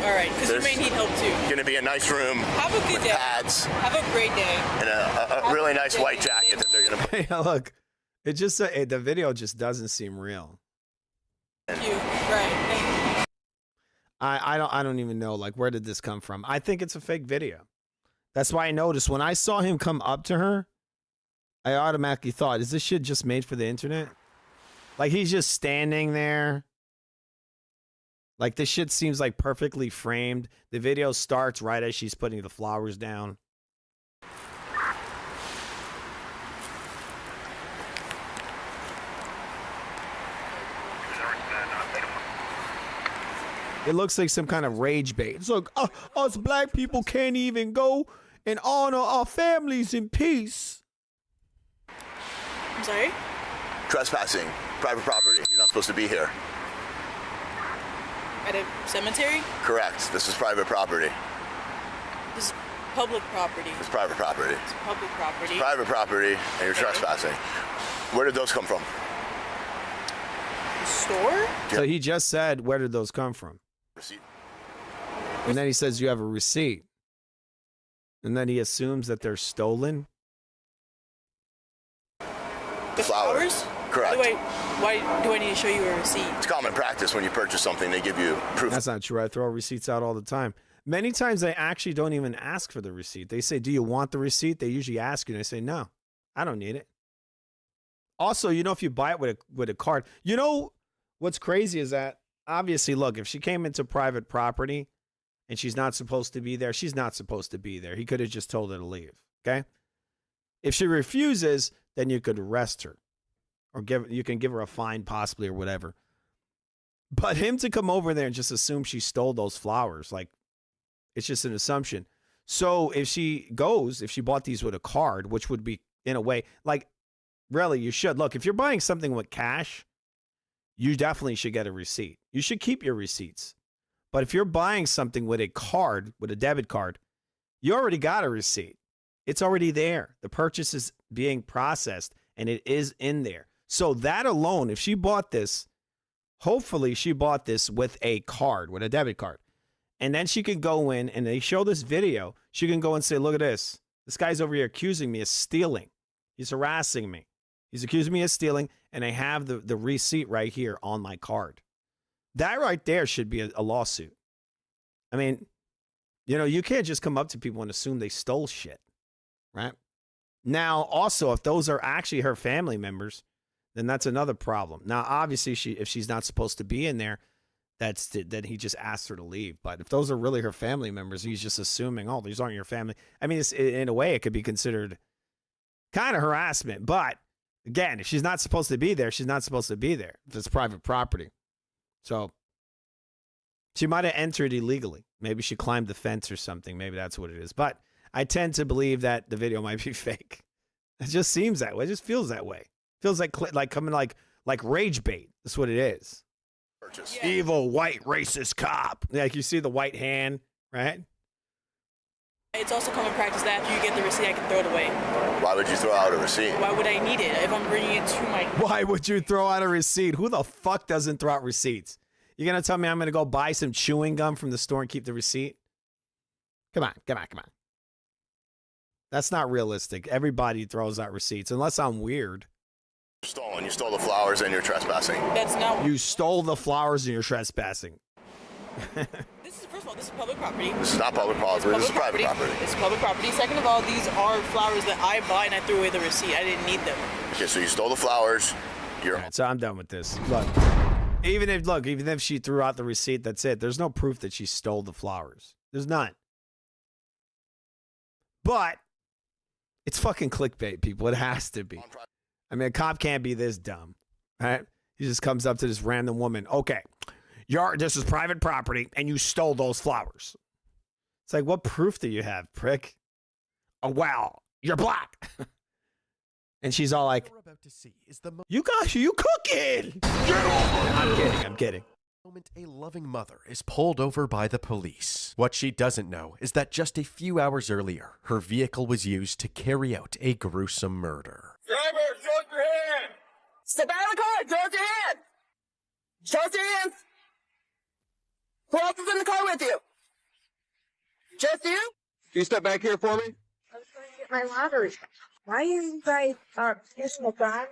All right, because you may need help too. Going to be a nice room. Have a good day. Pads. Have a great day. And a really nice white jacket that they're going to put. Hey, look, it just the video just doesn't seem real. Thank you. Right. Thank you. I don't even know, like, where did this come from? I think it's a fake video. That's why I noticed when I saw him come up to her, I automatically thought, is this shit just made for the internet? Like, he's just standing there. Like, this shit seems like perfectly framed. The video starts right as she's putting the flowers down. It looks like some kind of rage bait. It's like, us black people can't even go and honor our families in peace. I'm sorry? Trespassing. Private property. You're not supposed to be here. At a cemetery? Correct. This is private property. This is public property. It's private property. It's public property. It's private property, and you're trespassing. Where did those come from? The store? So he just said, where did those come from? Receipt. And then he says, you have a receipt. And then he assumes that they're stolen. The flowers? Correct. Why do I need to show you a receipt? It's common practice when you purchase something, they give you proof. That's not true. I throw receipts out all the time. Many times they actually don't even ask for the receipt. They say, do you want the receipt? They usually ask you, and I say, no, I don't need it. Also, you know, if you buy it with a card, you know, what's crazy is that, obviously, look, if she came into private property and she's not supposed to be there, she's not supposed to be there. He could have just told her to leave, okay? If she refuses, then you could arrest her. Or you can give her a fine possibly or whatever. But him to come over there and just assume she stole those flowers, like, it's just an assumption. So if she bought these with a card, which would be, in a way, like, really, you should. Look, if you're buying something with cash, you definitely should get a receipt. You should keep your receipts. But if you're buying something with a card, with a debit card, you already got a receipt. It's already there. The purchase is being processed, and it is in there. So that alone, if she bought this, hopefully she bought this with a card, with a debit card. And then she could go in, and they show this video. She can go and say, look at this. This guy's over here accusing me of stealing. He's harassing me. He's accusing me of stealing, and I have the receipt right here on my card. That right there should be a lawsuit. I mean, you know, you can't just come up to people and assume they stole shit, right? Now, also, if those are actually her family members, then that's another problem. Now, obviously, if she's not supposed to be in there, then he just asked her to leave. But if those are really her family members, he's just assuming, oh, these aren't your family. I mean, in a way, it could be considered kind of harassment. But again, if she's not supposed to be there, she's not supposed to be there. If it's private property. So she might have entered illegally. Maybe she climbed the fence or something. Maybe that's what it is. But I tend to believe that the video might be fake. It just seems that way. It just feels that way. Feels like coming like rage bait. That's what it is. Yeah. Evil white racist cop. Like you see the white hand, right? It's also common practice that after you get the receipt, I can throw it away. Why would you throw out a receipt? Why would I need it if I'm bringing it to my... Why would you throw out a receipt? Who the fuck doesn't throw out receipts? You're going to tell me I'm going to go buy some chewing gum from the store and keep the receipt? Come on. That's not realistic. Everybody throws out receipts, unless I'm weird. Stolen. You stole the flowers and you're trespassing. That's not... You stole the flowers and you're trespassing. First of all, this is public property. This is not public property. This is private property. It's public property. Second of all, these are flowers that I buy and I threw away the receipt. I didn't need them. Okay, so you stole the flowers. Right, so I'm done with this. Look, even if she threw out the receipt, that's it. There's no proof that she stole the flowers. There's none. But it's fucking clickbait, people. It has to be. I mean, a cop can't be this dumb, right? He just comes up to this random woman. Okay, this is private property, and you stole those flowers. It's like, what proof do you have, prick? Oh, wow, you're black. And she's all like, you cooking? I'm kidding. Moment a loving mother is pulled over by the police. What she doesn't know is that just a few hours earlier, her vehicle was used to carry out a gruesome murder. Driver, show us your hand! Step out of the car! Show us your hand! Show us your hands! Who else is in the car with you? Just you? Can you step back here for me? I was going to get my lottery. Why are you guys kissing the guy?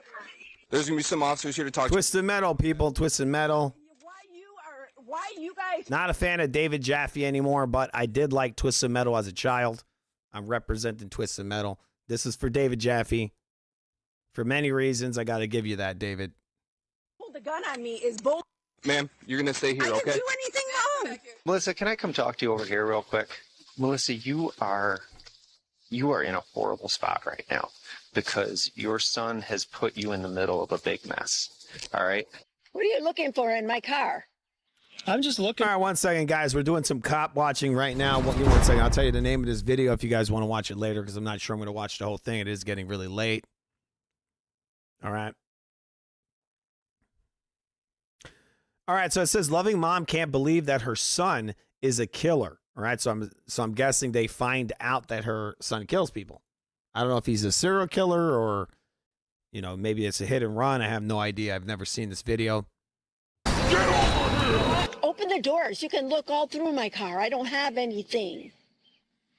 There's going to be some officers here to talk Twisted Metal, people. Twisted Metal. Why you guys... Not a fan of David Jaffe anymore, but I did like Twisted Metal as a child. I'm representing Twisted Metal. This is for David Jaffe. For many reasons, I got to give you that, David. Pull the gun on me is bull... Ma'am, you're going to stay here, okay? I didn't do anything wrong! Melissa, can I come talk to you over here real quick? Melissa, you are in a horrible spot right now because your son has put you in the middle of a big mess. All right? What are you looking for in my car? I'm just looking. All right, 1 second, guys. We're doing some cop watching right now. Give me 1 second. I'll tell you the name of this video if you guys want to watch it later because I'm not sure I'm going to watch the whole thing. It is getting really late. All right. All right, so it says loving mom can't believe that her son is a killer. All right, so I'm guessing they find out that her son kills people. I don't know if he's a serial killer or, maybe it's a hit and run. I have no idea. I've never seen this video. Open the doors. You can look all through my car. I don't have anything.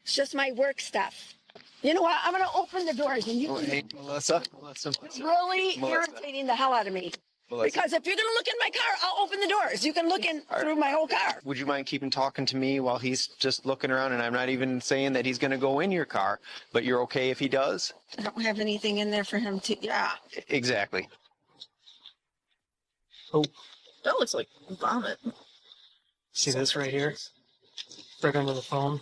It's just my work stuff. You know what? I'm going to open the doors and you can... Hey, Melissa. It's really irritating the hell out of me. Melissa. Because if you're going to look in my car, I'll open the doors. You can look in through my whole car. Would you mind keeping talking to me while he's just looking around? And I'm not even saying that he's going to go in your car, but you're okay if he does? I don't have anything in there for him to... Yeah. Exactly. Oh. That looks like vomit. See this right here? Right under the phone.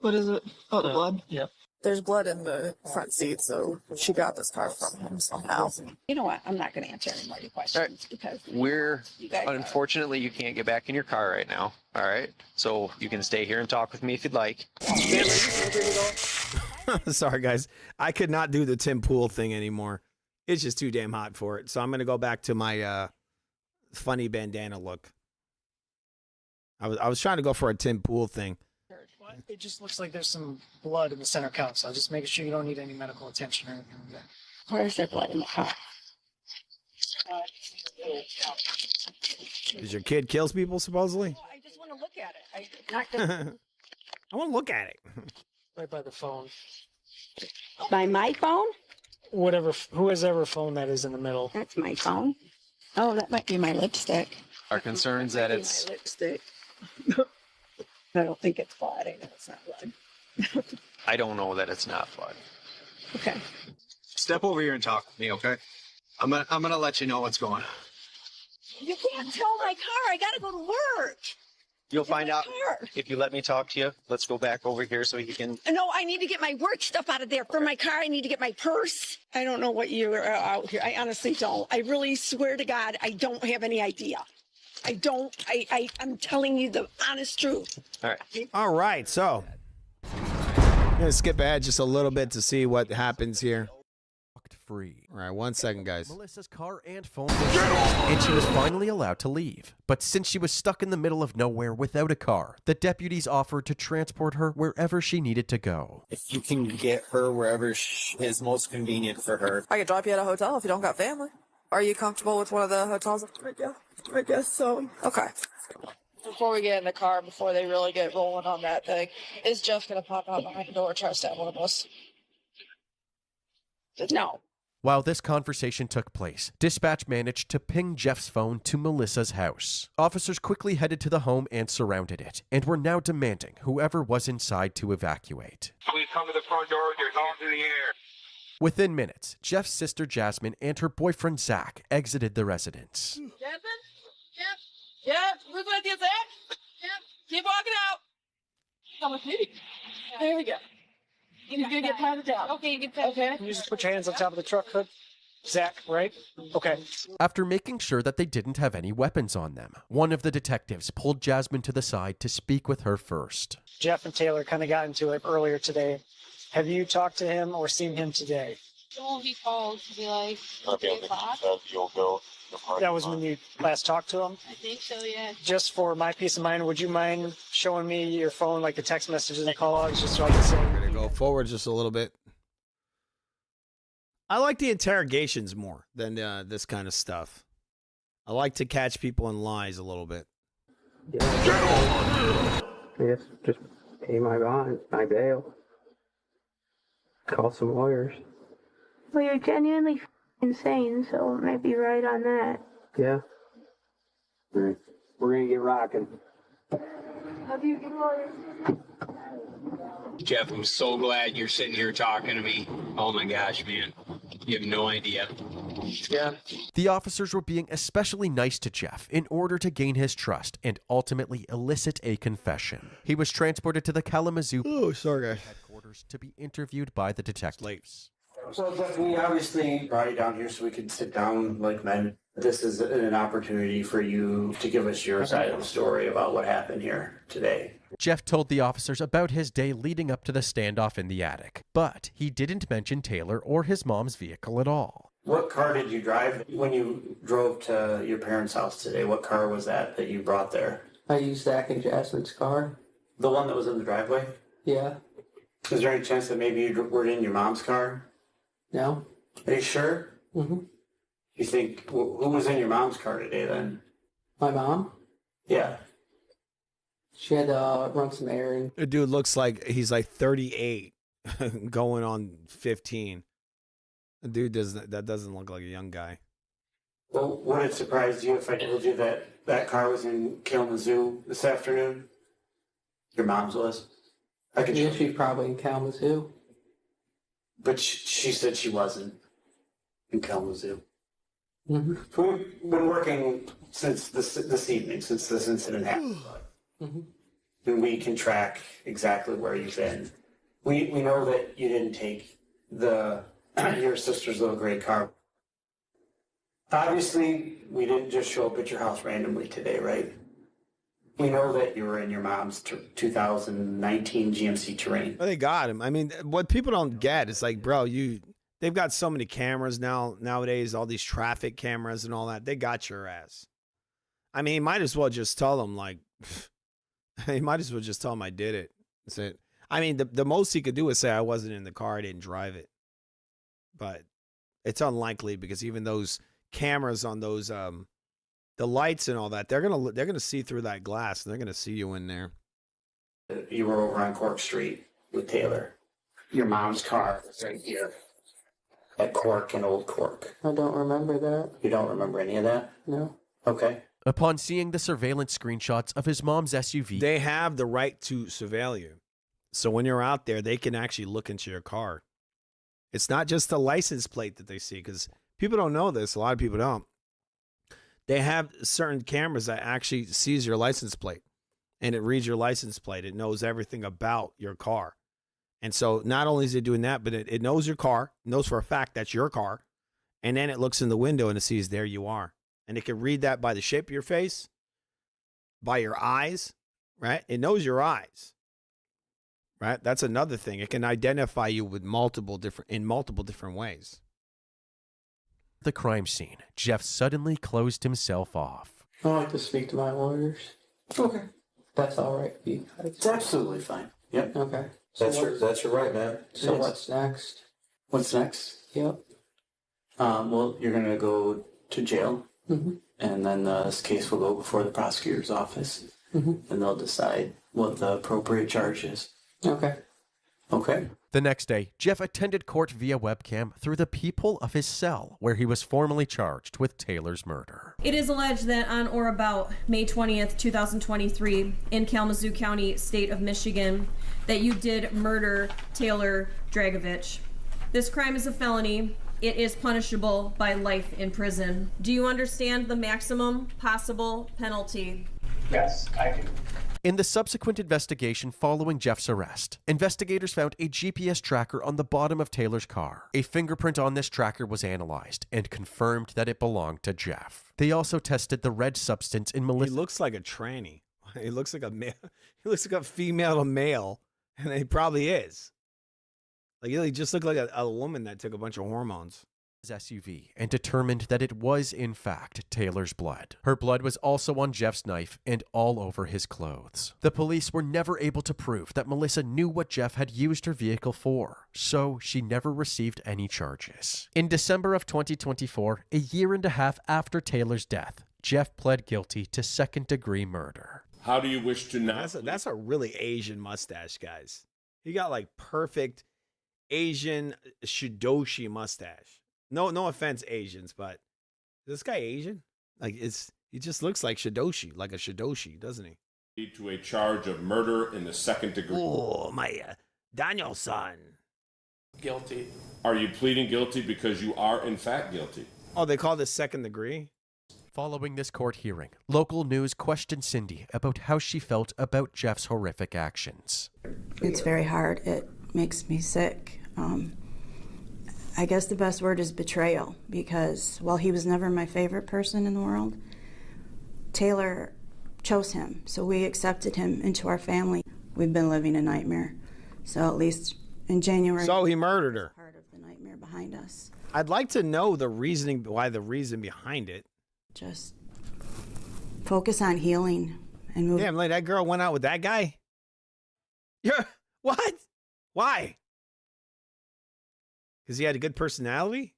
What is it? Oh, the blood? Yep. There's blood in the front seat, so she got this car from him somehow. You know what? I'm not going to answer any more of your questions because Unfortunately, you can't get back in your car right now. All right? So you can stay here and talk with me if you'd like. Sorry, guys. I could not do the Tim Pool thing anymore. It's just too damn hot for it. So I'm going to go back to my funny bandana look. I was trying to go for a Tim Pool thing. It just looks like there's some blood in the center console. Just making sure you don't need any medical attention or anything like that. Where's there blood in the car? Does your kid kills people, supposedly? I just want to look at it. I want to look at it. Right by the phone. By my phone? Whoever phone that is in the middle. That's my phone. Oh, that might be my lipstick. Our concerns that it's... My lipstick. I don't think it's blood. I know it's not blood. I don't know that it's not blood. Okay. Step over here and talk with me, okay? I'm gonna let you know what's going on. You can't tow my car. I gotta go to work. You'll find out if you let me talk to you. Let's go back over here so you can... No, I need to get my work stuff out of there. For my car, I need to get my purse. I don't know what you are out here. I honestly don't. I really swear to God, I don't have any idea. I don't. I'm telling you the honest truth. All right. All right. So I'm going to skip ahead just a little bit to see what happens here. free. All right, 1 second, guys. Melissa's car and phone were seized, and she was finally allowed to leave. But since she was stuck in the middle of nowhere without a car, the deputies offered to transport her wherever she needed to go. If you can get her wherever is most convenient for her. I could drop you at a hotel if you don't got family. Are you comfortable with one of the hotels? I guess so. Okay. Before we get in the car, before they really get rolling on that thing, is Jeff going to pop out behind the door and try to stab one of us? No. While this conversation took place, dispatch managed to ping Jeff's phone to Melissa's house. Officers quickly headed to the home and surrounded it, and were now demanding whoever was inside to evacuate. Please come to the front door with your hands in the air. Within minutes, Jeff's sister Jasmine and her boyfriend Zach exited the residence. Jasmine? Jeff? Who's with you, Zach? Jeff? Keep walking out. Come with me. There we go. You're gonna get patted down. Okay, you get patted down. Can you just put your hands on top of the truck hood? Zach, right? Okay. After making sure that they didn't have any weapons on them, one of the detectives pulled Jasmine to the side to speak with her first. Jeff and Taylor kind of got into it earlier today. Have you talked to him or seen him today? So he called to be like, You'll go. That was when you last talked to him? I think so, yeah. Just for my peace of mind, would you mind showing me your phone, like the text messages and call outs, just so I can say? We're going to go forward just a little bit. I like the interrogations more than this kind of stuff. I like to catch people in lies a little bit. Yes, just pay my bond, my bail. Call some lawyers. Well, you're genuinely insane, so it might be right on that. Yeah. All right. We're going to get rocking. Have you good lawyers? Jeff, I'm so glad you're sitting here talking to me. Oh my gosh, man. You have no idea. Yeah. The officers were being especially nice to Jeff in order to gain his trust and ultimately elicit a confession. He was transported to the Kalamazoo headquarters to be interviewed by the detectives. Well, Jeff, we obviously brought you down here so we could sit down like men. This is an opportunity for you to give us your side of the story about what happened here today. Jeff told the officers about his day leading up to the standoff in the attic, but he didn't mention Taylor or his mom's vehicle at all. What car did you drive when you drove to your parents' house today? What car was that you brought there? I used Zach and Jasmine's car. The one that was in the driveway? Yeah. Is there any chance that maybe you were in your mom's car? No. Are you sure? Mm-hmm. You think, who was in your mom's car today then? My mom? Yeah. She had to run some errands. The dude looks like he's like 38 going on 15. The dude that doesn't look like a young guy. Well, would it surprise you if I told you that car was in Kalamazoo this afternoon? Your mom's was? Yeah, she's probably in Kalamazoo. But she said she wasn't in Kalamazoo. Mm-hmm. So we've been working since this evening, since this incident happened. Mm-hmm. And we can track exactly where you've been. We know that you didn't take your sister's little gray car. Obviously, we didn't just show up at your house randomly today, right? We know that you were in your mom's 2019 GMC Terrain. Well, they got him. I mean, what people don't get is like, bro, they've got so many cameras nowadays, all these traffic cameras and all that. They got your ass. I mean, you might as well just tell them like, you might as well just tell them I did it. That's it. I mean, the most he could do is say I wasn't in the car, I didn't drive it. But it's unlikely because even those cameras on those the lights and all that, they're gonna see through that glass and they're gonna see you in there. You were over on Cork Street with Taylor. Your mom's car was right here at Cork and Old Cork. I don't remember that. You don't remember any of that? No. Okay. Upon seeing the surveillance screenshots of his mom's SUV, they have the right to surveil you. So when you're out there, they can actually look into your car. It's not just the license plate that they see, because people don't know this. A lot of people don't. They have certain cameras that actually sees your license plate, and it reads your license plate. It knows everything about your car. And so not only is it doing that, but it knows your car, knows for a fact that's your car, and then it looks in the window and it sees there you are. And it can read that by the shape of your face, by your eyes, right? It knows your eyes, right? That's another thing. It can identify you with multiple different ways. The crime scene, Jeff suddenly closed himself off. I like to speak to my lawyers. Okay. That's all right with you guys? It's absolutely fine. Yep. Okay. That's your right, man. So what's next? What's next? Yep. Well, you're gonna go to jail, Mm-hmm. and then this case will go before the prosecutor's office, Mm-hmm. and they'll decide what the appropriate charge is. Okay. Okay. The next day, Jeff attended court via webcam through the peephole of his cell, where he was formally charged with Taylor's murder. It is alleged that on or about May 20th, 2023, in Kalamazoo County, state of Michigan, that you did murder Taylor Dragovich. This crime is a felony. It is punishable by life in prison. Do you understand the maximum possible penalty? Yes, I do. In the subsequent investigation following Jeff's arrest, investigators found a GPS tracker on the bottom of Taylor's car. A fingerprint on this tracker was analyzed and confirmed that it belonged to Jeff. They also tested the red substance in Melissa. He looks like a tranny. He looks like a male. He looks like a female to male, and he probably is. Like he just looked like a woman that took a bunch of hormones. SUV and determined that it was in fact Taylor's blood. Her blood was also on Jeff's knife and all over his clothes. The police were never able to prove that Melissa knew what Jeff had used her vehicle for, so she never received any charges. In December of 2024, a year and a half after Taylor's death, Jeff pled guilty to second-degree murder. How do you wish to not? That's a really Asian mustache, guys. He got like perfect Asian Shidoshi mustache. No offense, Asians, but is this guy Asian? Like he just looks like Shidoshi, like a Shidoshi, doesn't he? Lead to a charge of murder in the second degree. Oh, my Daniel-san. Guilty. Are you pleading guilty because you are in fact guilty? Oh, they call this second degree? Following this court hearing, local news questioned Cindy about how she felt about Jeff's horrific actions. It's very hard. It makes me sick. I guess the best word is betrayal, because while he was never my favorite person in the world, Taylor chose him, so we accepted him into our family. We've been living a nightmare, so at least in January. So he murdered her. Part of the nightmare behind us. I'd like to know the reason behind it. Just focus on healing and move. Damn, like that girl went out with that guy? Yeah, what? Why? Because he had a good personality?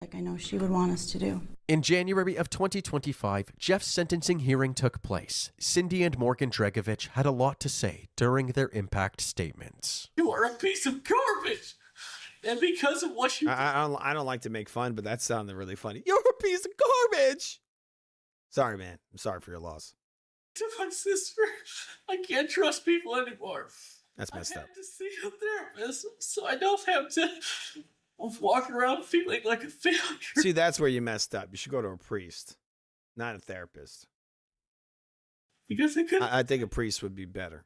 Like I know she would want us to do. In January of 2025, Jeff's sentencing hearing took place. Cindy and Morgan Dragovich had a lot to say during their impact statements. You are a piece of garbage. And because of what you I don't like to make fun, but that sounded really funny. You're a piece of garbage. Sorry, man. I'm sorry for your loss. to my sister, I can't trust people anymore. That's messed up. I have to see a therapist, so I don't have to walk around feeling like a failure. See, that's where you messed up. You should go to a priest, not a therapist. Because I couldn't. I think a priest would be better.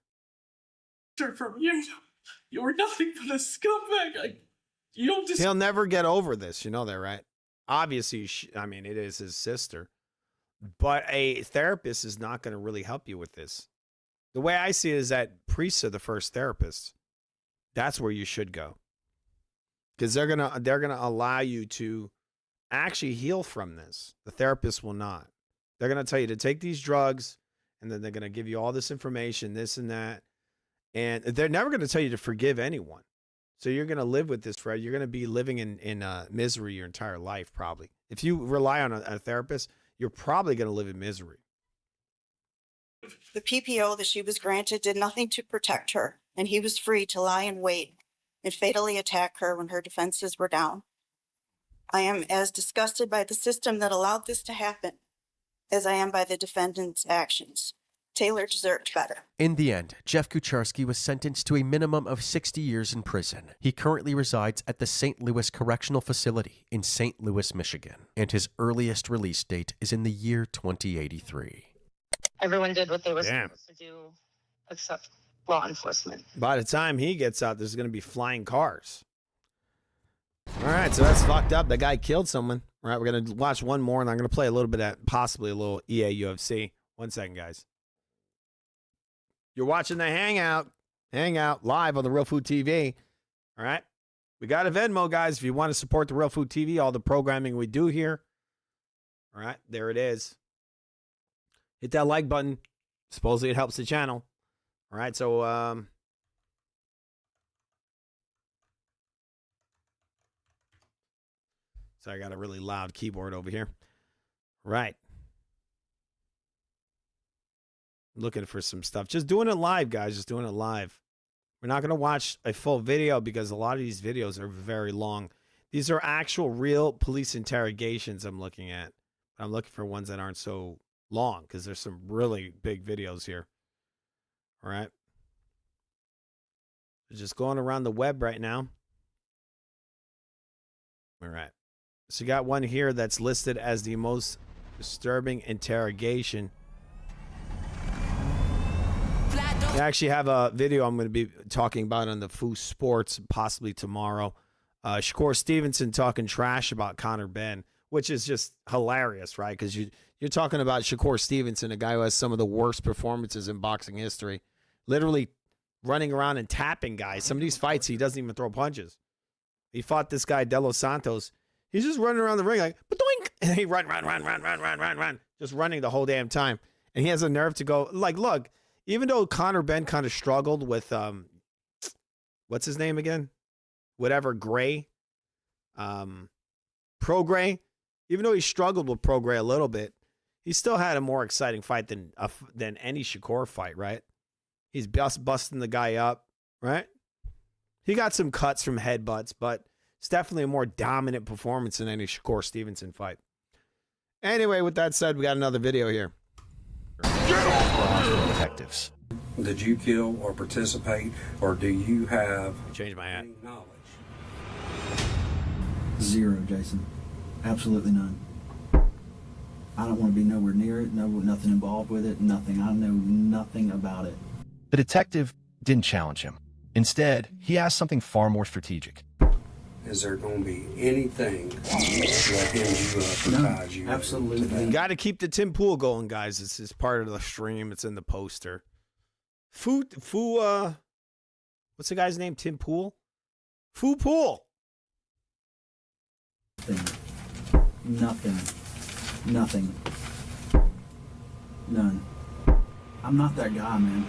From you, you were nothing but a scumbag. You don't just. He'll never get over this. You know that, right? Obviously, I mean, it is his sister. But a therapist is not going to really help you with this. The way I see it is that priests are the first therapists. That's where you should go. Because they're gonna allow you to actually heal from this. The therapist will not. They're gonna tell you to take these drugs, and then they're gonna give you all this information, this and that. And they're never gonna tell you to forgive anyone. So you're gonna live with this, Fred. You're gonna be living in misery your entire life, probably. If you rely on a therapist, you're probably gonna live in misery. The PPO that she was granted did nothing to protect her, and he was free to lie in wait and fatally attack her when her defenses were down. I am as disgusted by the system that allowed this to happen as I am by the defendant's actions. Taylor deserved better. In the end, Jeff Kucharski was sentenced to a minimum of 60 years in prison. He currently resides at the St. Louis Correctional Facility in St. Louis, Michigan, and his earliest release date is in the year 2083. Everyone did what they were supposed to do, except law enforcement. By the time he gets out, there's going to be flying cars. All right, so that's fucked up. That guy killed someone. All right, we're going to watch one more, and I'm going to play a little bit of possibly a little EA UFC. 1 second, guys. You're watching the Hangout live on the Real Food TV. All right. We got a Venmo, guys. If you want to support the Real Food TV, all the programming we do here. All right, there it is. Hit that like button. Supposedly it helps the channel. All right, so so I got a really loud keyboard over here. Right. Looking for some stuff. Just doing it live, guys. Just doing it live. We're not going to watch a full video because a lot of these videos are very long. These are actual real police interrogations I'm looking at. I'm looking for ones that aren't so long because there's some really big videos here. All right. Just going around the web right now. All right. So you got one here that's listed as the most disturbing interrogation. I actually have a video I'm going to be talking about on the Futv Sports possibly tomorrow. Shakur Stevenson talking trash about Conor Benn, which is just hilarious, right? Because you're talking about Shakur Stevenson, a guy who has some of the worst performances in boxing history, literally running around and tapping guys. Some of these fights, he doesn't even throw punches. He fought this guy, De Los Santos. He's just running around the ring like, ba-doink! And he run, just running the whole damn time. And he has a nerve to go, like, look, even though Conor Benn kind of struggled with, what's his name again? Whatever, Gray. Pro Gray. Even though he struggled with Pro Gray a little bit, he still had a more exciting fight than any Shakur fight, right? He's busting the guy up, right? He got some cuts from headbutts, but it's definitely a more dominant performance than any Shakur Stevenson fight. Anyway, with that said, we got another video here. Detectives. Did you kill or participate, or do you have change my hat knowledge? Zero, Jason. Absolutely none. I don't want to be nowhere near it. Nothing involved with it. Nothing. I know nothing about it. The detective didn't challenge him. Instead, he asked something far more strategic. Is there going to be anything that hams you up or ties you up? Absolutely. You got to keep the Tim Pool going, guys. This is part of the stream. It's in the poster. What's the guy's name? Tim Pool? Futv Pool. Nothing. None. I'm not that guy, man.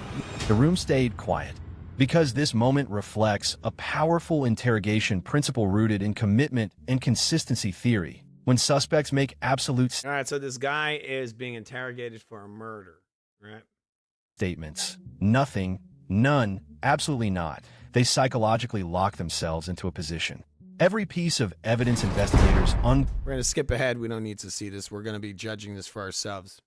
The room stayed quiet because this moment reflects a powerful interrogation principle rooted in commitment and consistency theory. When suspects make absolute All right, so this guy is being interrogated for a murder, right? statements, nothing, none, absolutely not, they psychologically lock themselves into a position. Every piece of evidence investigators We're going to skip ahead. We don't need to see this. We're going to be judging this for ourselves.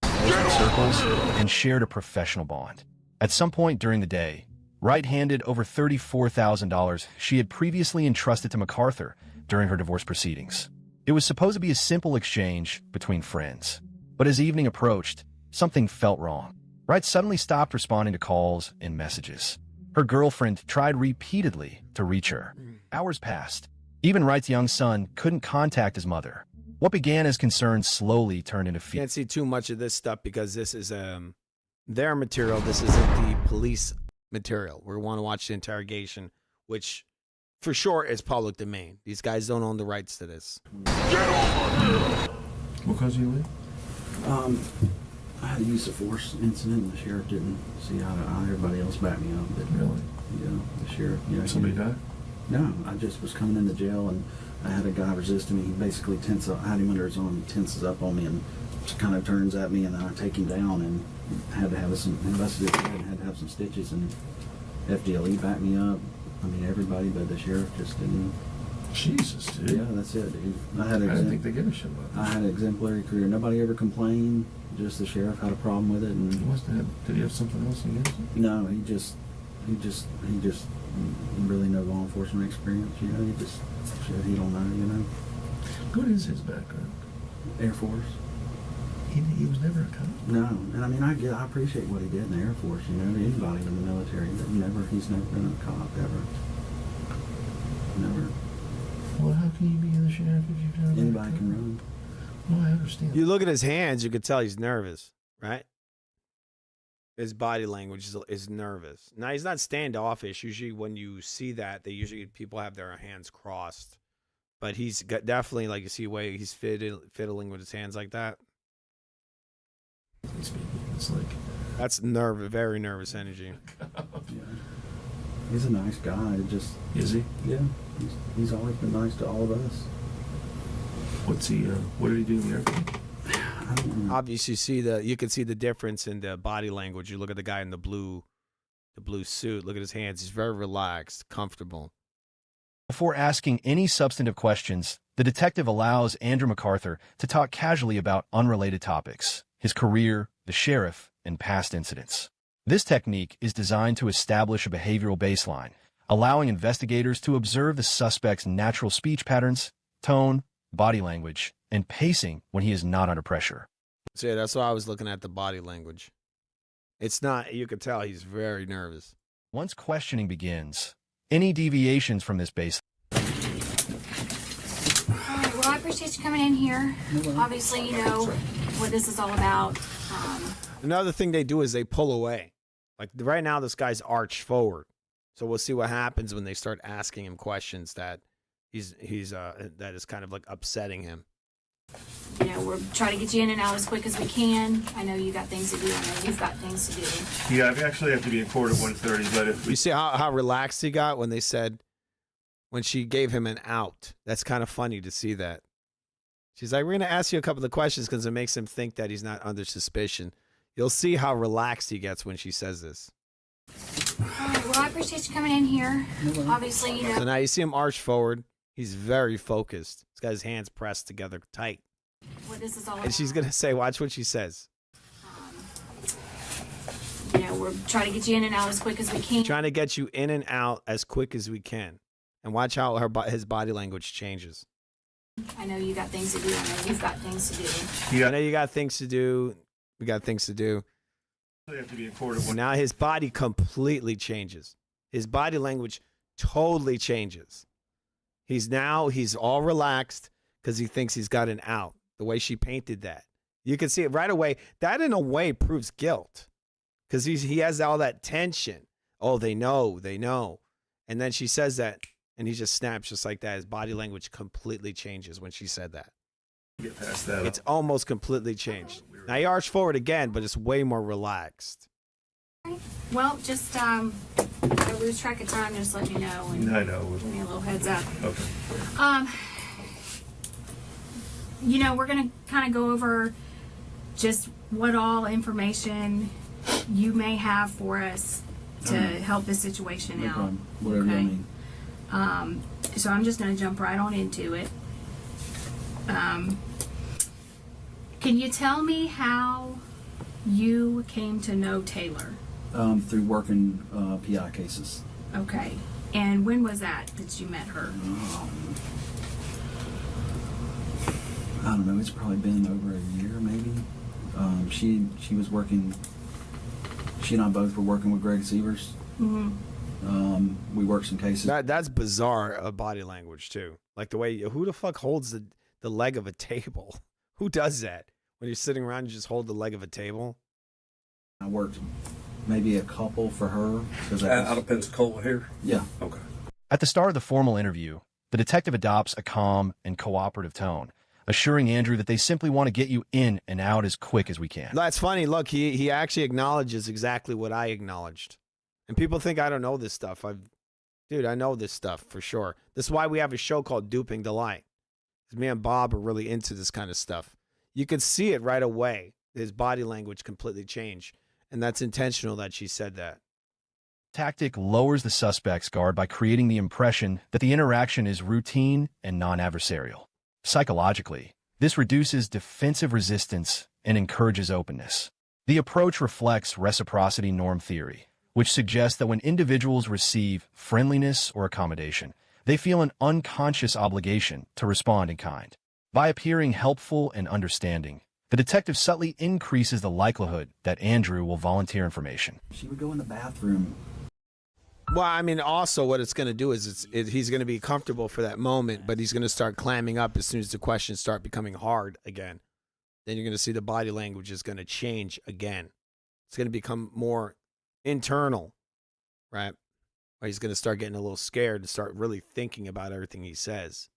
circles and shared a professional bond. At some point during the day, Wright handed over $34,000 she had previously entrusted to MacArthur during her divorce proceedings. It was supposed to be a simple exchange between friends. But as evening approached, something felt wrong. Wright suddenly stopped responding to calls and messages. Her girlfriend tried repeatedly to reach her. Hours passed. Even Wright's young son couldn't contact his mother. What began as concerns slowly turned into fear. Can't see too much of this stuff because this is their material. This isn't the police material. We want to watch the interrogation, which for sure is public domain. These guys don't own the rights to this. Because you leave? I had a use of force incident, and the sheriff didn't see eye to eye. Everybody else backed me up. But, Really? Yeah, the sheriff. Yeah, Somebody died? No, I just was coming into jail, and I had a guy resisting me. He basically I had him under his arm. He tenses up on me and just kind of turns at me, and then I take him down and had to have some busted his head and had to have some stitches. And FDLE backed me up. I mean, everybody, but the sheriff just didn't. Jesus, dude. Yeah, that's it, dude. I didn't think they give a shit about that. I had an exemplary career. Nobody ever complained. Just the sheriff had a problem with it. And Did he have something else against him? no, he just really no law enforcement experience. You know, he just shit he don't know. You know. What is his background? Air Force. He was never a cop. No, and I mean I appreciate what he did in the Air Force. You know, anybody in the military, but he's never been a cop ever. Never. Well, how can you be in the sheriff if you've never Anybody can run. Well, I understand. You look at his hands, you could tell he's nervous, right? His body language is nervous. Now, he's not standoffish. Usually when you see that, people have their hands crossed. But he's got definitely, like, you see way he's fiddling with his hands like that. It's like, that's very nervous energy. he's a nice guy. Is he? Yeah. He's always been nice to all of us. What's he? What did he do in the airplane? Obviously, you can see the difference in the body language. You look at the guy in the blue suit. Look at his hands. He's very relaxed, comfortable. Before asking any substantive questions, the detective allows Andrew MacArthur to talk casually about unrelated topics, his career, the sheriff, and past incidents. This technique is designed to establish a behavioral baseline, allowing investigators to observe the suspect's natural speech patterns, tone, body language, and pacing when he is not under pressure. So yeah, that's why I was looking at the body language. It's not, you could tell he's very nervous. Once questioning begins, any deviations from this baseline. All right, well, I appreciate you coming in here. Obviously, you know what this is all about. Another thing they do is they pull away. Like right now, this guy's arched forward. So we'll see what happens when they start asking him questions that that is kind of like upsetting him. You know, we're trying to get you in and out as quick as we can. I know you got things to do. I know you've got things to do. Yeah, I actually have to be in court at 1:30. But if You see how relaxed he got when when she gave him an out. That's kind of funny to see that. She's like, we're going to ask you a couple of questions because it makes him think that he's not under suspicion. You'll see how relaxed he gets when she says this. All right, well, I appreciate you coming in here. Obviously, you know. So now you see him arch forward. He's very focused. He's got his hands pressed together tight. What this is all about. And she's going to say, watch what she says. You know, we're trying to get you in and out as quick as we can. Trying to get you in and out as quick as we can. And watch how his body language changes. I know you got things to do. I know you've got things to do. I know you got things to do. We got things to do. I have to be in court at Now his body completely changes. His body language totally changes. He's all relaxed because he thinks he's got an out. The way she painted that. You can see it right away. That in a way proves guilt. Because he has all that tension. Oh, they know. And then she says that, and he just snaps just like that. His body language completely changes when she said that. Get past that. It's almost completely changed. Now he arched forward again, but it's way more relaxed. Well, just if I lose track of time, just let me know. And I know. Give me a little heads up. Okay. You know, we're gonna kind of go over just what all information you may have for us to help this situation No out. problem. Whatever you need. So I'm just gonna jump right on into it. Can you tell me how you came to know Taylor? Through working PI cases. Okay. And when was that you met her? I don't know. It's probably been over a year, maybe. She was working. She and I both were working with Greg Sievers. Mm-hmm. We worked some cases. That's bizarre body language too. Like the way who the fuck holds the leg of a table? Who does that? When you're sitting around, you just hold the leg of a table. I worked maybe a couple for her. Out of Pensacola here? Yeah. Okay. At the start of the formal interview, the detective adopts a calm and cooperative tone, assuring Andrew that they simply want to get you in and out as quick as we can. That's funny. Look, he actually acknowledges exactly what I acknowledged. And people think I don't know this stuff. Dude, I know this stuff for sure. This is why we have a show called Duping Delight. Me and Bob are really into this kind of stuff. You can see it right away. His body language completely changed. And that's intentional that she said that. Tactic lowers the suspect's guard by creating the impression that the interaction is routine and non-adversarial. Psychologically, this reduces defensive resistance and encourages openness. The approach reflects reciprocity norm theory, which suggests that when individuals receive friendliness or accommodation, they feel an unconscious obligation to respond in kind. By appearing helpful and understanding, the detective subtly increases the likelihood that Andrew will volunteer information. She would go in the bathroom. Well, I mean, also what it's going to do is he's going to be comfortable for that moment, but he's going to start clamming up as soon as the questions start becoming hard again. Then you're going to see the body language is going to change again. It's going to become more internal, right? Or he's going to start getting a little scared and start really thinking about everything he says.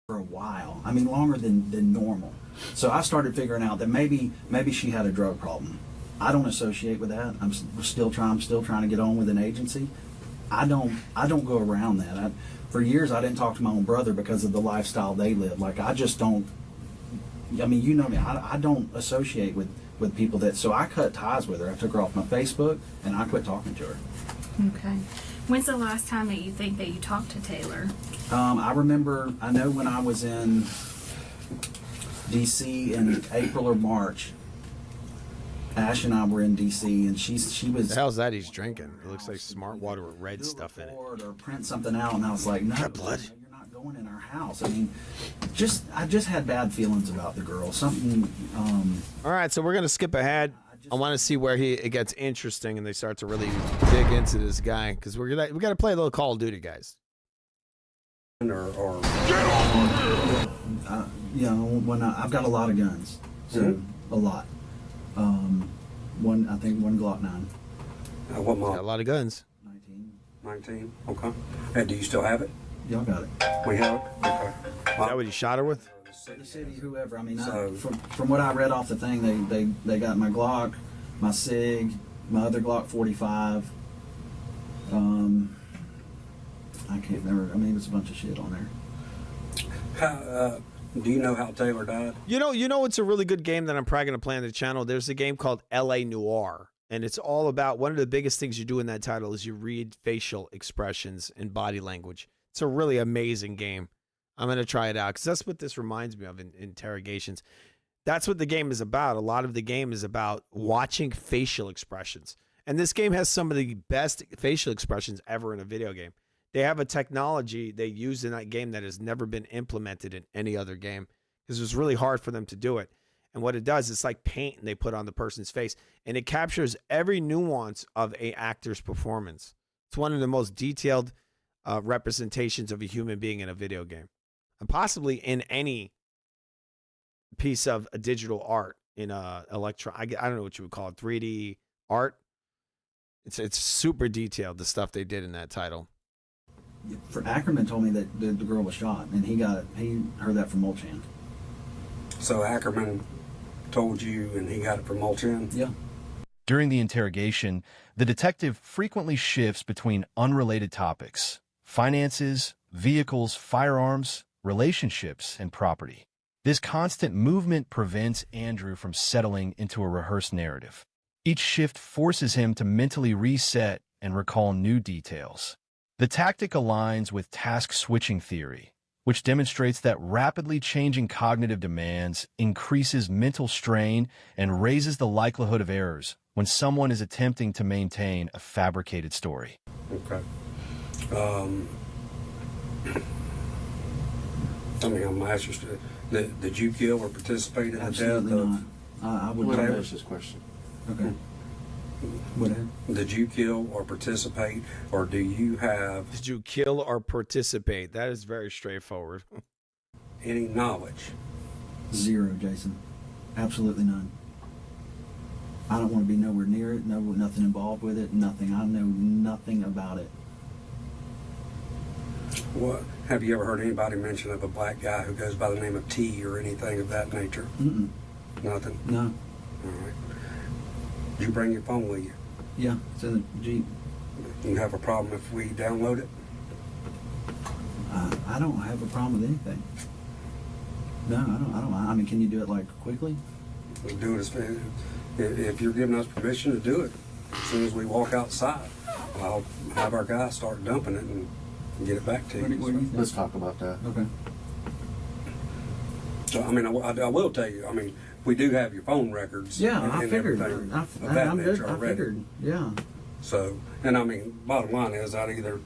For a while. I mean, longer than normal. So I started figuring out that maybe she had a drug problem. I don't associate with that. I'm still trying to get on with an agency. I don't go around that. For years, I didn't talk to my own brother because of the lifestyle they live. Like, I just don't. I mean, you know me. I don't associate with people that. So I cut ties with her. I took her off my Facebook, and I quit talking to her. Okay. When's the last time that you think that you talked to Taylor? I remember. I know when I was in D.C. in April or March. Ash and I were in D.C. and she was. The hell's that he's drinking? It looks like smart water with red stuff in it. Or print something out, and I was like, no, blood. You're not going in our house. I mean, I just had bad feelings about the girl. Something. All right, so we're gonna skip ahead. I want to see where it gets interesting and they start to really dig into this guy because we got to play a little Call of Duty, guys. Or you know, when I've got a lot of guns, so a lot. I think one Glock 9. What model? Got a lot of guns. 19. Okay. And do you still have it? Y'all got it. We have it. Okay. Is that what he shot her with? The city, whoever. I mean, So- from what I read off the thing, they got my Glock, my SIG, my other Glock 45. I can't remember. I mean, it's a bunch of shit on there. Do you know how Taylor died? You know, it's a really good game that I'm probably going to play on the channel. There's a game called L.A. Noire, and it's all about one of the biggest things you do in that title is you read facial expressions and body language. It's a really amazing game. I'm going to try it out because that's what this reminds me of in interrogations. That's what the game is about. A lot of the game is about watching facial expressions. And this game has some of the best facial expressions ever in a video game. They have a technology they use in that game that has never been implemented in any other game because it was really hard for them to do it. And what it does, it's like paint and they put on the person's face, and it captures every nuance of an actor's performance. It's one of the most detailed representations of a human being in a video game, and possibly in any piece of a digital art in I don't know what you would call it, 3D art. It's super detailed, the stuff they did in that title. For Ackerman told me that the girl was shot, and he heard that from Molchan. So Ackerman told you, and he got it from Molchan? Yeah. During the interrogation, the detective frequently shifts between unrelated topics: finances, vehicles, firearms, relationships, and property. This constant movement prevents Andrew from settling into a rehearsed narrative. Each shift forces him to mentally reset and recall new details. The tactic aligns with task switching theory, which demonstrates that rapidly changing cognitive demands increases mental strain and raises the likelihood of errors when someone is attempting to maintain a fabricated story. Okay. I mean, I'm interested. Did you kill or participate in the death of? Not. I would Taylor? Finish this question. Okay. What? Did you kill or participate, or do you have? Did you kill or participate? That is very straightforward. Any knowledge? Zero, Jason. Absolutely none. I don't want to be nowhere near it. No, nothing involved with it. Nothing. I know nothing about it. What? Have you ever heard anybody mention of a black guy who goes by the name of T or anything of that nature? Mm-mm. Nothing? No. All right. Did you bring your phone with you? Yeah, it's in the Jeep. You have a problem if we download it? I don't have a problem with anything. No, I don't. I mean, can you do it like quickly? We'll do it if you're giving us permission to do it. As soon as we walk outside, I'll have our guy start dumping it and get it back to you. What do you think? Let's talk about that. Okay. So, I mean, I will tell you, I mean, we do have your phone records. Yeah, and I figured. everything I'm of that good. nature I already. figured. Yeah. So, and I mean, bottom line is I'd either,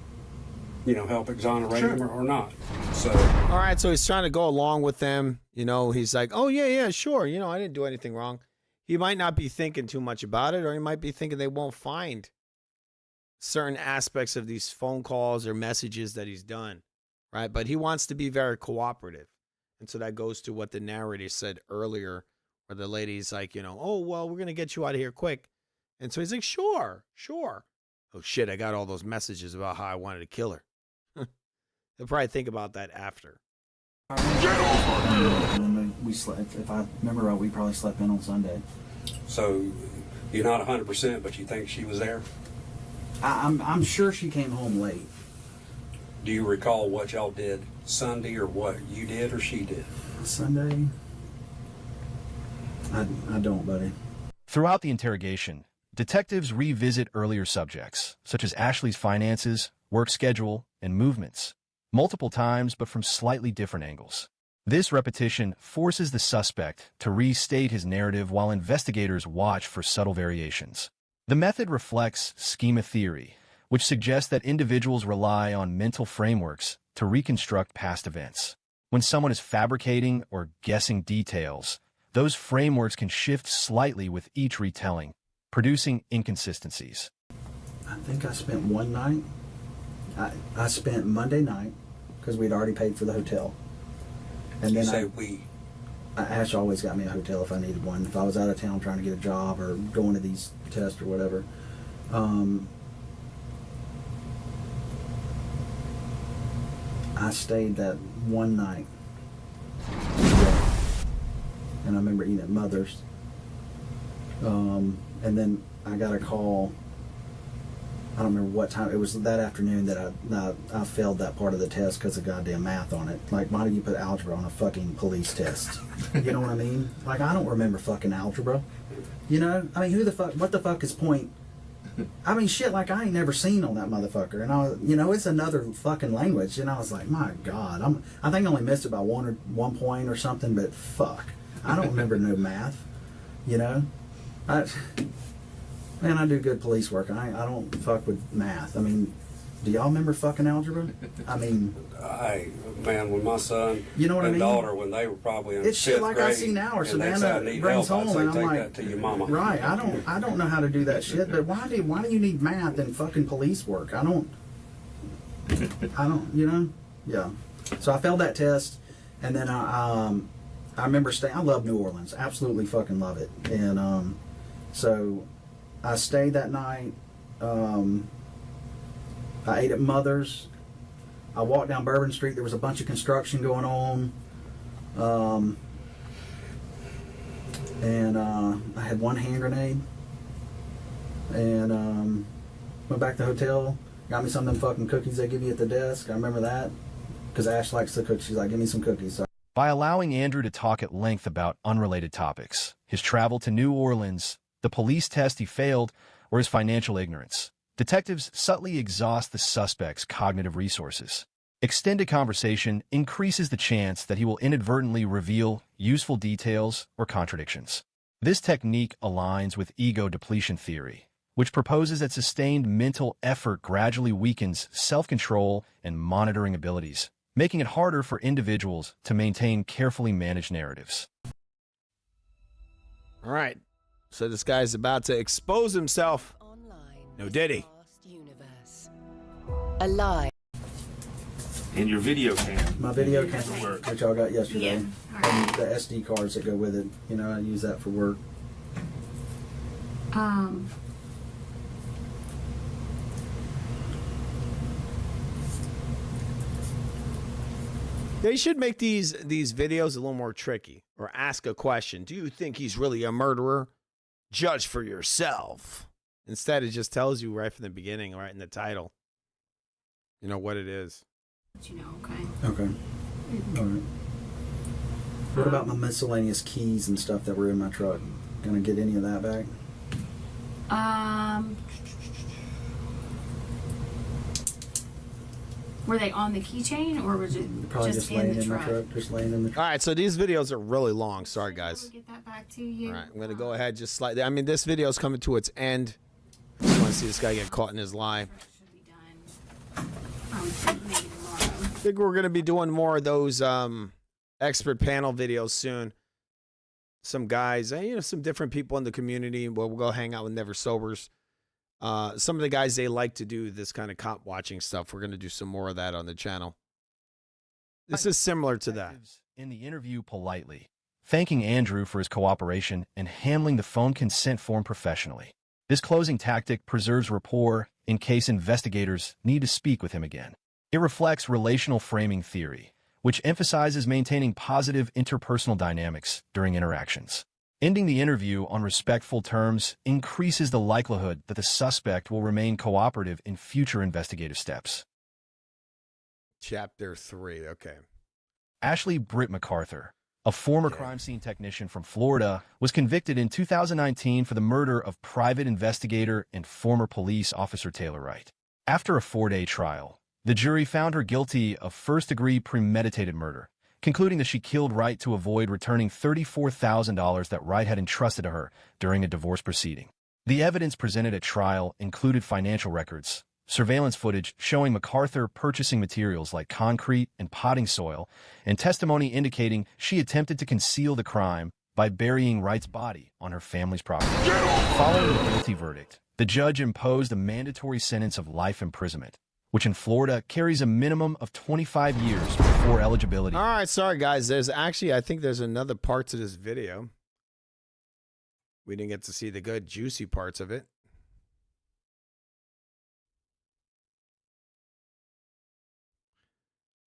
help exonerate him or not. So. All right, so he's trying to go along with them. He's like, oh, yeah, sure. I didn't do anything wrong. He might not be thinking too much about it, or he might be thinking they won't find certain aspects of these phone calls or messages that he's done, right? But he wants to be very cooperative. And so that goes to what the narrator said earlier, where the lady's like, oh, well, we're going to get you out of here quick. And so he's like, sure. Oh, shit, I got all those messages about how I wanted to kill her. He'll probably think about that after. We slept, if I remember right, we probably slept in on Sunday. So you're not 100%, but you think she was there? I'm sure she came home late. Do you recall what y'all did Sunday, or what you did or she did? Sunday? I don't, buddy. Throughout the interrogation, detectives revisit earlier subjects, such as Ashley's finances, work schedule, and movements, multiple times but from slightly different angles. This repetition forces the suspect to restate his narrative while investigators watch for subtle variations. The method reflects schema theory, which suggests that individuals rely on mental frameworks to reconstruct past events. When someone is fabricating or guessing details, those frameworks can shift slightly with each retelling, producing inconsistencies. I think I spent one night. I spent Monday night, because we'd already paid for the hotel. And then Ash always got me a hotel if I needed one. If I was out of town trying to get a job or going to these tests or whatever. I stayed that one night. And I remember eating at Mother's. And then I got a call. I don't remember what time. It was that afternoon that I failed that part of the test because of goddamn math on it. Like, why do you put algebra on a fucking police test? You know what I mean? Like, I don't remember fucking algebra. You know? I mean, what the fuck is point? I mean, shit, like, I ain't never seen on that motherfucker. And it's another fucking language. And I was like, my God. I think I only missed about one point or something, but fuck. I don't remember no math. You know? Man, I do good police work. I don't fuck with math. I mean, do y'all remember fucking algebra? I mean... Man, when my son and daughter, when they were probably in it's shit fifth like grade, I see now, or and they say, "I Savannah need brings help," I'd home, say, and I'm "Take like, that to your mama." Right, I don't know how to do that shit, but why do you need math in fucking police work? I don't, you know? Yeah. So I failed that test, and then I remember staying. I love New Orleans, absolutely fucking love it, and so I stayed that night. I ate at Mother's. I walked down Bourbon Street. There was a bunch of construction going on. And I had one hand grenade. And went back to the hotel. Got me some of them fucking cookies they give you at the desk. I remember that. Because Ash likes the cookies. She's like, give me some cookies. So By allowing Andrew to talk at length about unrelated topics, his travel to New Orleans, the police test he failed, or his financial ignorance, detectives subtly exhaust the suspect's cognitive resources. Extended conversation increases the chance that he will inadvertently reveal useful details or contradictions. This technique aligns with ego depletion theory, which proposes that sustained mental effort gradually weakens self-control and monitoring abilities, making it harder for individuals to maintain carefully managed narratives. All right. So this guy's about to expose himself. No, did he? Alive. And your video cam. my video camera, which I got yesterday, and the SD cards that go with it. You know, I use that for work. They should make these videos a little more tricky, or ask a question. Do you think he's really a murderer? Judge for yourself. Instead, it just tells you right from the beginning, right in the title, you know, what it is. You know, okay. Okay. All right. What about my miscellaneous keys and stuff that were in my truck? Gonna get any of that back? Were they on the keychain or was it Probably just laying in the in truck? my truck. Just laying in the truck. All right, so these videos are really long. Sorry, guys. Get that back to you. All right, I'm going to go ahead just slightly. I mean, this video is coming to its end. I just want to see this guy get caught in his lie. I think we're going to be doing more of those expert panel videos soon. Some guys, you know, some different people in the community. We'll go hang out with Never Sobers. Some of the guys, they like to do this kind of cop watching stuff. We're going to do some more of that on the channel. This is similar to that. In the interview politely, thanking Andrew for his cooperation and handling the phone consent form professionally. This closing tactic preserves rapport in case investigators need to speak with him again. It reflects relational framing theory, which emphasizes maintaining positive interpersonal dynamics during interactions. Ending the interview on respectful terms increases the likelihood that the suspect will remain cooperative in future investigative steps. Chapter 3, okay. Ashley Britt MacArthur, a former crime scene technician from Florida, was convicted in 2019 for the murder of private investigator and former police officer Taylor Wright. After a 4-day trial, the jury found her guilty of first-degree premeditated murder, concluding that she killed Wright to avoid returning $34,000 that Wright had entrusted to her during a divorce proceeding. The evidence presented at trial included financial records, surveillance footage showing MacArthur purchasing materials like concrete and potting soil, and testimony indicating she attempted to conceal the crime by burying Wright's body on her family's property. Following the guilty verdict, the judge imposed a mandatory sentence of life imprisonment, which in Florida carries a minimum of 25 years before eligibility. All right, sorry guys. There's actually, I think there's another part to this video. We didn't get to see the good, juicy parts of it.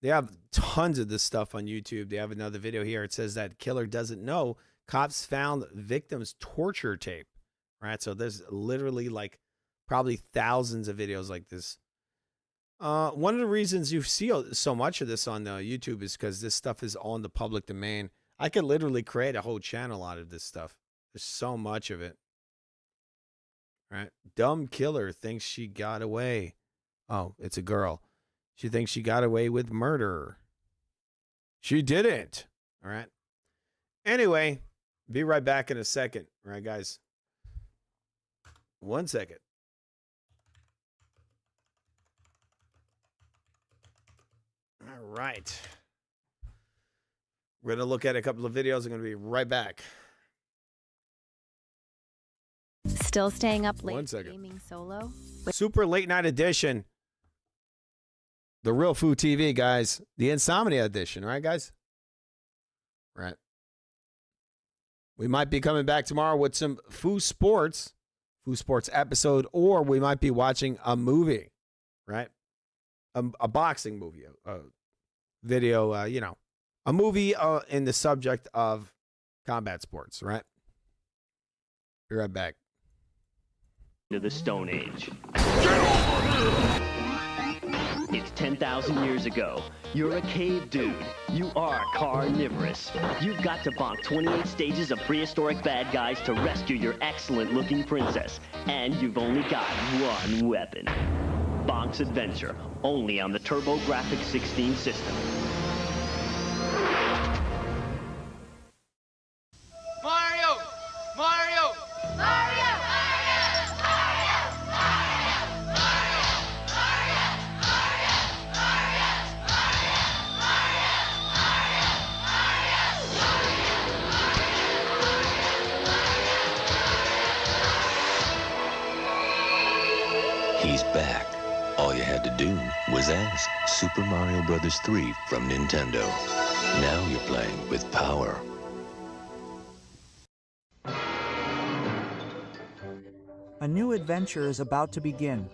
They have tons of this stuff on YouTube. They have another video here. It says that killer doesn't know. Cops found victim's torture tape. Right? So there's literally like probably thousands of videos like this. One of the reasons you see so much of this on YouTube is because this stuff is all in the public domain. I could literally create a whole channel out of this stuff. There's so much of it. Right? Dumb killer thinks she got away. Oh, it's a girl. She thinks she got away with murder. She didn't. All right. Anyway, be right back in a second. All right, guys. 1 second. All right. We're going to look at a couple of videos. I'm going to be right back. Still staying up late 1 second. gaming solo? Super late night edition. The real Futv, guys. The Insomnia edition. All right, guys? Right. We might be coming back tomorrow with some Fu Sports episode, or we might be watching a movie, right? A boxing movie, video, you know, a movie in the subject of combat sports, right? Be right back. To the Stone Age. It's 10,000 years ago. You're a cave dude. You are carnivorous. You've got to bonk 28 stages of prehistoric bad guys to rescue your excellent-looking princess. And you've only got one weapon. Bonk's Adventure, only on the TurboGrafx 16 system. Mario! Mario! Mario! He's back. All you had to do was ask. Super Mario Bros. 3 from Nintendo. Now you're playing with power. A new adventure is about to begin.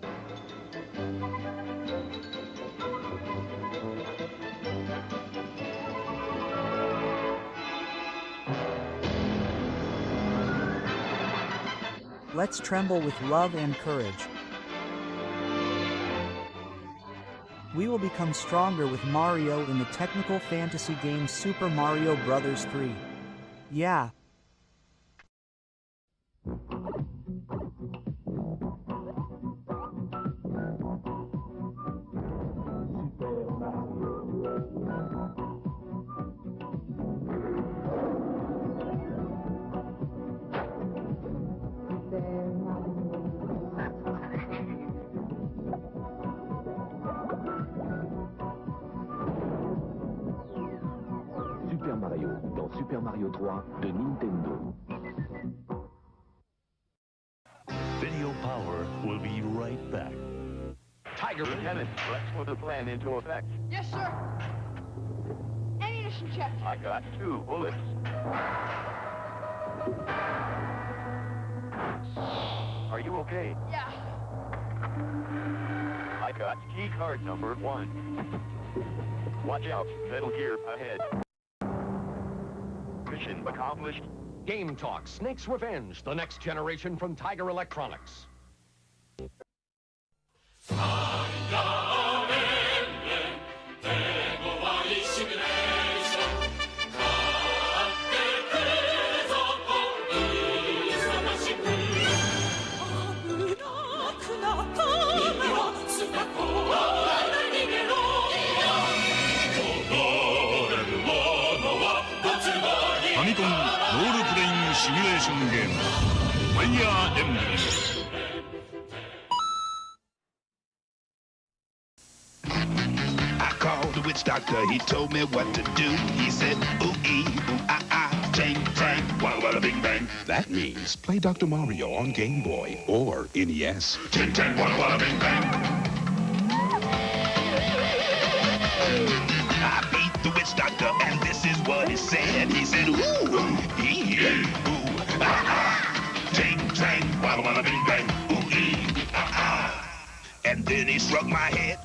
Let's tremble with love and courage. We will become stronger with Mario in the technical fantasy game Super Mario Bros. 3. Yeah. Super Mario dans Super Mario 3 de Nintendo. Video Power will be right back. Tiger Lieutenant, let's put the plan into effect. Yes, sir. Ammunition check. I got 2 bullets. Are you okay? Yeah. I got key card number 1. Watch out, Metal Gear ahead. Mission accomplished. Game Talk, Snake's Revenge, the next generation from Tiger Electronics. 파미콘 롤플레잉 시뮬레이션 게임 파이어 엠블렘. I called the witch doctor, he told me what to do. He said, ooh-ee, ooh-ah-ah, tang-tang, walla-walla bing-bang. That means play Dr. Mario on Game Boy or NES. Ting-tang, walla-walla bing-bang. I beat the witch doctor, and this is what he said. He said, ooh-ee, ooh-ah-ah, ting-tang, walla-walla bing-bang, ooh-ee, ah-ah. And then he struck my head.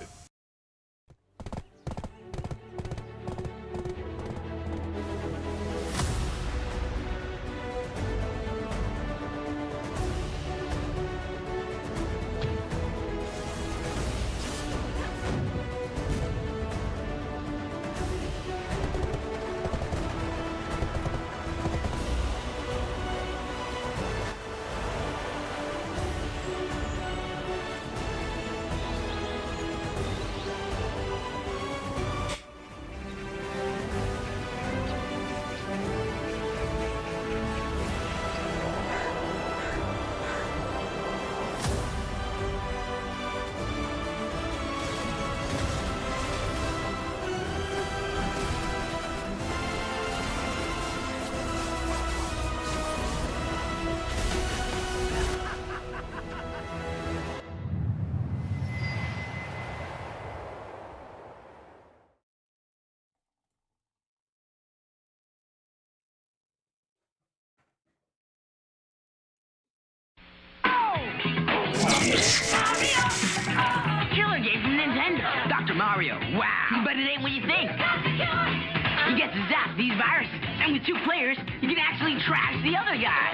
Killer game from Nintendo. Dr. Mario. Wow. But it ain't what you think. You get to zap these viruses, and with 2 players, you can actually trash the other guy.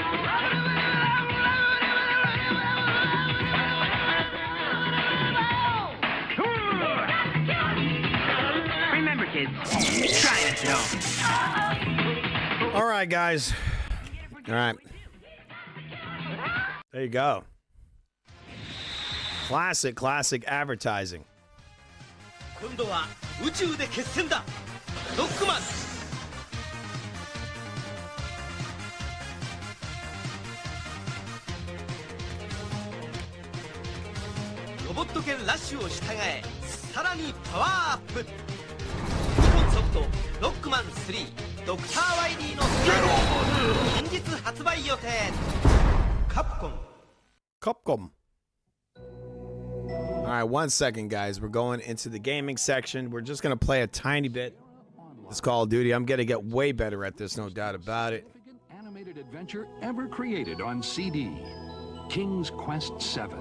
Remember, kids, try this at home. All right, guys. All right. There you go. Classic advertising. 今度は宇宙で決戦だ。ロックマン。ロボット犬ラッシュを従え、さらにパワーアップ。日本ソフトロックマン3ドクター・ワイリーのスタイル近日発売予定。カプコン。Capcom. All right, 1 second, guys. We're going into the gaming section. We're just going to play a tiny bit. This Call of Duty. I'm going to get way better at this, no doubt about it. Animated adventure ever created on CD. King's Quest VII.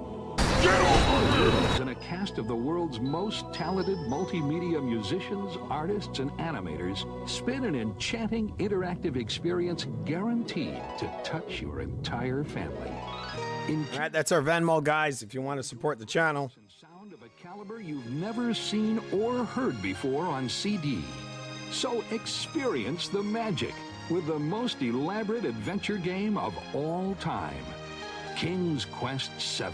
And a cast of the world's most talented multimedia musicians, artists, and animators spin an enchanting interactive experience guaranteed to touch your entire family. All right, that's our Venmo, guys, if you want to support the channel. Sound of a caliber you've never seen or heard before on CD. So experience the magic with the most elaborate adventure game of all time. King's Quest VII.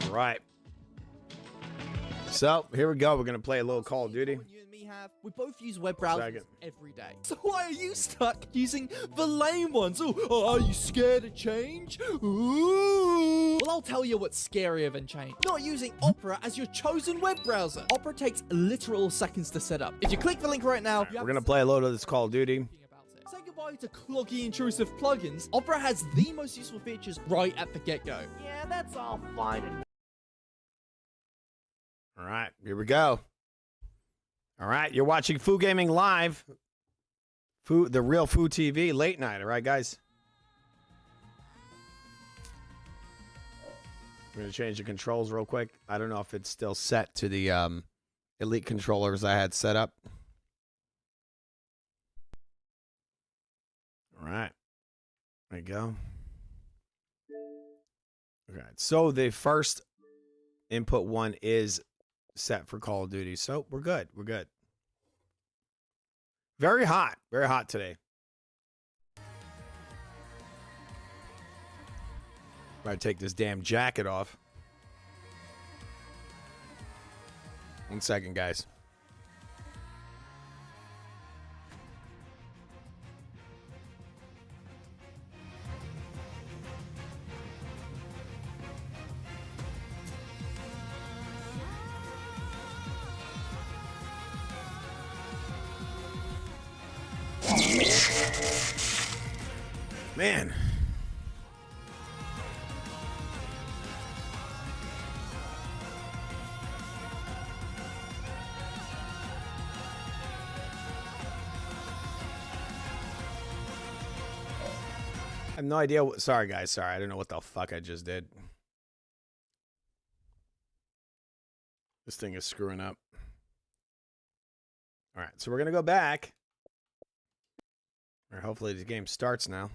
All right. So, here we go. We're going to play a little Call of Duty. We both use web browsers Second. every day. So why are you stuck using the lame ones? Oh, are you scared of change? Ooh. Well, I'll tell you what's scarier than change. Not using Opera as your chosen web browser. Opera takes literal seconds to set up. If you click the link right now, We're going to play a load of this Call of Duty. say goodbye to cloggy, intrusive plugins. Opera has the most useful features right at the get-go. Yeah, that's all fine and All right, here we go. All right, you're watching Fu Gaming Live. The real Futv late night, all right, guys? I'm going to change the controls real quick. I don't know if it's still set to the Elite controllers I had set up. All right. There you go. All right, so the first input one is set for Call of Duty, so we're good. We're good. Very hot today. Gotta take this damn jacket off. 1 second, guys. Man. I have no idea what. Sorry, guys. Sorry. I don't know what the fuck I just did. This thing is screwing up. All right. So we're going to go back. Or hopefully the game starts now.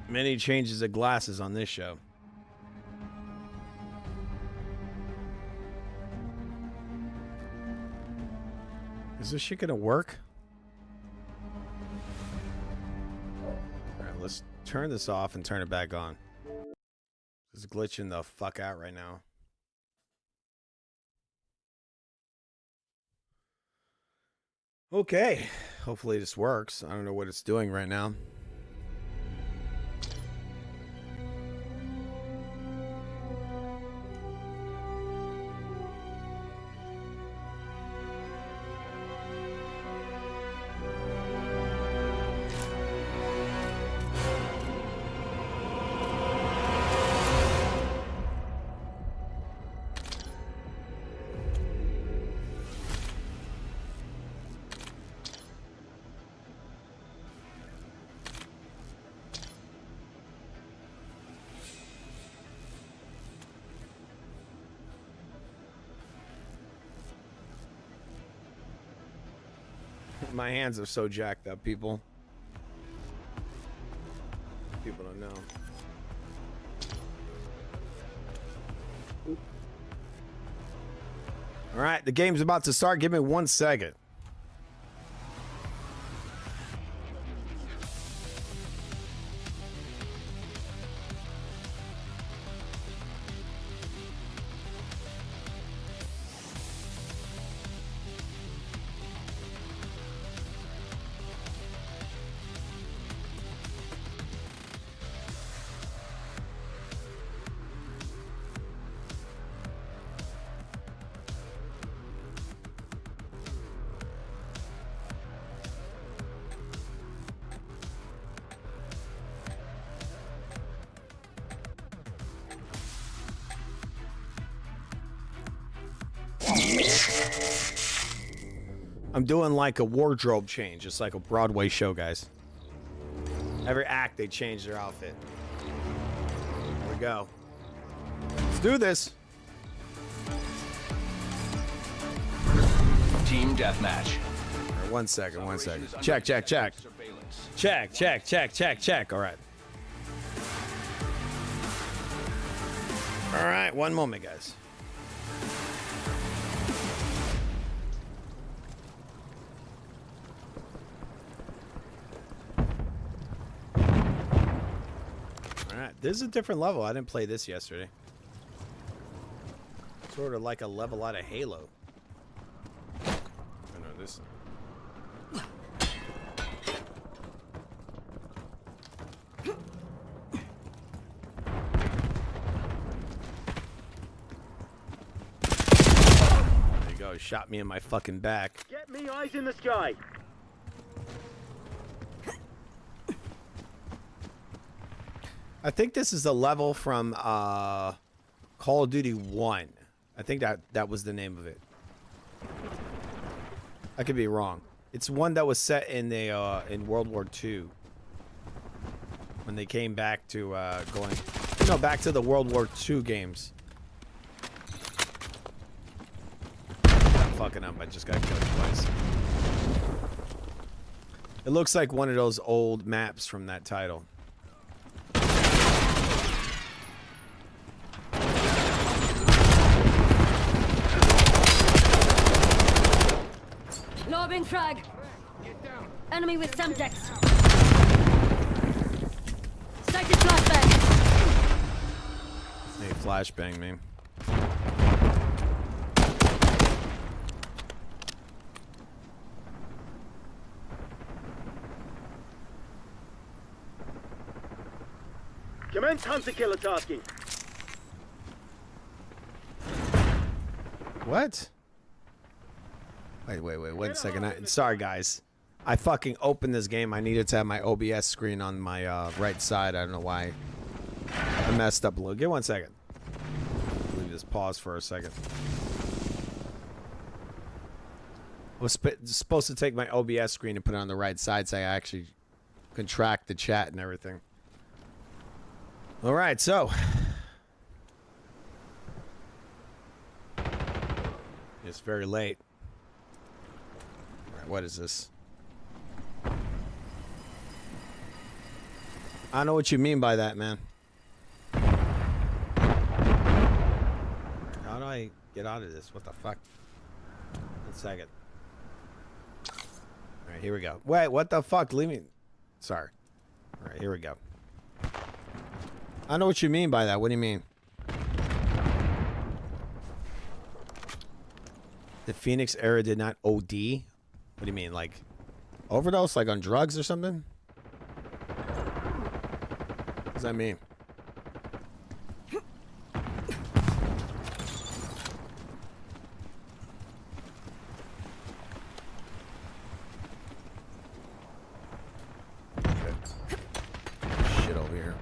Many changes of glasses on this show. Is this shit gonna work? All right, let's turn this off and turn it back on. It's glitching the fuck out right now. Okay, hopefully this works. I don't know what it's doing right now. My hands are so jacked up, people. People don't know. Oop. All right, the game's about to start. Give me 1 second. I'm doing like a wardrobe change. It's like a Broadway show, guys. Every act, they change their outfit. Here we go. Let's do this. Team deathmatch. Right, 1 second, 1 second. Check. Check. All right. All right, 1 moment, guys. This is a different level. I didn't play this yesterday. Sort of like a level out of Halo. I know this. Oh, shot me in my fucking back. Get me eyes in the sky. I think this is a level from Call of Duty 1. I think that was the name of it. I could be wrong. It's one that was set in the in World War II. When they came back to back to the World War II games. I'm fucking up. I just got killed twice. It looks like one of those old maps from that title. Lobbing frag. Enemy with Semtex. Sighted flashbang. Hey, flashbang me. Commence hunter-killer tasking. What? Wait a second. Sorry, guys. I fucking opened this game. I needed to have my OBS screen on my right side. I don't know why. I messed up a little. Give 1 second. Let me just pause for a second. I was supposed to take my OBS screen and put it on the right side so I actually can track the chat and everything. All right, so. It's very late. All right, what is this? I know what you mean by that, man. How do I get out of this? What the fuck? 1 second. All right, here we go. Wait, what the fuck? Leave me. Sorry. All right, here we go. I know what you mean by that. What do you mean? The Phoenix era did not OD? What do you mean? Like overdose? Like on drugs or something? What does that mean? Shit over here.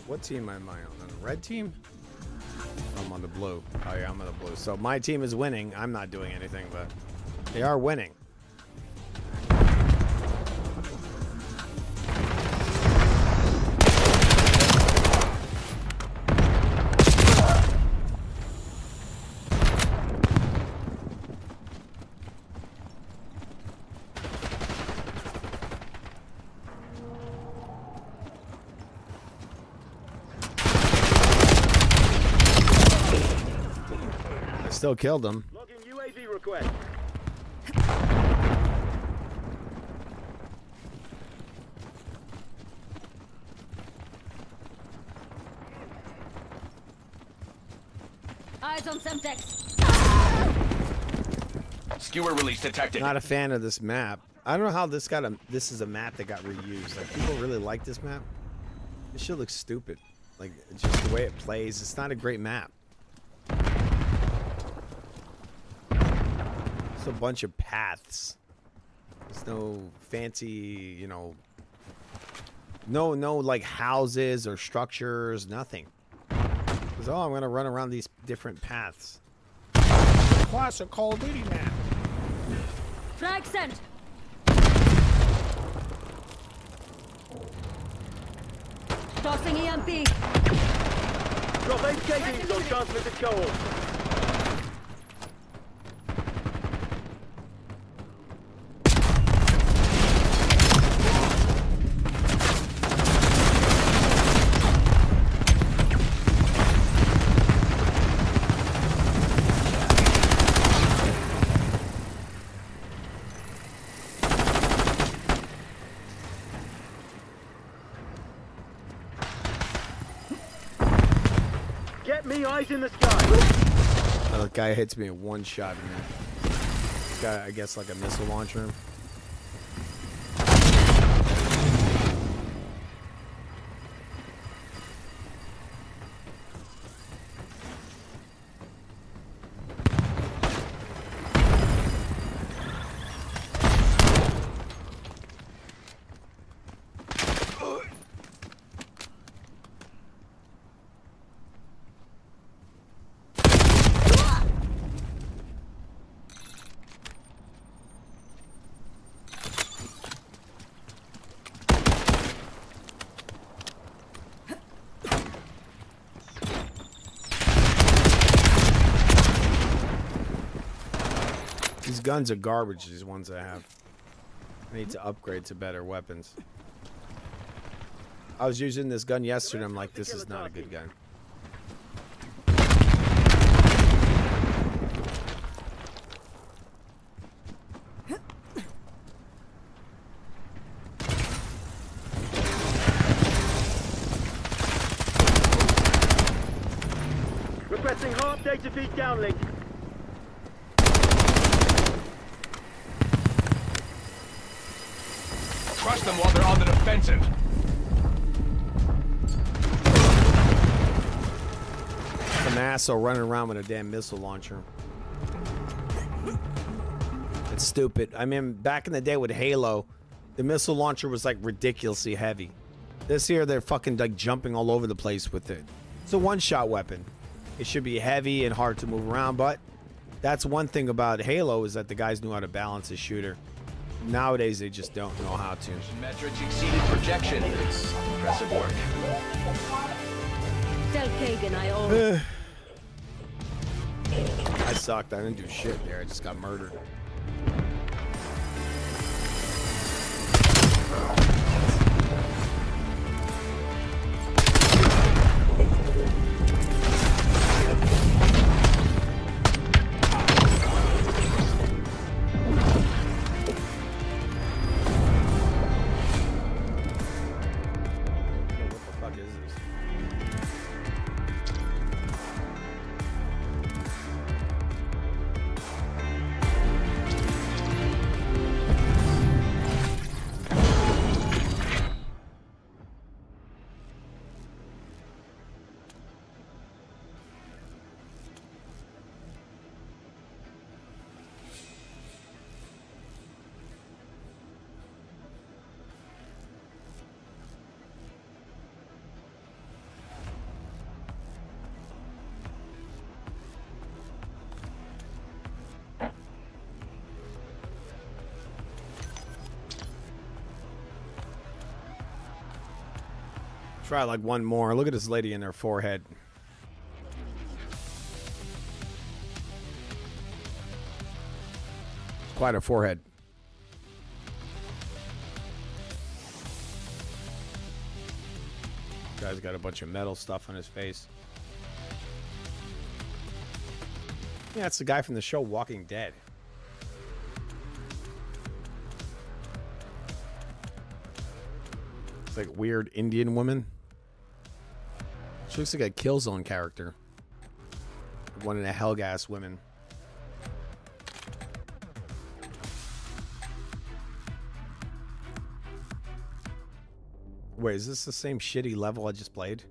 What team am I on? On the red team? I'm on the blue. Oh yeah, I'm on the blue. So my team is winning. I'm not doing anything, but they are winning. Still killed him. Logging UAV request. Eyes on Semtex. Skewer release detected. Not a fan of this map. I don't know how this got this is a map that got reused. Like people really like this map. This shit looks stupid. Like just the way it plays. It's not a great map. A bunch of paths. There's no fancy, you know, no like houses or structures, nothing. Because, oh, I'm gonna run around these different paths. Classic Call of Duty map. Frag sent. Tossing EMP. Drop 8 KDs on transmitted cohort. me, eyes in the sky. Oh, the guy hits me in one shot, man. This guy, I guess, like a missile launcher. These guns are garbage, these ones I have. I need to upgrade to better weapons. I was using this gun yesterday, I'm like, this is not a good gun. Requesting half data feed downlink. Crush them while they're on the defensive. Some asshole running around with a damn missile launcher. It's stupid. I mean, back in the day with Halo, the missile launcher was like ridiculously heavy. This here, they're fucking like jumping all over the place with it. It's a one-shot weapon. It should be heavy and hard to move around, but that's one thing about Halo is that the guys knew how to balance a shooter. Nowadays, they just don't know how to. Metrics exceeded projection. Impressive work. Tell Kagan I owe. I sucked. I didn't do shit there. I just got murdered. Try like one more. Look at this lady in her forehead. Quite a forehead. Guy's got a bunch of metal stuff on his face. Yeah, it's the guy from the show Walking Dead. It's like weird Indian woman. She looks like a Killzone character. One of the Hellgas women. Wait, is this the same shitty level I just played?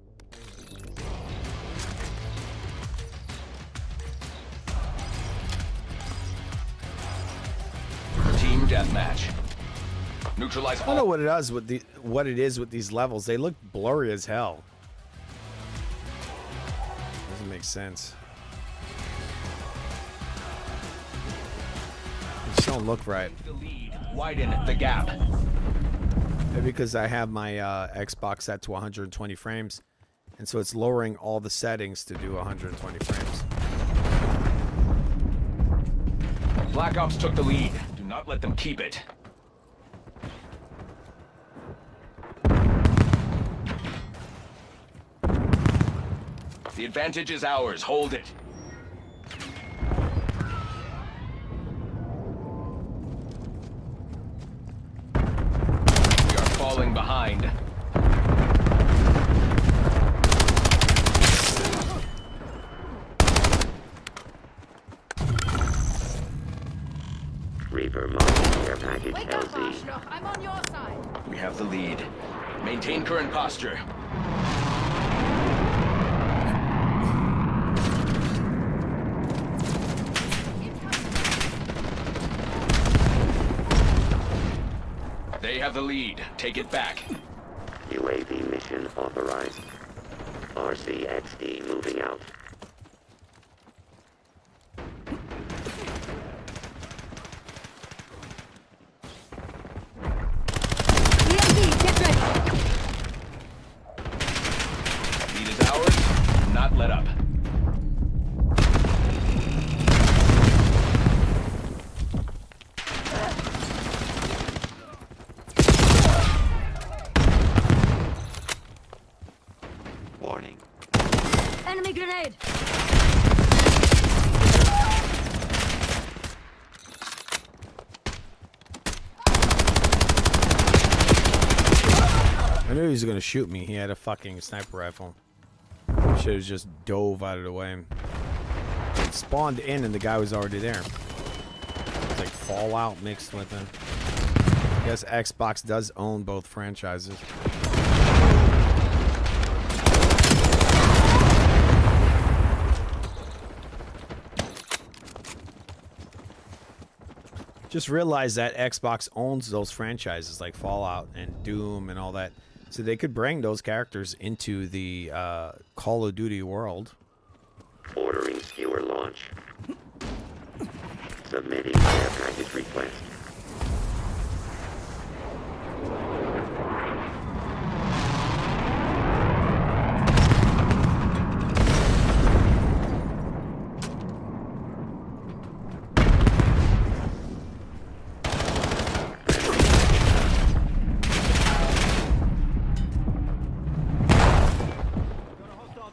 Team deathmatch. Neutralize all. I don't know what it does with what it is with these levels. They look blurry as hell. Doesn't make sense. They just don't look right. The lead. Widen the gap. Maybe because I have my Xbox set to 120 frames, and so it's lowering all the settings to do 120 frames. Black Ops took the lead. Do not let them keep it. The advantage is ours. Hold it. We are falling behind. Reaper, marking care package Wake up, LZ. Arschloch. I'm on your side. We have the lead. Maintain current posture. They have the lead. Take it back. UAV mission authorized. RCXD moving out. Lead is ours. Not let up. Warning. Enemy grenade! I knew he was gonna shoot me. He had a fucking sniper rifle. Should have just dove out of the way. It spawned in and the guy was already there. It's like Fallout mixed with it. I guess Xbox does own both franchises. Just realize that Xbox owns those franchises like Fallout and Doom and all that. So they could bring those characters into the Call of Duty world. Ordering skewer launch. Submitting care package request.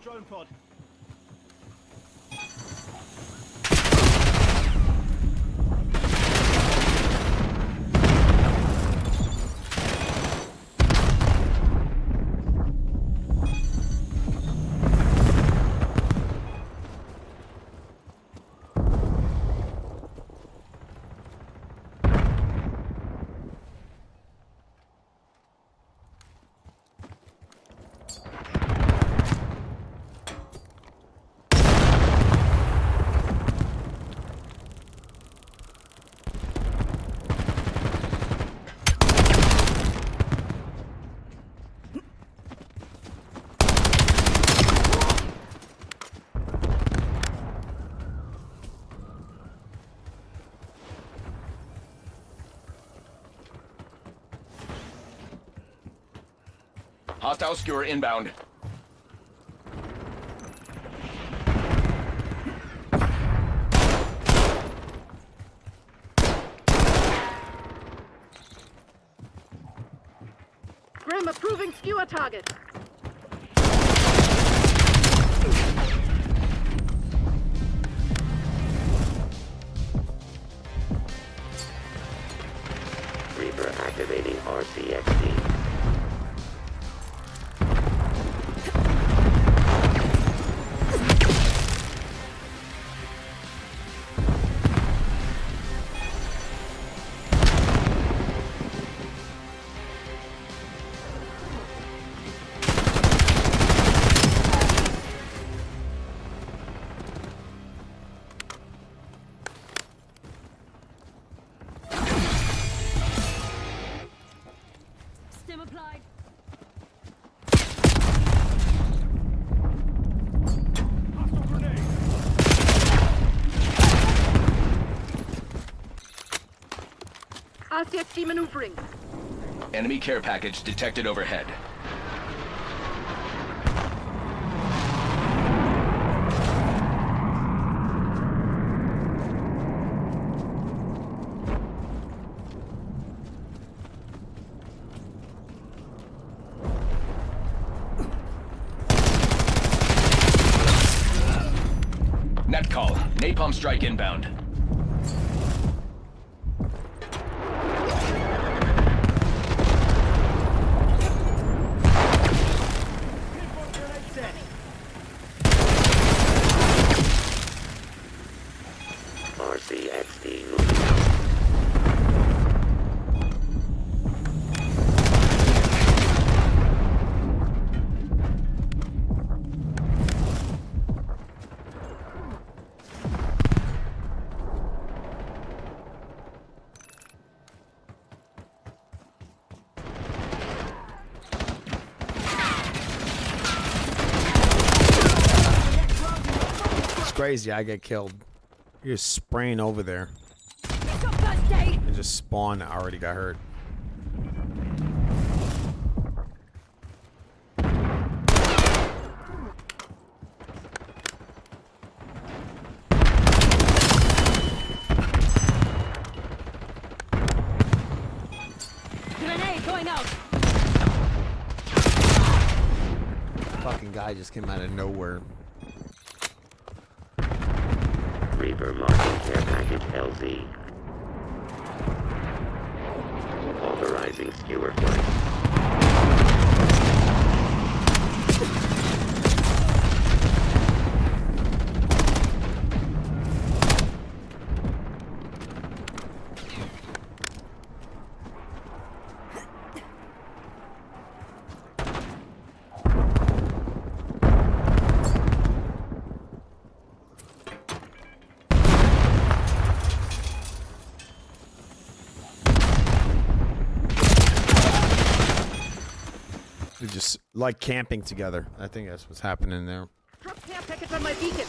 Drone pod. Hostile skewer inbound. Grim approving skewer target. Reaper activating RCXD. Stim applied. RCXD maneuvering. Enemy care package detected overhead. Net call. Napalm strike inbound. RCXD moving out. crazy. I get killed. You're spraying over there. Day. It just spawned. I already got hurt. Grenade going out. Fucking guy just came out of nowhere. Reaper marking care package LZ. Authorizing skewer flight. We just like camping together. I think that's what's happening there. Drop care package on my beacon.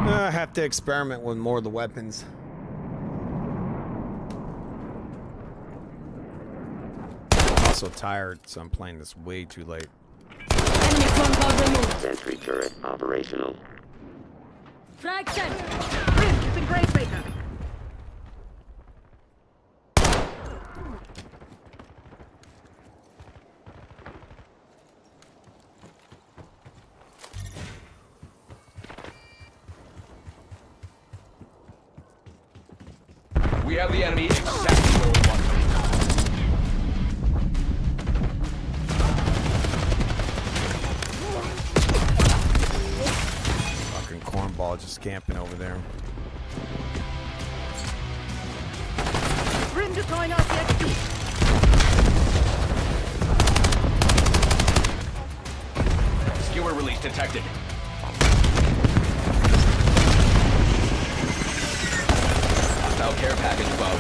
I have to experiment with more of the weapons. I'm also tired, so I'm playing this way too late. Enemy phone call removed. Sentry turret operational. Frag sent. Grim, using Gravebreaker. We have the enemy exactly where we want Fucking cornball just camping over there. Grim deploying out the XP. Skewer release detected. Hostile care package above.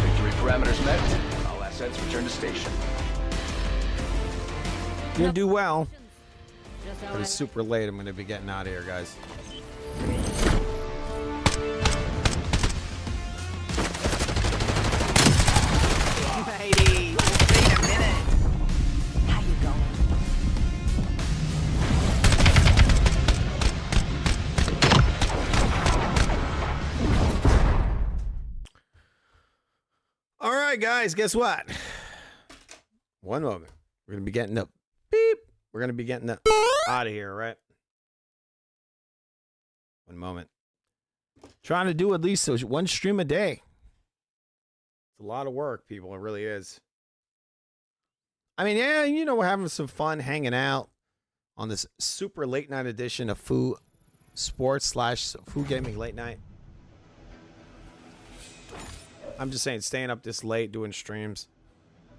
Victory parameters met. All assets return to station. You're gonna do well. But it's super late. I'm gonna be getting out of here, guys. Ladies, wait a minute. How you going? All right, guys. Guess what? One moment. We're gonna be getting the beep. We're gonna be getting the out of here, right? One moment. Trying to do at least one stream a day. It's a lot of work, people. It really is. I mean, yeah, you know, we're having some fun hanging out on this super late night edition of Foo Sports / Foo Gaming Late Night. I'm just saying, staying up this late doing streams.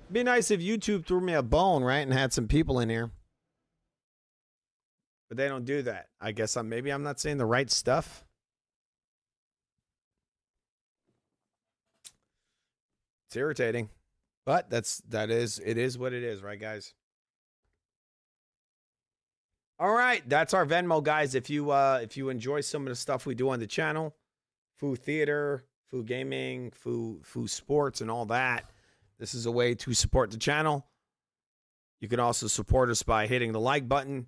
It'd be nice if YouTube threw me a bone, right, and had some people in here. But they don't do that. I guess maybe I'm not saying the right stuff. It's irritating, but it is what it is, right, guys? All right, that's our Venmo, guys. If you enjoy some of the stuff we do on the channel, Foo Theater, Foo Gaming, Foo Sports, and all that, this is a way to support the channel. You can also support us by hitting the like button,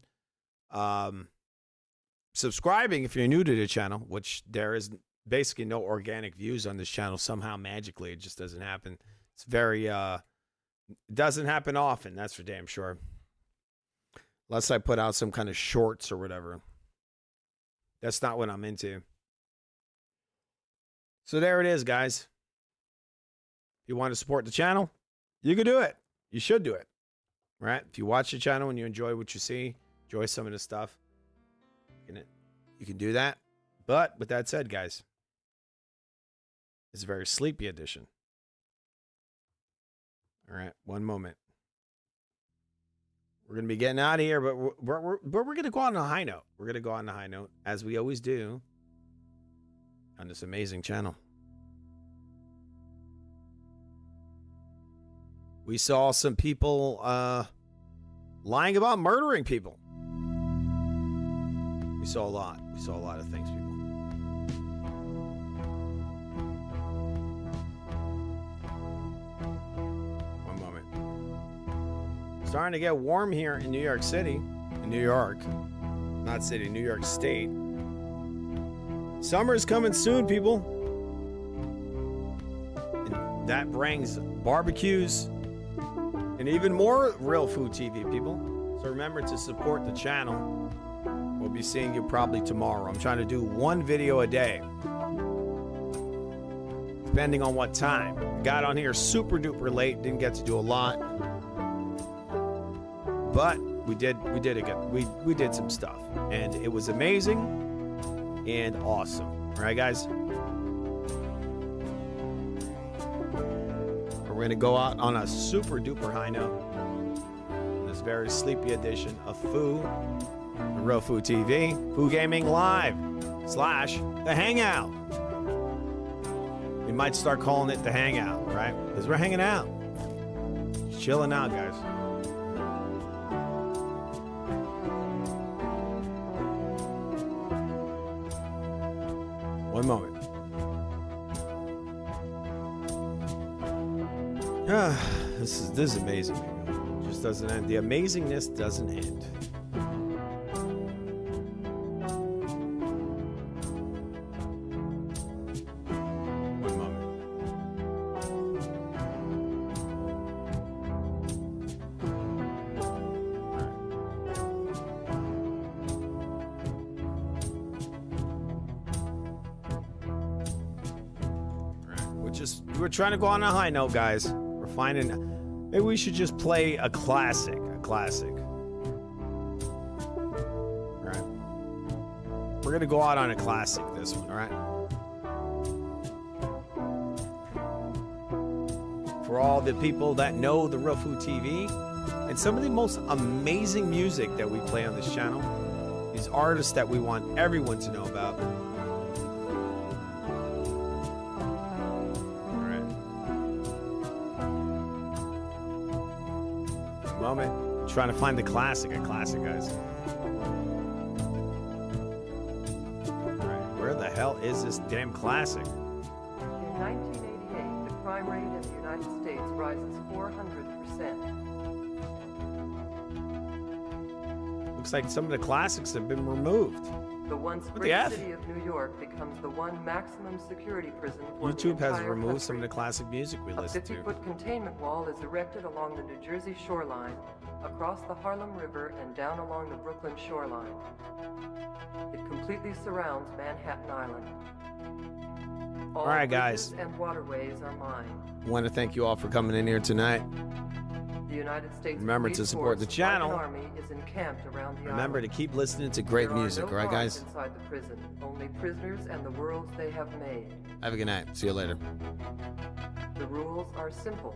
subscribing if you're new to the channel, which there is basically no organic views on this channel. Somehow magically it just doesn't happen. It's very it doesn't happen often, that's for damn sure, unless I put out some kind of shorts or whatever. That's not what I'm into. So there it is, guys. If you want to support the channel, you can do it. You should do it, right? If you watch the channel and you enjoy what you see, enjoy some of the stuff, you can do that. But with that said, guys, it's a very sleepy edition. All right, one moment. We're going to be getting out of here, but we're going to go on a high note. We're going to go on a high note, as we always do on this amazing channel. We saw some people lying about murdering people. We saw a lot. We saw a lot of things, people. One moment. Starting to get warm here in New York City. In New York. Not city, New York State. Summer's coming soon, people. And that brings barbecues and even more Real Food TV, people. So remember to support the channel. We'll be seeing you probably tomorrow. I'm trying to do one video a day, depending on what time. Got on here super duper late. Didn't get to do a lot, but we did again. We did some stuff, and it was amazing and awesome. All right, guys. We're going to go out on a super duper high note. This very sleepy edition of Foo, the Real Food TV, Foo Gaming Live / The Hangout. We might start calling it The Hangout, right? Because we're hanging out. Just chilling out, guys. One moment. This is amazing. It just doesn't end. The amazingness doesn't end. One moment. We're trying to go on a high note, guys. We're finding. Maybe we should just play a classic. All right. We're gonna go out on a classic this one, all right? For all the people that know the Real Food TV and some of the most amazing music that we play on this channel, these artists that we want everyone to know about. Moment. Trying to find a classic, guys. Right. Where the hell is this damn classic? In 1988, the crime rate in the United States rises 400%. Looks like some of the classics have been removed. The once great city of New York becomes the one maximum security prison for YouTube the has entire removed country. some of the classic music we listen to. A 50-foot containment wall is erected along the New Jersey shoreline, across the Harlem River, and down along the Brooklyn shoreline. It completely surrounds Manhattan Island. All right, guys. bridges and waterways are mine. I want to thank you all for coming in here tonight. The United States Remember Police to support the Force, channel. like an army, is encamped around the Remember to island. keep listening to great There are music, no all right, guards guys? inside the prison, only prisoners and the worlds they have made. Have a good night. See you later. The rules are simple.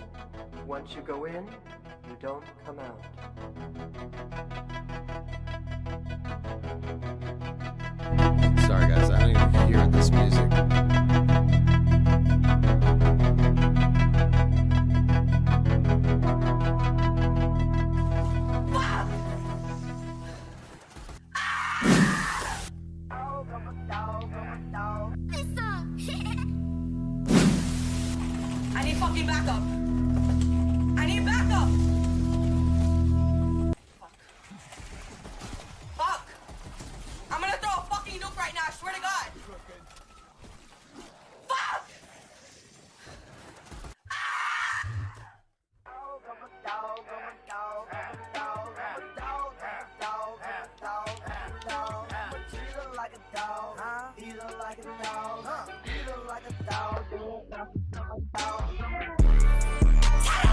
Once you go in, you don't come out. Sorry, guys. I don't even hear this music. I need fucking backup. I need backup. Fuck. I'm gonna throw a fucking nuke right now, I swear to God. Fuck!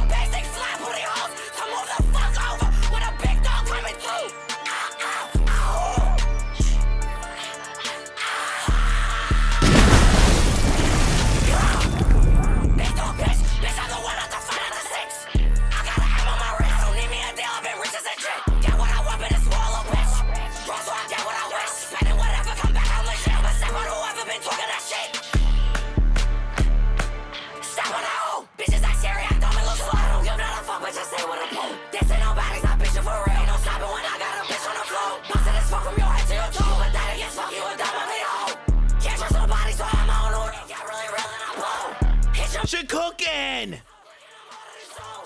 Basic slap, booty holes! cooking.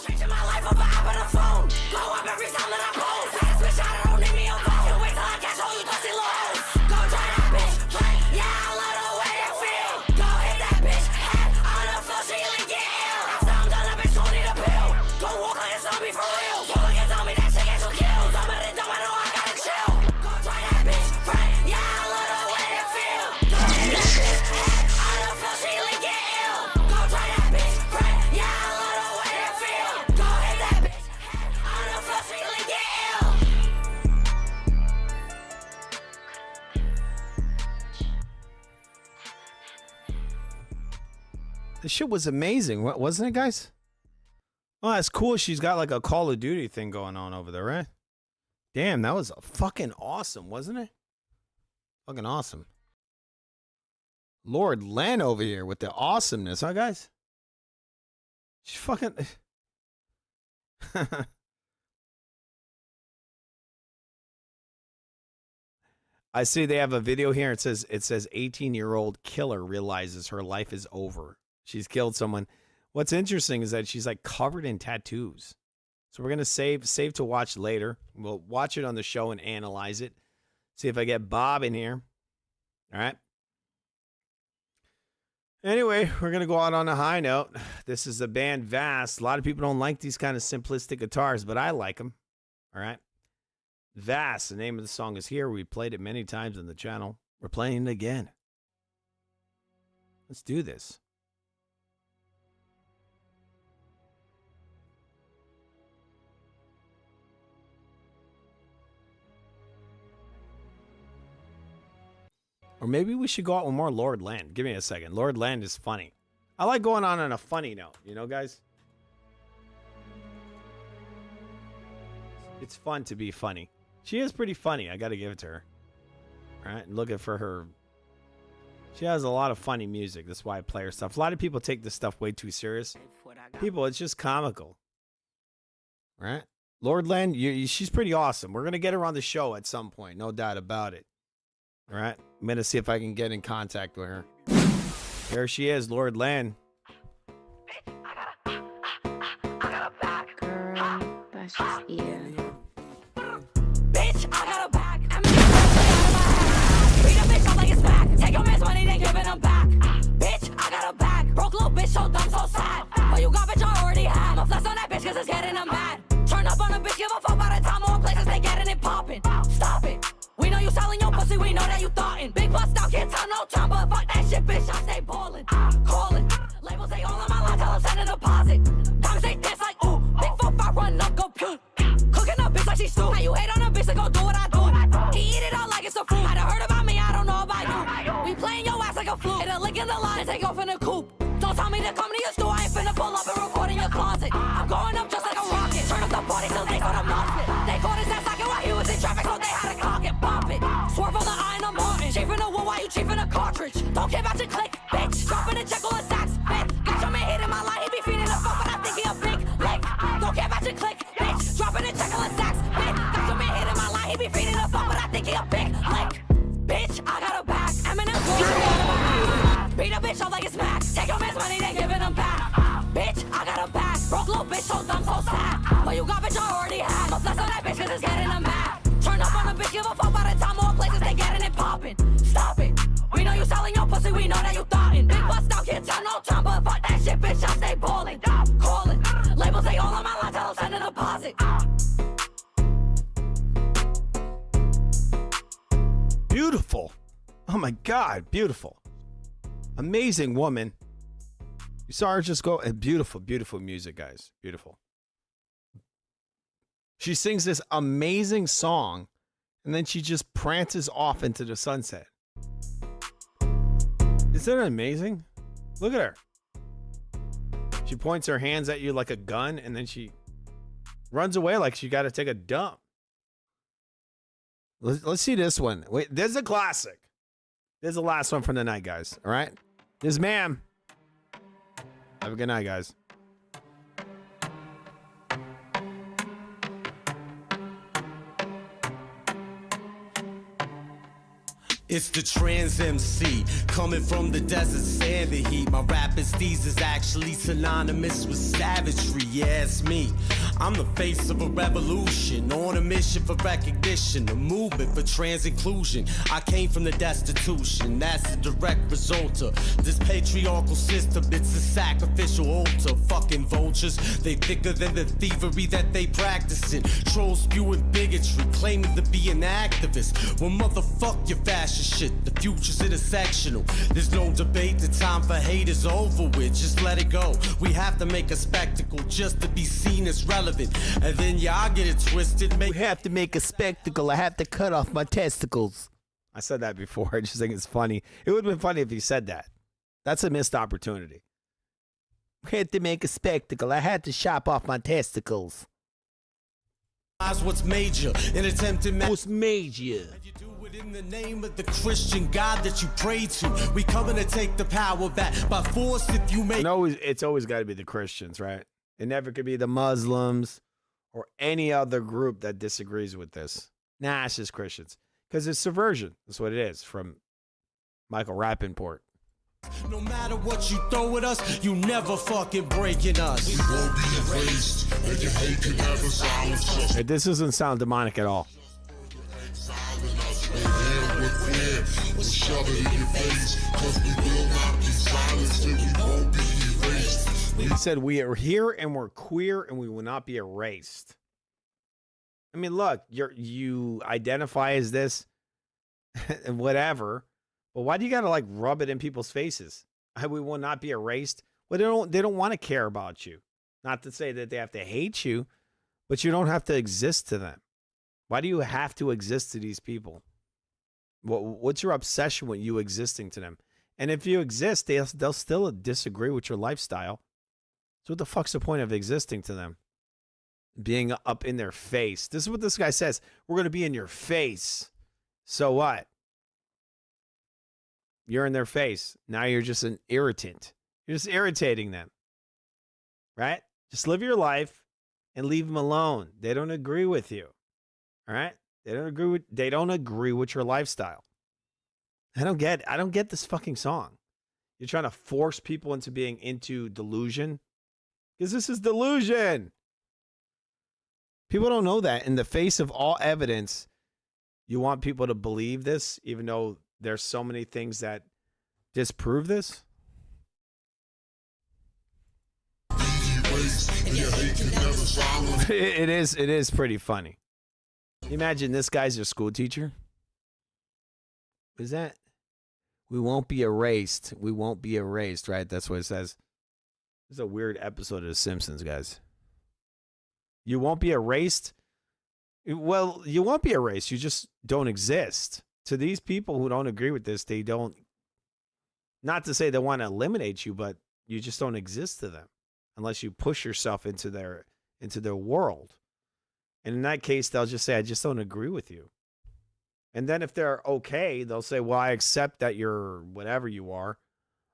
Changing my life over app on the phone. Blow up every time that I post. Fast bitch, I don't need me a phone. Can't wait till I catch all you dusty lows. Go try that bitch, play. Yeah, I love the way it feel. Go hit that bitch head on the floor, she like get ill. After I'm done, that bitch gon' need a pill. Go walk like a zombie for real. You look and tell me that shit gets you killed. Dumb it and dumb, I know I gotta chill. Go try that bitch, play. Yeah, I love the way it feel. Go hit that bitch head on the floor, she like get ill. Go try that bitch, play. Yeah, I love the way it feel. Go hit that bitch head on the floor, she like get ill. This shit was amazing, wasn't it, guys? Oh, that's cool. She's got like a Call of Duty thing going on over there, right? Damn, that was fucking awesome, wasn't it? Fucking awesome. Lord Len over here with the awesomeness, huh, guys? She fucking... I see they have a video here. It says 18-year-old killer realizes her life is over. She's killed someone. What's interesting is that she's like covered in tattoos. So we're gonna save to watch later. We'll watch it on the show and analyze it. See if I get Bob in here. All right. Anyway, we're gonna go out on a high note. This is the band Vast. A lot of people don't like these kind of simplistic guitars, but I like them. All right. Vast, the name of the song is here. We played it many times on the channel. We're playing it again. Let's do this. Or maybe we should go out with more Lord Land. Give me a second. Lord Land is funny. I like going on a funny note, you know, guys? It's fun to be funny. She is pretty funny. I got to give it to her. All right, looking for her. She has a lot of funny music. That's why I play her stuff. A lot of people take this stuff way too serious. People, it's just comical. All right? Lord Land, she's pretty awesome. We're going to get her on the show at some point. No doubt about it. All right? I'm going to see if I can get in contact with her. There she is, Lord Land. Girl, that's just Bitch, I got a back. I'm in the beat a bitch up like it's back. Take your man's money, then give it him back. Bitch, I got a back. Broke little bitch, so dumb, so sad. But you got bitch, I already have. I'ma flex on that bitch, cause it's getting them mad. Turn up on a bitch, give a fuck by the time more places they getting it popping. Stop it. We know you selling your pussy, we know that you thoughtin'. Big bust out, can't tell no time, but fuck that shit, bitch, I stay ballin'. Callin'. Labels, they all on my line, tell them send a deposit. Diamonds, they dance like ooh. Big 4-5 run up, go puke. Cooking up bitch like she stew. How you hate on a bitch, so go do what I do. He eat it all like it's a fruit. Had heard about me, I don't know about you. We playing your ass like a fluke. Hit a lick in the line and take off in the coupe. Don't tell me to come to your store, I ain't finna pull up and record in your closet. I'm going up just like a rocket. Turn up the party till they go to Muppet. They caught his ass like while he was in traffic, so they had to cock it, pop it. Swerve on the eye and the Martin. Chafing the wood while you chiefing a cartridge. Don't care about your click, bitch. Dropping a check on the sacks, bitch. Got your man hitting my line, he be feeding the fuck, but I think he a big lick. Don't care about your click, bitch. Dropping a check on the sacks, bitch. Got your man hitting my line, he be feeding the fuck, but I think he a big lick. Bitch, I got a back. Eminem goes out of my ass. Beat a bitch up like it's Mac. Take your man's money, then give it him back. Bitch, I got a back. Broke little bitch, so dumb, so sad. But you got bitch, I already had. I'ma flex on that bitch, cause it's getting them mad. Turn up on a bitch, give a fuck by the time more places they getting it poppin'. Stop it. We know you selling your pussy, we know that you thoughtin'. Big bust out, can't tell no time, but fuck that shit, bitch, I stay ballin'. Callin'. Labels, they all on my line, tell them send a deposit. Beautiful. Oh my God, beautiful. Amazing woman. You saw her just go. Beautiful, beautiful music, guys. Beautiful. She sings this amazing song, and then she just prances off into the sunset. Isn't that amazing? Look at her. She points her hands at you like a gun, and then she runs away like she got to take a dump. Let's see this one. Wait, there's a classic. There's the last one from the night, guys. All right? This ma'am. Have a good night, guys. It's the trans MC coming from the desert sand the heat. My rapping steez is actually synonymous with savagery. Yeah, it's me. I'm the face of a revolution on a mission for recognition, a movement for trans inclusion. I came from the destitution. That's the direct result of this patriarchal system. It's a sacrificial altar. Fucking vultures, they thicker than the thievery that they practicing. Trolls spewing bigotry, claiming to be an activist. Well, motherfuck your fascist shit. The future's intersectional. There's no debate. The time for hate is over with. Just let it go. We have to make a spectacle just to be seen as relevant. And then y'all get it twisted. We have to make a spectacle. I have to cut off my testicles. I said that before. I just think it's funny. It would have been funny if he said that. That's a missed opportunity. We had to make a spectacle. I had to chop off my testicles. What's major? An attempt to what's major? In the name of the Christian God that you pray to, we coming to take the power back by force. If you make it's always got to be the Christians, right? It never could be the Muslims or any other group that disagrees with this. Nah, it's just Christians because it's subversion. That's what it is. From Michael Rappaport. No matter what you throw at us, you never fucking breaking us. We won't be erased, and your hate can never silence us. Hey, this doesn't sound demonic at all. We'll shove it in your face, 'cause we will not be silenced and we won't be erased. He said we are here and we're queer and we will not be erased. I mean, look, you identify as this and whatever, but why do you gotta like rub it in people's faces? We will not be erased. Well, they don't want to care about you. Not to say that they have to hate you, but you don't have to exist to them. Why do you have to exist to these people? What's your obsession with you existing to them? And if you exist, they'll still disagree with your lifestyle. So what the fuck's the point of existing to them? Being up in their face. This is what this guy says. We're going to be in your face. So what? You're in their face. Now you're just an irritant. You're just irritating them. Right? Just live your life and leave them alone. They don't agree with you. All right? They don't agree with your lifestyle. I don't get this fucking song. You're trying to force people into being into delusion. Because this is delusion. People don't know that. In the face of all evidence, you want people to believe this, even though there's so many things that disprove this. It is pretty funny. Imagine this guy's your school teacher. What is that? We won't be erased. We won't be erased, right? That's what it says. This is a weird episode of The Simpsons, guys. You won't be erased? Well, you won't be erased. You just don't exist. To these people who don't agree with this, they don't, not to say they want to eliminate you, but you just don't exist to them unless you push yourself into their world. And in that case, they'll just say, I just don't agree with you. And then if they're okay, they'll say, well, I accept that you're whatever you are.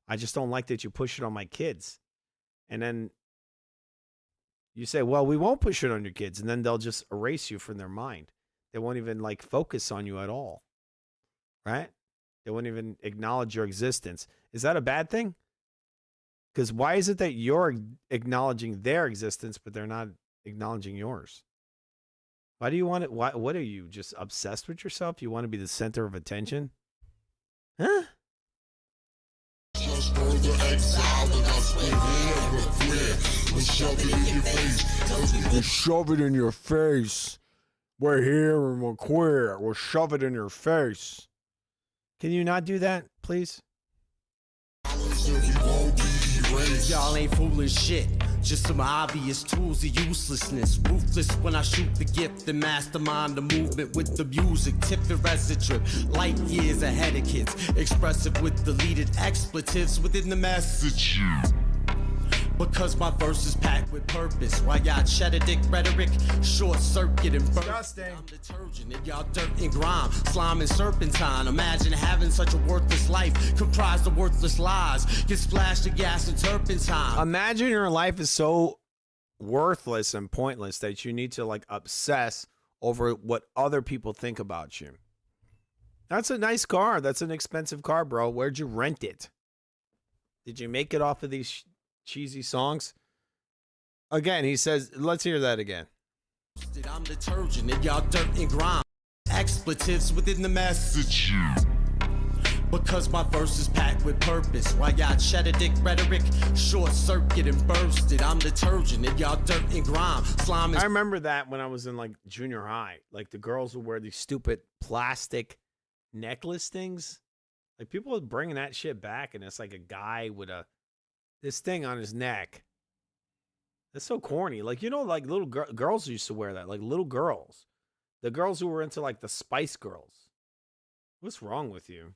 I just don't like that you push it on my kids. And then you say, well, we won't push it on your kids. And then they'll just erase you from their mind. They won't even like focus on you at all. Right? They won't even acknowledge your existence. Is that a bad thing? Because why is it that you're acknowledging their existence, but they're not acknowledging yours? Why do you want it? What are you, just obsessed with yourself? You want to be the center of attention? Huh? We shove it in your face. We shove it in your face. We're here and we're queer. We'll shove it in your face. Can you not do that, please? Y'all ain't fooling shit. Just some obvious tools of uselessness. Ruthless when I shoot the gift and mastermind the movement with the music. Tip the resin trip, light years ahead of kids. Expressive with deleted expletives within the message. Because my verse is packed with purpose. Why y'all cheddar dick rhetoric, short circuit and burn. I'm detergent and y'all dirt and grime, slime and serpentine. Imagine having such a worthless life comprised of worthless lies. Get splashed of gas and turpentine. Imagine your life is so worthless and pointless that you need to like obsess over what other people think about you. That's a nice car. That's an expensive car, bro. Where'd you rent it? Did you make it off of these cheesy songs? Again, he says, let's hear that again. I'm detergent and y'all dirt and grime. Expletives within the message. Because my verse is packed with purpose. While y'all cheddar dick rhetoric, short circuit and bursted. I'm detergent and y'all dirt and grime. Slime is. I remember that when I was in like junior high. Like the girls would wear these stupid plastic necklace things. Like people were bringing that shit back, and it's like a guy with this thing on his neck. That's so corny. Like, you know, like little girls used to wear that. Like little girls. The girls who were into like the Spice Girls. What's wrong with you?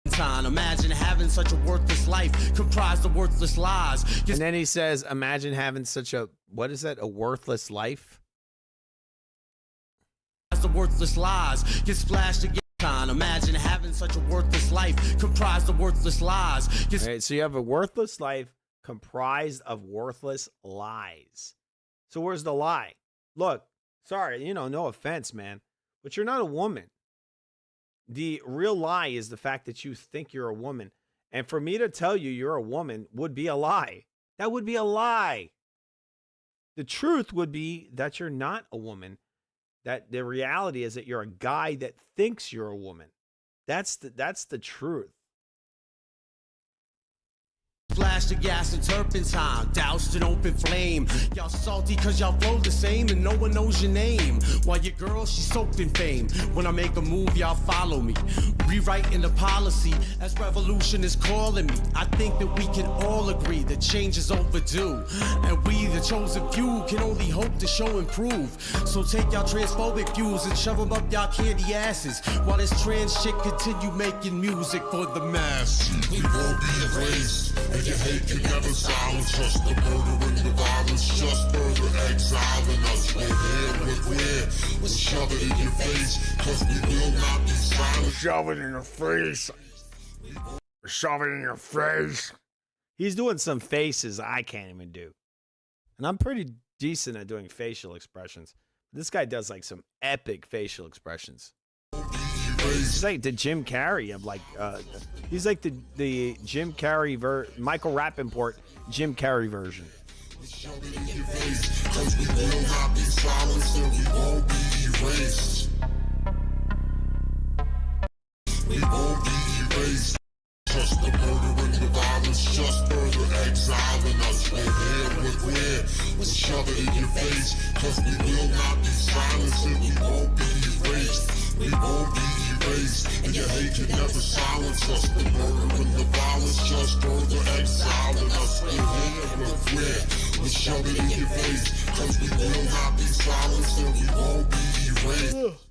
Imagine having such a worthless life comprised of worthless lies. And then he says, imagine having such a, what is that? A worthless life? The worthless lies get splashed again. Imagine having such a worthless life comprised of worthless lies. All right, so you have a worthless life comprised of worthless lies. So where's the lie? Look, sorry, you know, no offense, man, but you're not a woman. The real lie is the fact that you think you're a woman. And for me to tell you you're a woman would be a lie. That would be a lie. The truth would be that you're not a woman. That the reality is that you're a guy that thinks you're a woman. That's the truth. Flash the gas and turpentine, doused in open flame. Y'all salty cause y'all flow the same and no one knows your name. While your girl, she's soaked in fame. When I make a move, y'all follow me. Rewriting the policy as revolution is calling me. I think that we can all agree that change is overdue. And we, the chosen few, can only hope to show and prove. So take y'all transphobic views and shove them up y'all candy asses. While this trans chick continue making music for the masses. We won't be erased. And your hate can never silence us. The murder and the violence just further exiling us. We're here, we're queer. We'll shove it in your face, cause we will not be silent. Shove it in your face. Shove it in your face. He's doing some faces I can't even do. And I'm pretty decent at doing facial expressions. This guy does like some epic facial expressions. He's like the Jim Carrey of like, he's like the Jim Carrey, Michael Rappaport Jim Carrey version. Cause we will not be silenced and we won't be erased. We won't be erased. Just the murder and the violence just further exiling us. We're here, we're queer. We'll shove it in your face. Cause we will not be silenced and we won't be erased. We won't be erased. And your hate can never silence us. The murder and the violence just further exiling us. We're here, we're queer. We'll shove it in your face. Cause we will not be silenced and we won't be erased.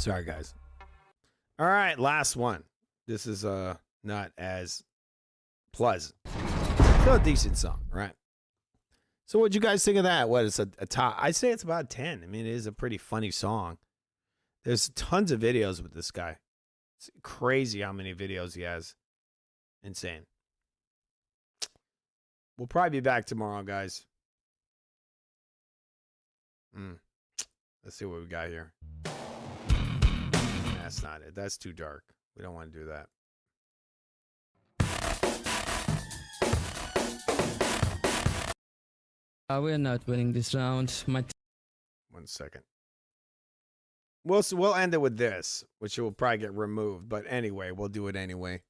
Sorry, guys. All right, last one. This is not as pleasant. Still a decent song, right? So what'd you guys think of that? What is a top? I'd say it's about 10. I mean, it is a pretty funny song. There's tons of videos with this guy. It's crazy how many videos he has. Insane. We'll probably be back tomorrow, guys. Let's see what we got here. That's not it. That's too dark. We don't want to do that. We're not winning this round. 1 second. We'll end it with this, which will probably get removed. But anyway, we'll do it anyway.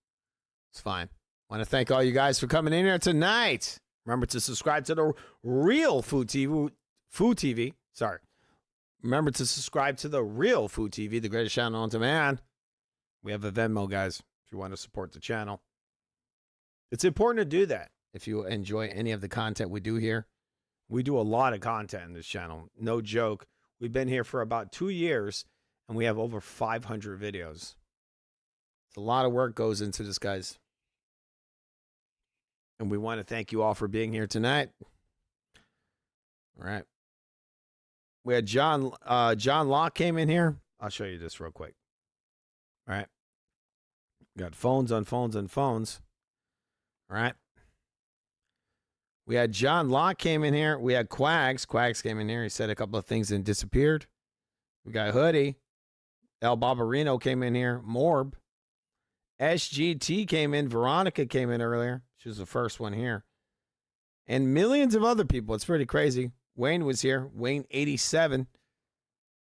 It's fine. Want to thank all you guys for coming in here tonight. Remember to subscribe to the real Futv. Sorry. Remember to subscribe to the real Futv, the greatest channel on demand. We have a Venmo, guys, if you want to support the channel. It's important to do that if you enjoy any of the content we do here. We do a lot of content in this channel. No joke. We've been here for about 2 years, and we have over 500 videos. It's a lot of work goes into this, guys. And we want to thank you all for being here tonight. All right. We had John Locke came in here. I'll show you this real quick. All right. We got phones on phones on phones. All right. We had John Locke came in here. We had Quags. Quags came in here. He said a couple of things and disappeared. We got Hoodie. El Barbarino came in here. Morb. SGT came in. Veronica came in earlier. She was the first one here. And millions of other people. It's pretty crazy. Wayne was here. Wayne 87.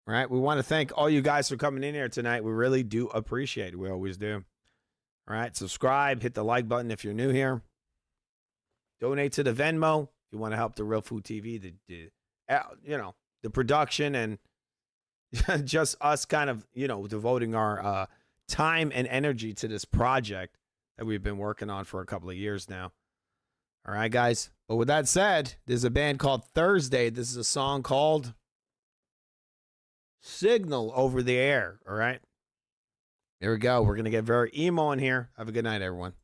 All right. We want to thank all you guys for coming in here tonight. We really do appreciate it. We always do. All right. Subscribe. Hit the like button if you're new here. Donate to the Venmo if you want to help the Real Food TV. The production and just us kind of, devoting our time and energy to this project that we've been working on for a couple of years now. All right, guys. But with that said, there's a band called Thursday. This is a song called Signal Over the Air. All right. Here we go. We're going to get very emo in here. Have a good night, everyone.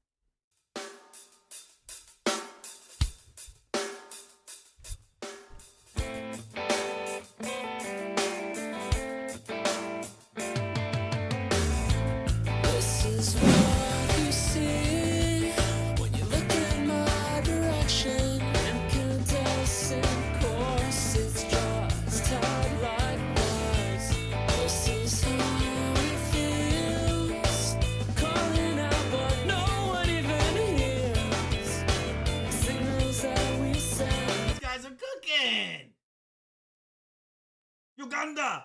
Uganda!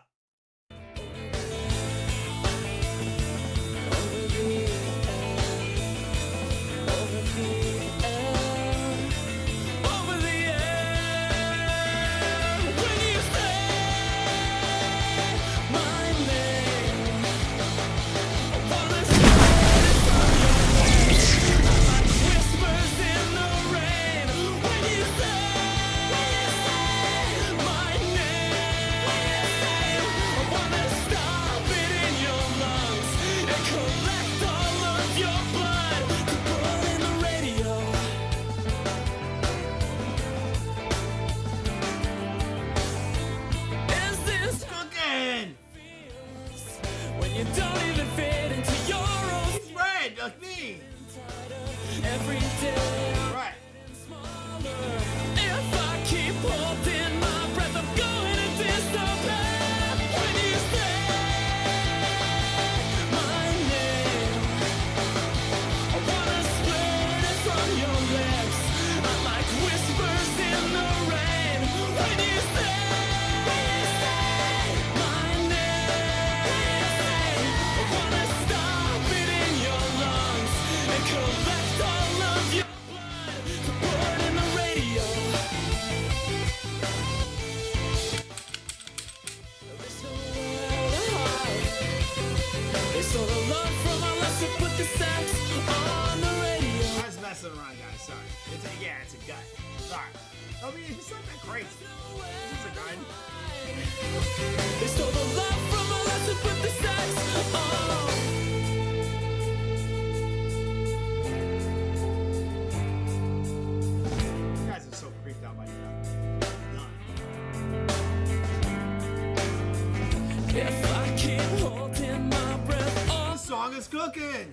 Cooking.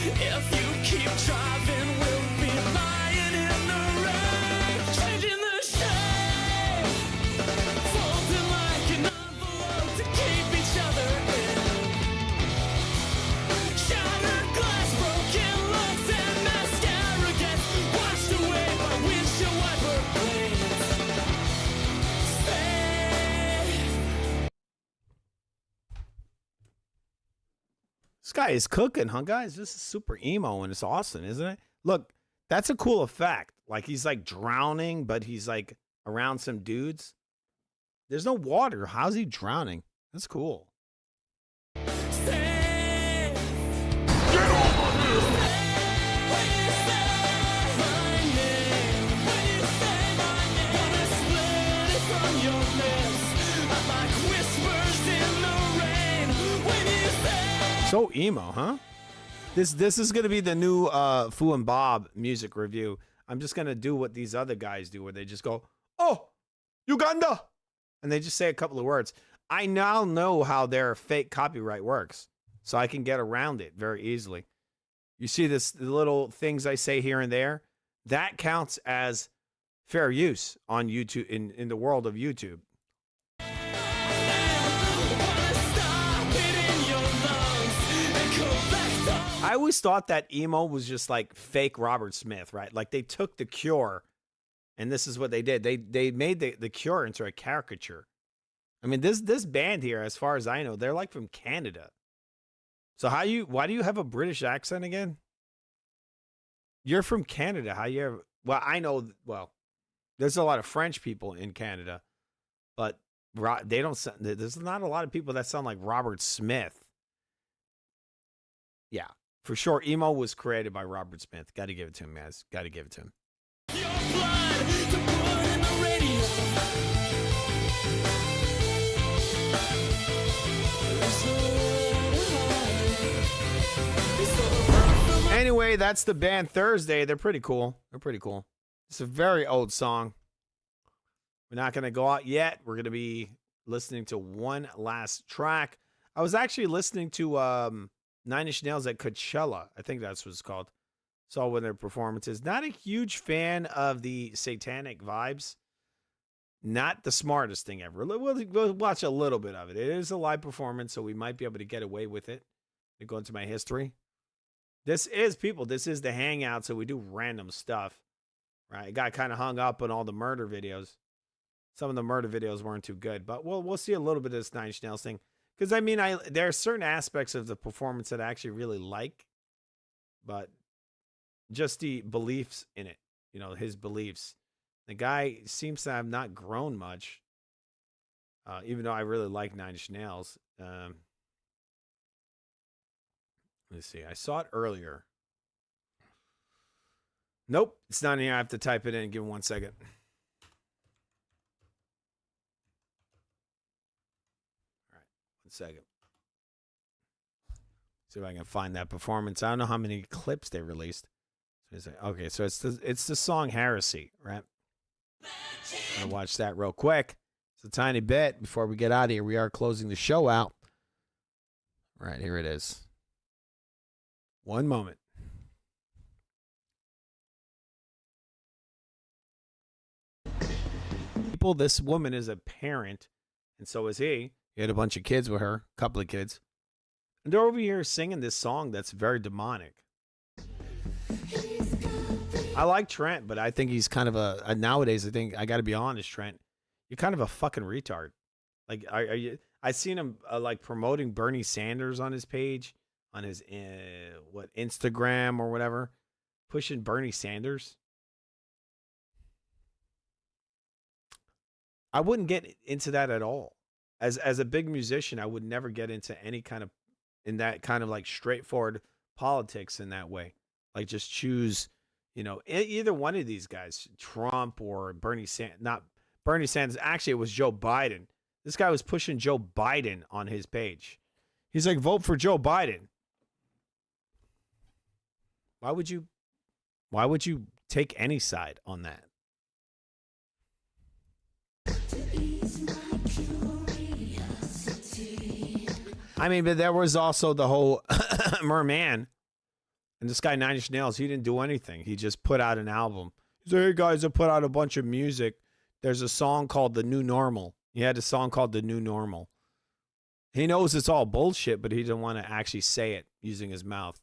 If you keep driving, we'll be lying in the rain, changing the shape, folding like an envelope to keep each other in. Shattered glass, broken lungs, and mascara gets washed away by windshield wiper blades. This guy is cooking, huh, guys? This is super emo and it's awesome, isn't it? Look, that's a cool effect. Like he's like drowning, but he's like around some dudes. There's no water. How's he drowning? That's cool. So emo, huh? This is gonna be the new Fu and Bob music review. I'm just gonna do what these other guys do, where they just go, "Oh, Uganda," and they just say a couple of words. I now know how their fake copyright works, so I can get around it very easily. You see the little things I say here and there? That counts as fair use on YouTube in the world of YouTube. I always thought that emo was just like fake Robert Smith, right? Like they took The Cure, and this is what they did. They made the Cure into a caricature. I mean, this band here, as far as I know, they're like from Canada. So why do you have a British accent again? You're from Canada. How you ever? Well, I know. Well, there's a lot of French people in Canada, but they don't. There's not a lot of people that sound like Robert Smith. Yeah, for sure. Emo was created by Robert Smith. Got to give it to him, man. Got to give it to him. Anyway, that's the band Thursday. They're pretty cool. It's a very old song. We're not going to go out yet. We're going to be listening to one last track. I was actually listening to Nine Inch Nails at Coachella. I think that's what it's called. Saw one of their performances. Not a huge fan of the satanic vibes. Not the smartest thing ever. We'll watch a little bit of it. It is a live performance, so we might be able to get away with it. To go into my history. This is the hangout, so we do random stuff. Right? I got kind of hung up on all the murder videos. Some of the murder videos weren't too good, but we'll see a little bit of this Nine Inch Nails thing. Because, I mean, there are certain aspects of the performance that I actually really like, but just the beliefs in it, his beliefs. The guy seems to have not grown much, even though I really like Nine Inch Nails. Let's see. I saw it earlier. Nope, it's not in here. I have to type it in. Give me 1 second. All right, 1 second. See if I can find that performance. I don't know how many clips they released. Okay, so it's the song Heresy, right? I'm gonna watch that real quick. It's a tiny bit before we get out of here. We are closing the show out. All right, here it is. One moment. This woman is a parent, and so is he. He had a bunch of kids with her, a couple of kids. And they're over here singing this song that's very demonic. I like Trent, but I think he's kind of a nowadays, I think, I got to be honest, Trent, you're kind of a fucking retard. Like, are you? I seen him like promoting Bernie Sanders on his page, on his Instagram or whatever, pushing Bernie Sanders. I wouldn't get into that at all. As a big musician, I would never get into any kind of like straightforward politics in that way. Like just choose, either one of these guys, Trump or Bernie Sanders. Not Bernie Sanders. Actually, it was Joe Biden. This guy was pushing Joe Biden on his page. He's like, vote for Joe Biden. Why would you take any side on that? I mean, but there was also the whole Merman. And this guy, Nine Inch Nails, he didn't do anything. He just put out an album. He said, hey, guys, I put out a bunch of music. There's a song called The New Normal. He had a song called The New Normal. He knows it's all bullshit, but he didn't want to actually say it using his mouth.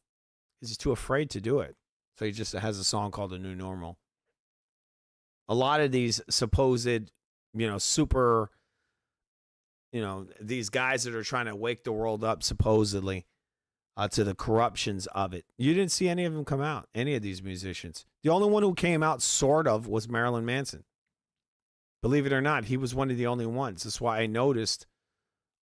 He's too afraid to do it. So he just has a song called The New Normal. A lot of these supposed, super... these guys that are trying to wake the world up, supposedly, to the corruptions of it. You didn't see any of them come out, any of these musicians. The only one who came out, sort of, was Marilyn Manson. Believe it or not, he was one of the only ones. That's why I noticed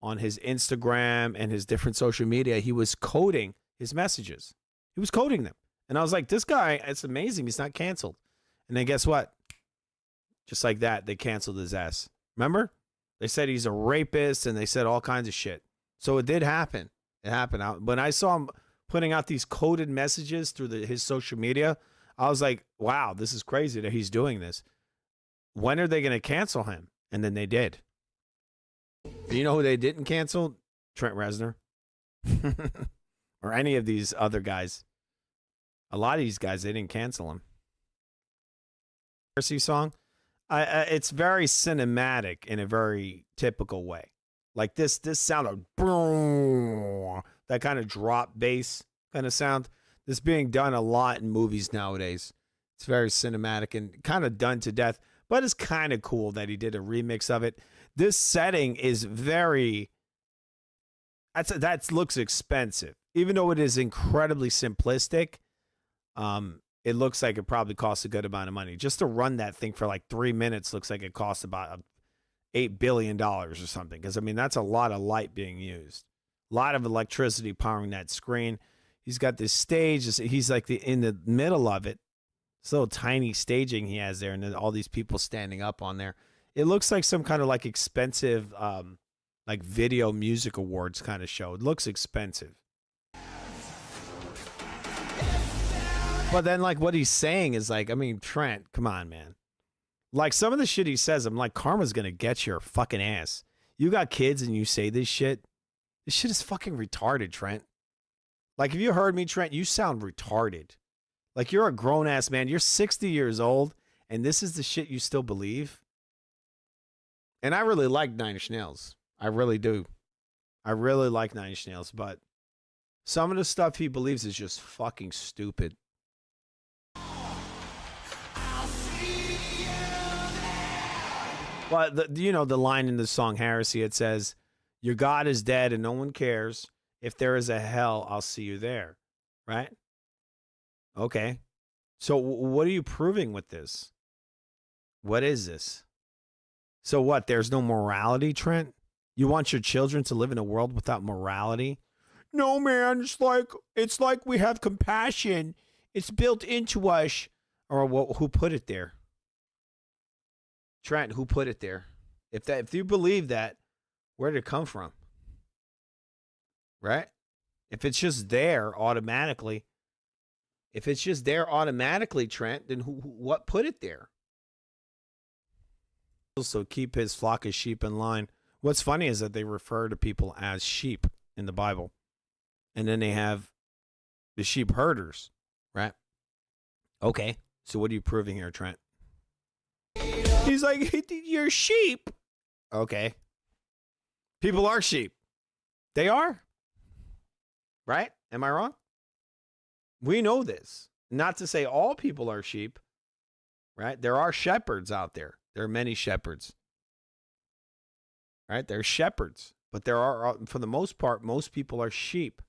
on his Instagram and his different social media, he was coding his messages. He was coding them. And I was like, this guy, it's amazing. He's not canceled. And then guess what? Just like that, they canceled his ass. Remember? They said he's a rapist, and they said all kinds of shit. So it did happen. It happened. When I saw him putting out these coded messages through his social media, I was like, wow, this is crazy that he's doing this. When are they going to cancel him? And then they did. But you know who they didn't cancel? Trent Reznor. Or any of these other guys. A lot of these guys, they didn't cancel him. Heresy song? It's very cinematic in a very typical way. Like this sound of boom, that kind of drop bass kind of sound. This being done a lot in movies nowadays. It's very cinematic and kind of done to death, but it's kind of cool that he did a remix of it. This setting is very, that looks expensive. Even though it is incredibly simplistic, it looks like it probably costs a good amount of money. Just to run that thing for like 3 minutes looks like it costs about $8 billion or something. Because, I mean, that's a lot of light being used. A lot of electricity powering that screen. He's got this stage. He's like in the middle of it. This little tiny staging he has there. And then all these people standing up on there. It looks like some kind of like expensive like video music awards kind of show. It looks expensive. But then, like, what he's saying is like, I mean, Trent, come on, man. Like, some of the shit he says, I'm like, karma's gonna get your fucking ass. You got kids and you say this shit. This shit is fucking retarded, Trent. Like, if you heard me, Trent, you sound retarded. Like, you're a grown-ass man. You're 60 years old, and this is the shit you still believe? And I really like Nine Inch Nails. I really do. I really like Nine Inch Nails, but some of the stuff he believes is just fucking stupid. Well, the line in the song Heresy, it says, your God is dead and no one cares. If there is a hell, I'll see you there. Right? Okay. So what are you proving with this? What is this? So what? There's no morality, Trent? You want your children to live in a world without morality? No, man. It's like we have compassion. It's built into us. Or who put it there? Trent, who put it there? If you believe that, where did it come from? Right? If it's just there automatically, Trent, then what put it there? So keep his flock of sheep in line. What's funny is that they refer to people as sheep in the Bible. And then they have the sheep herders, right? Okay. So what are you proving here, Trent? He's like, you're sheep. Okay. People are sheep. They are. Right? Am I wrong? We know this. Not to say all people are sheep. Right? There are shepherds out there. There are many shepherds. Right? There are shepherds. But there are, for the most part, most people are sheep.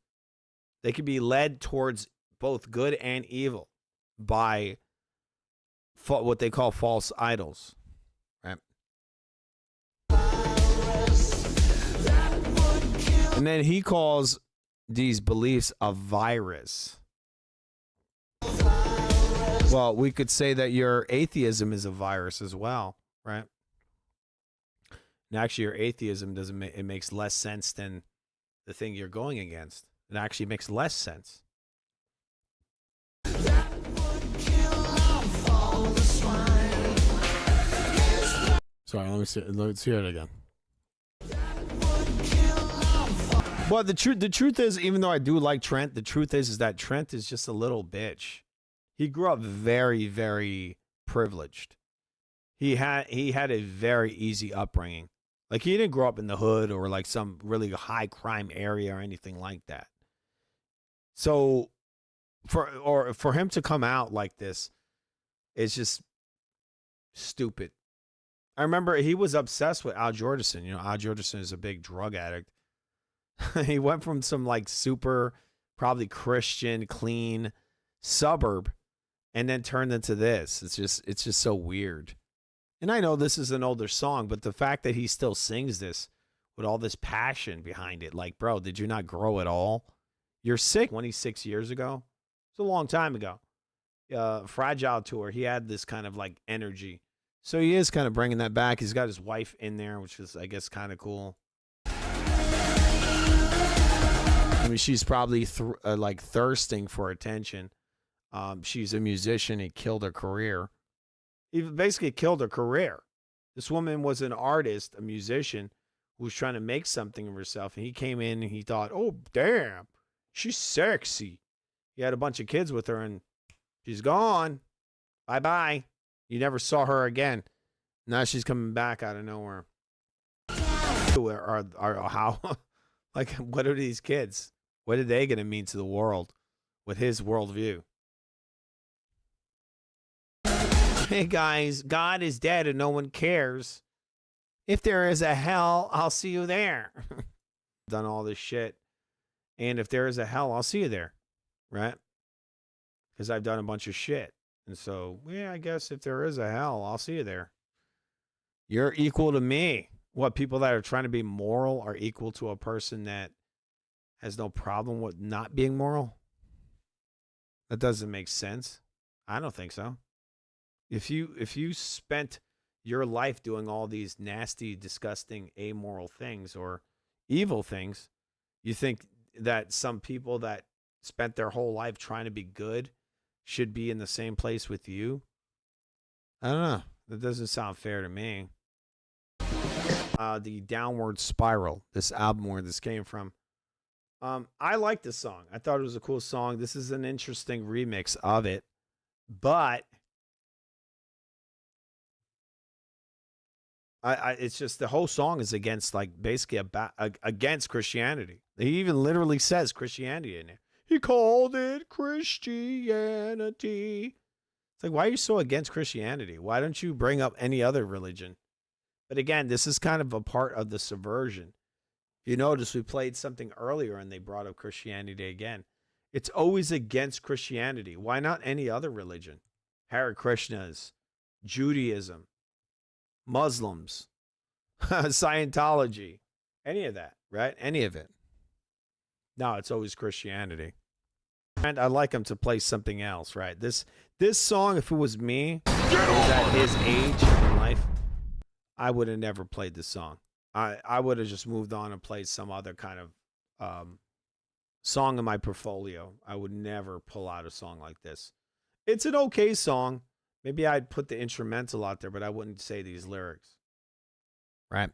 They can be led towards both good and evil by what they call false idols. Right? And then he calls these beliefs a virus. Well, we could say that your atheism is a virus as well, right? And actually, your atheism it makes less sense than the thing you're going against. It actually makes less sense. Sorry, let's hear it again. Well, the truth is, even though I do like Trent, the truth is that Trent is just a little bitch. He grew up very, very privileged. He had a very easy upbringing. Like, he didn't grow up in the hood or like some really high crime area or anything like that. So for him to come out like this, it's just stupid. I remember he was obsessed with Al Jordison. You know, Al Jordison is a big drug addict. He went from some like super, probably Christian, clean suburb and then turned into this. It's just so weird. And I know this is an older song, but the fact that he still sings this with all this passion behind it, like, bro, did you not grow at all? You're sick 26 years ago. It's a long time ago. Fragile Tour, he had this kind of like energy. So he is kind of bringing that back. He's got his wife in there, which is, I guess, kind of cool. I mean, she's probably like thirsting for attention. She's a musician. He killed her career. He basically killed her career. This woman was an artist, a musician, who was trying to make something of herself. And he came in and he thought, oh, damn, she's sexy. He had a bunch of kids with her and she's gone. Bye-bye. You never saw her again. Now she's coming back out of nowhere. How? Like, what are these kids? What are they going to mean to the world? with his worldview. Hey guys, God is dead and no one cares. If there is a hell, I'll see you there. Done all this shit. And if there is a hell, I'll see you there. Right? Because I've done a bunch of shit. And so, yeah, I guess if there is a hell, I'll see you there. You're equal to me. What, people that are trying to be moral are equal to a person that has no problem with not being moral? That doesn't make sense. I don't think so. If you spent your life doing all these nasty, disgusting, amoral things or evil things, you think that some people that spent their whole life trying to be good should be in the same place with you? I don't know. That doesn't sound fair to me. The Downward Spiral, this album where this came from. I like this song. I thought it was a cool song. This is an interesting remix of it, but it's just the whole song is against, like, basically against Christianity. He even literally says Christianity in it. He called it Christianity. It's like, why are you so against Christianity? Why don't you bring up any other religion? But again, this is kind of a part of the subversion. You notice we played something earlier and they brought up Christianity again. It's always against Christianity. Why not any other religion? Hare Krishnas, Judaism, Muslims, Scientology, any of that, right? Any of it. No, it's always Christianity. And I'd like him to play something else, right? This song, if it was me, at his age in life, I would have never played this song. I would have just moved on and played some other kind of song in my portfolio. I would never pull out a song like this. It's an okay song. Maybe I'd put the instrumental out there, but I wouldn't say these lyrics. Right?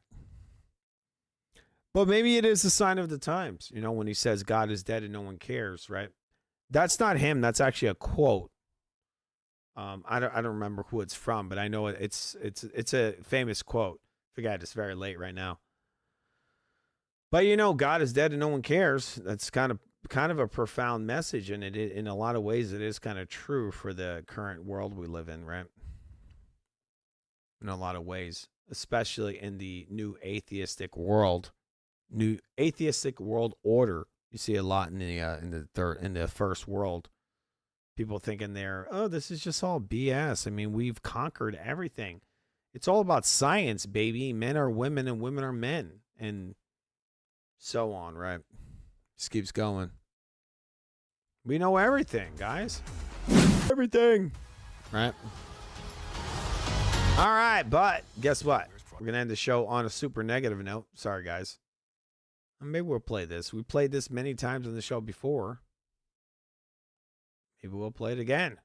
But maybe it is a sign of the times, you know, when he says God is dead and no one cares, right? That's not him. That's actually a quote. I don't remember who it's from, but I know it's a famous quote. Forget, it's very late right now. But you know, God is dead and no one cares. That's kind of a profound message, and it in a lot of ways it is kind of true for the current world we live in, right? In a lot of ways, especially in the new atheistic world, new atheistic world order. You see a lot in the first world. People thinking this is just all BS. I mean, we've conquered everything. It's all about science, baby. Men are women and women are men. And so on, right? Just keeps going. We know everything, guys. Everything. Right? All right, but guess what? We're going to end the show on a super negative note. Sorry, guys. Maybe we'll play this. We played this many times on the show before. Maybe we'll play it again.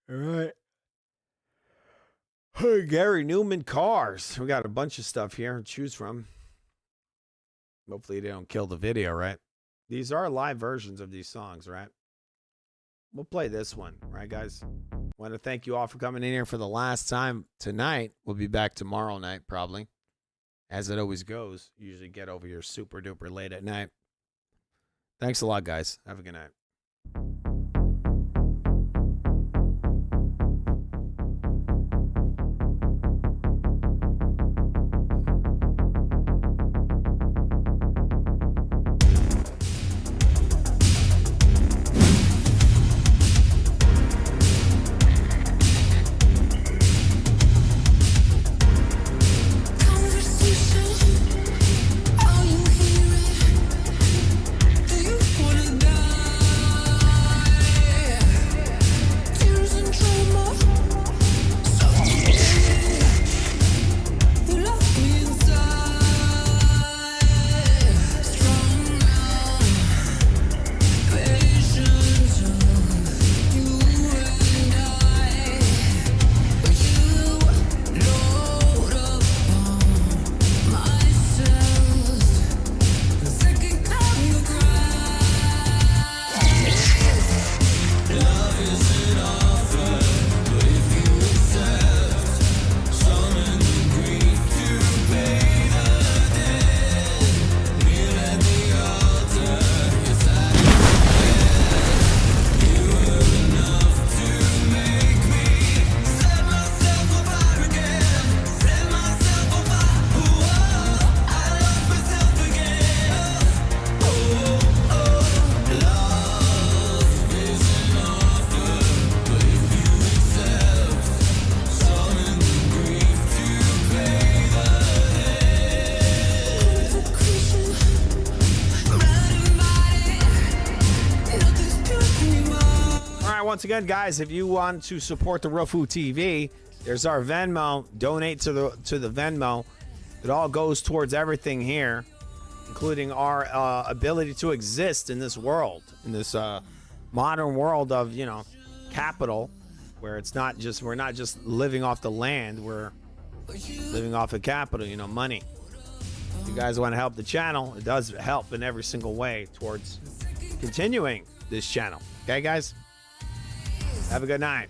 All right. Hey, Gary Newman cars. We got a bunch of stuff here to choose from. Hopefully they don't kill the video, right? These are live versions of these songs, right? We'll play this one, right, guys? Want to thank you all for coming in here for the last time tonight. We'll be back tomorrow night, probably. As it always goes, usually get over here super duper late at night. Thanks a lot, guys. Have a good night. Are you hearing? Do you wanna die? right, once again, guys, if you want to support the Real Food TV, there's our Venmo. Donate to the Venmo. It all goes towards everything here, including our ability to exist in this world, in this modern world of, you know, capital, where it's not just, we're not just living off the land, we're living off of capital, you know, money. If you guys want to help the channel, it does help in every single way towards continuing this channel. Okay, guys? Have a good night.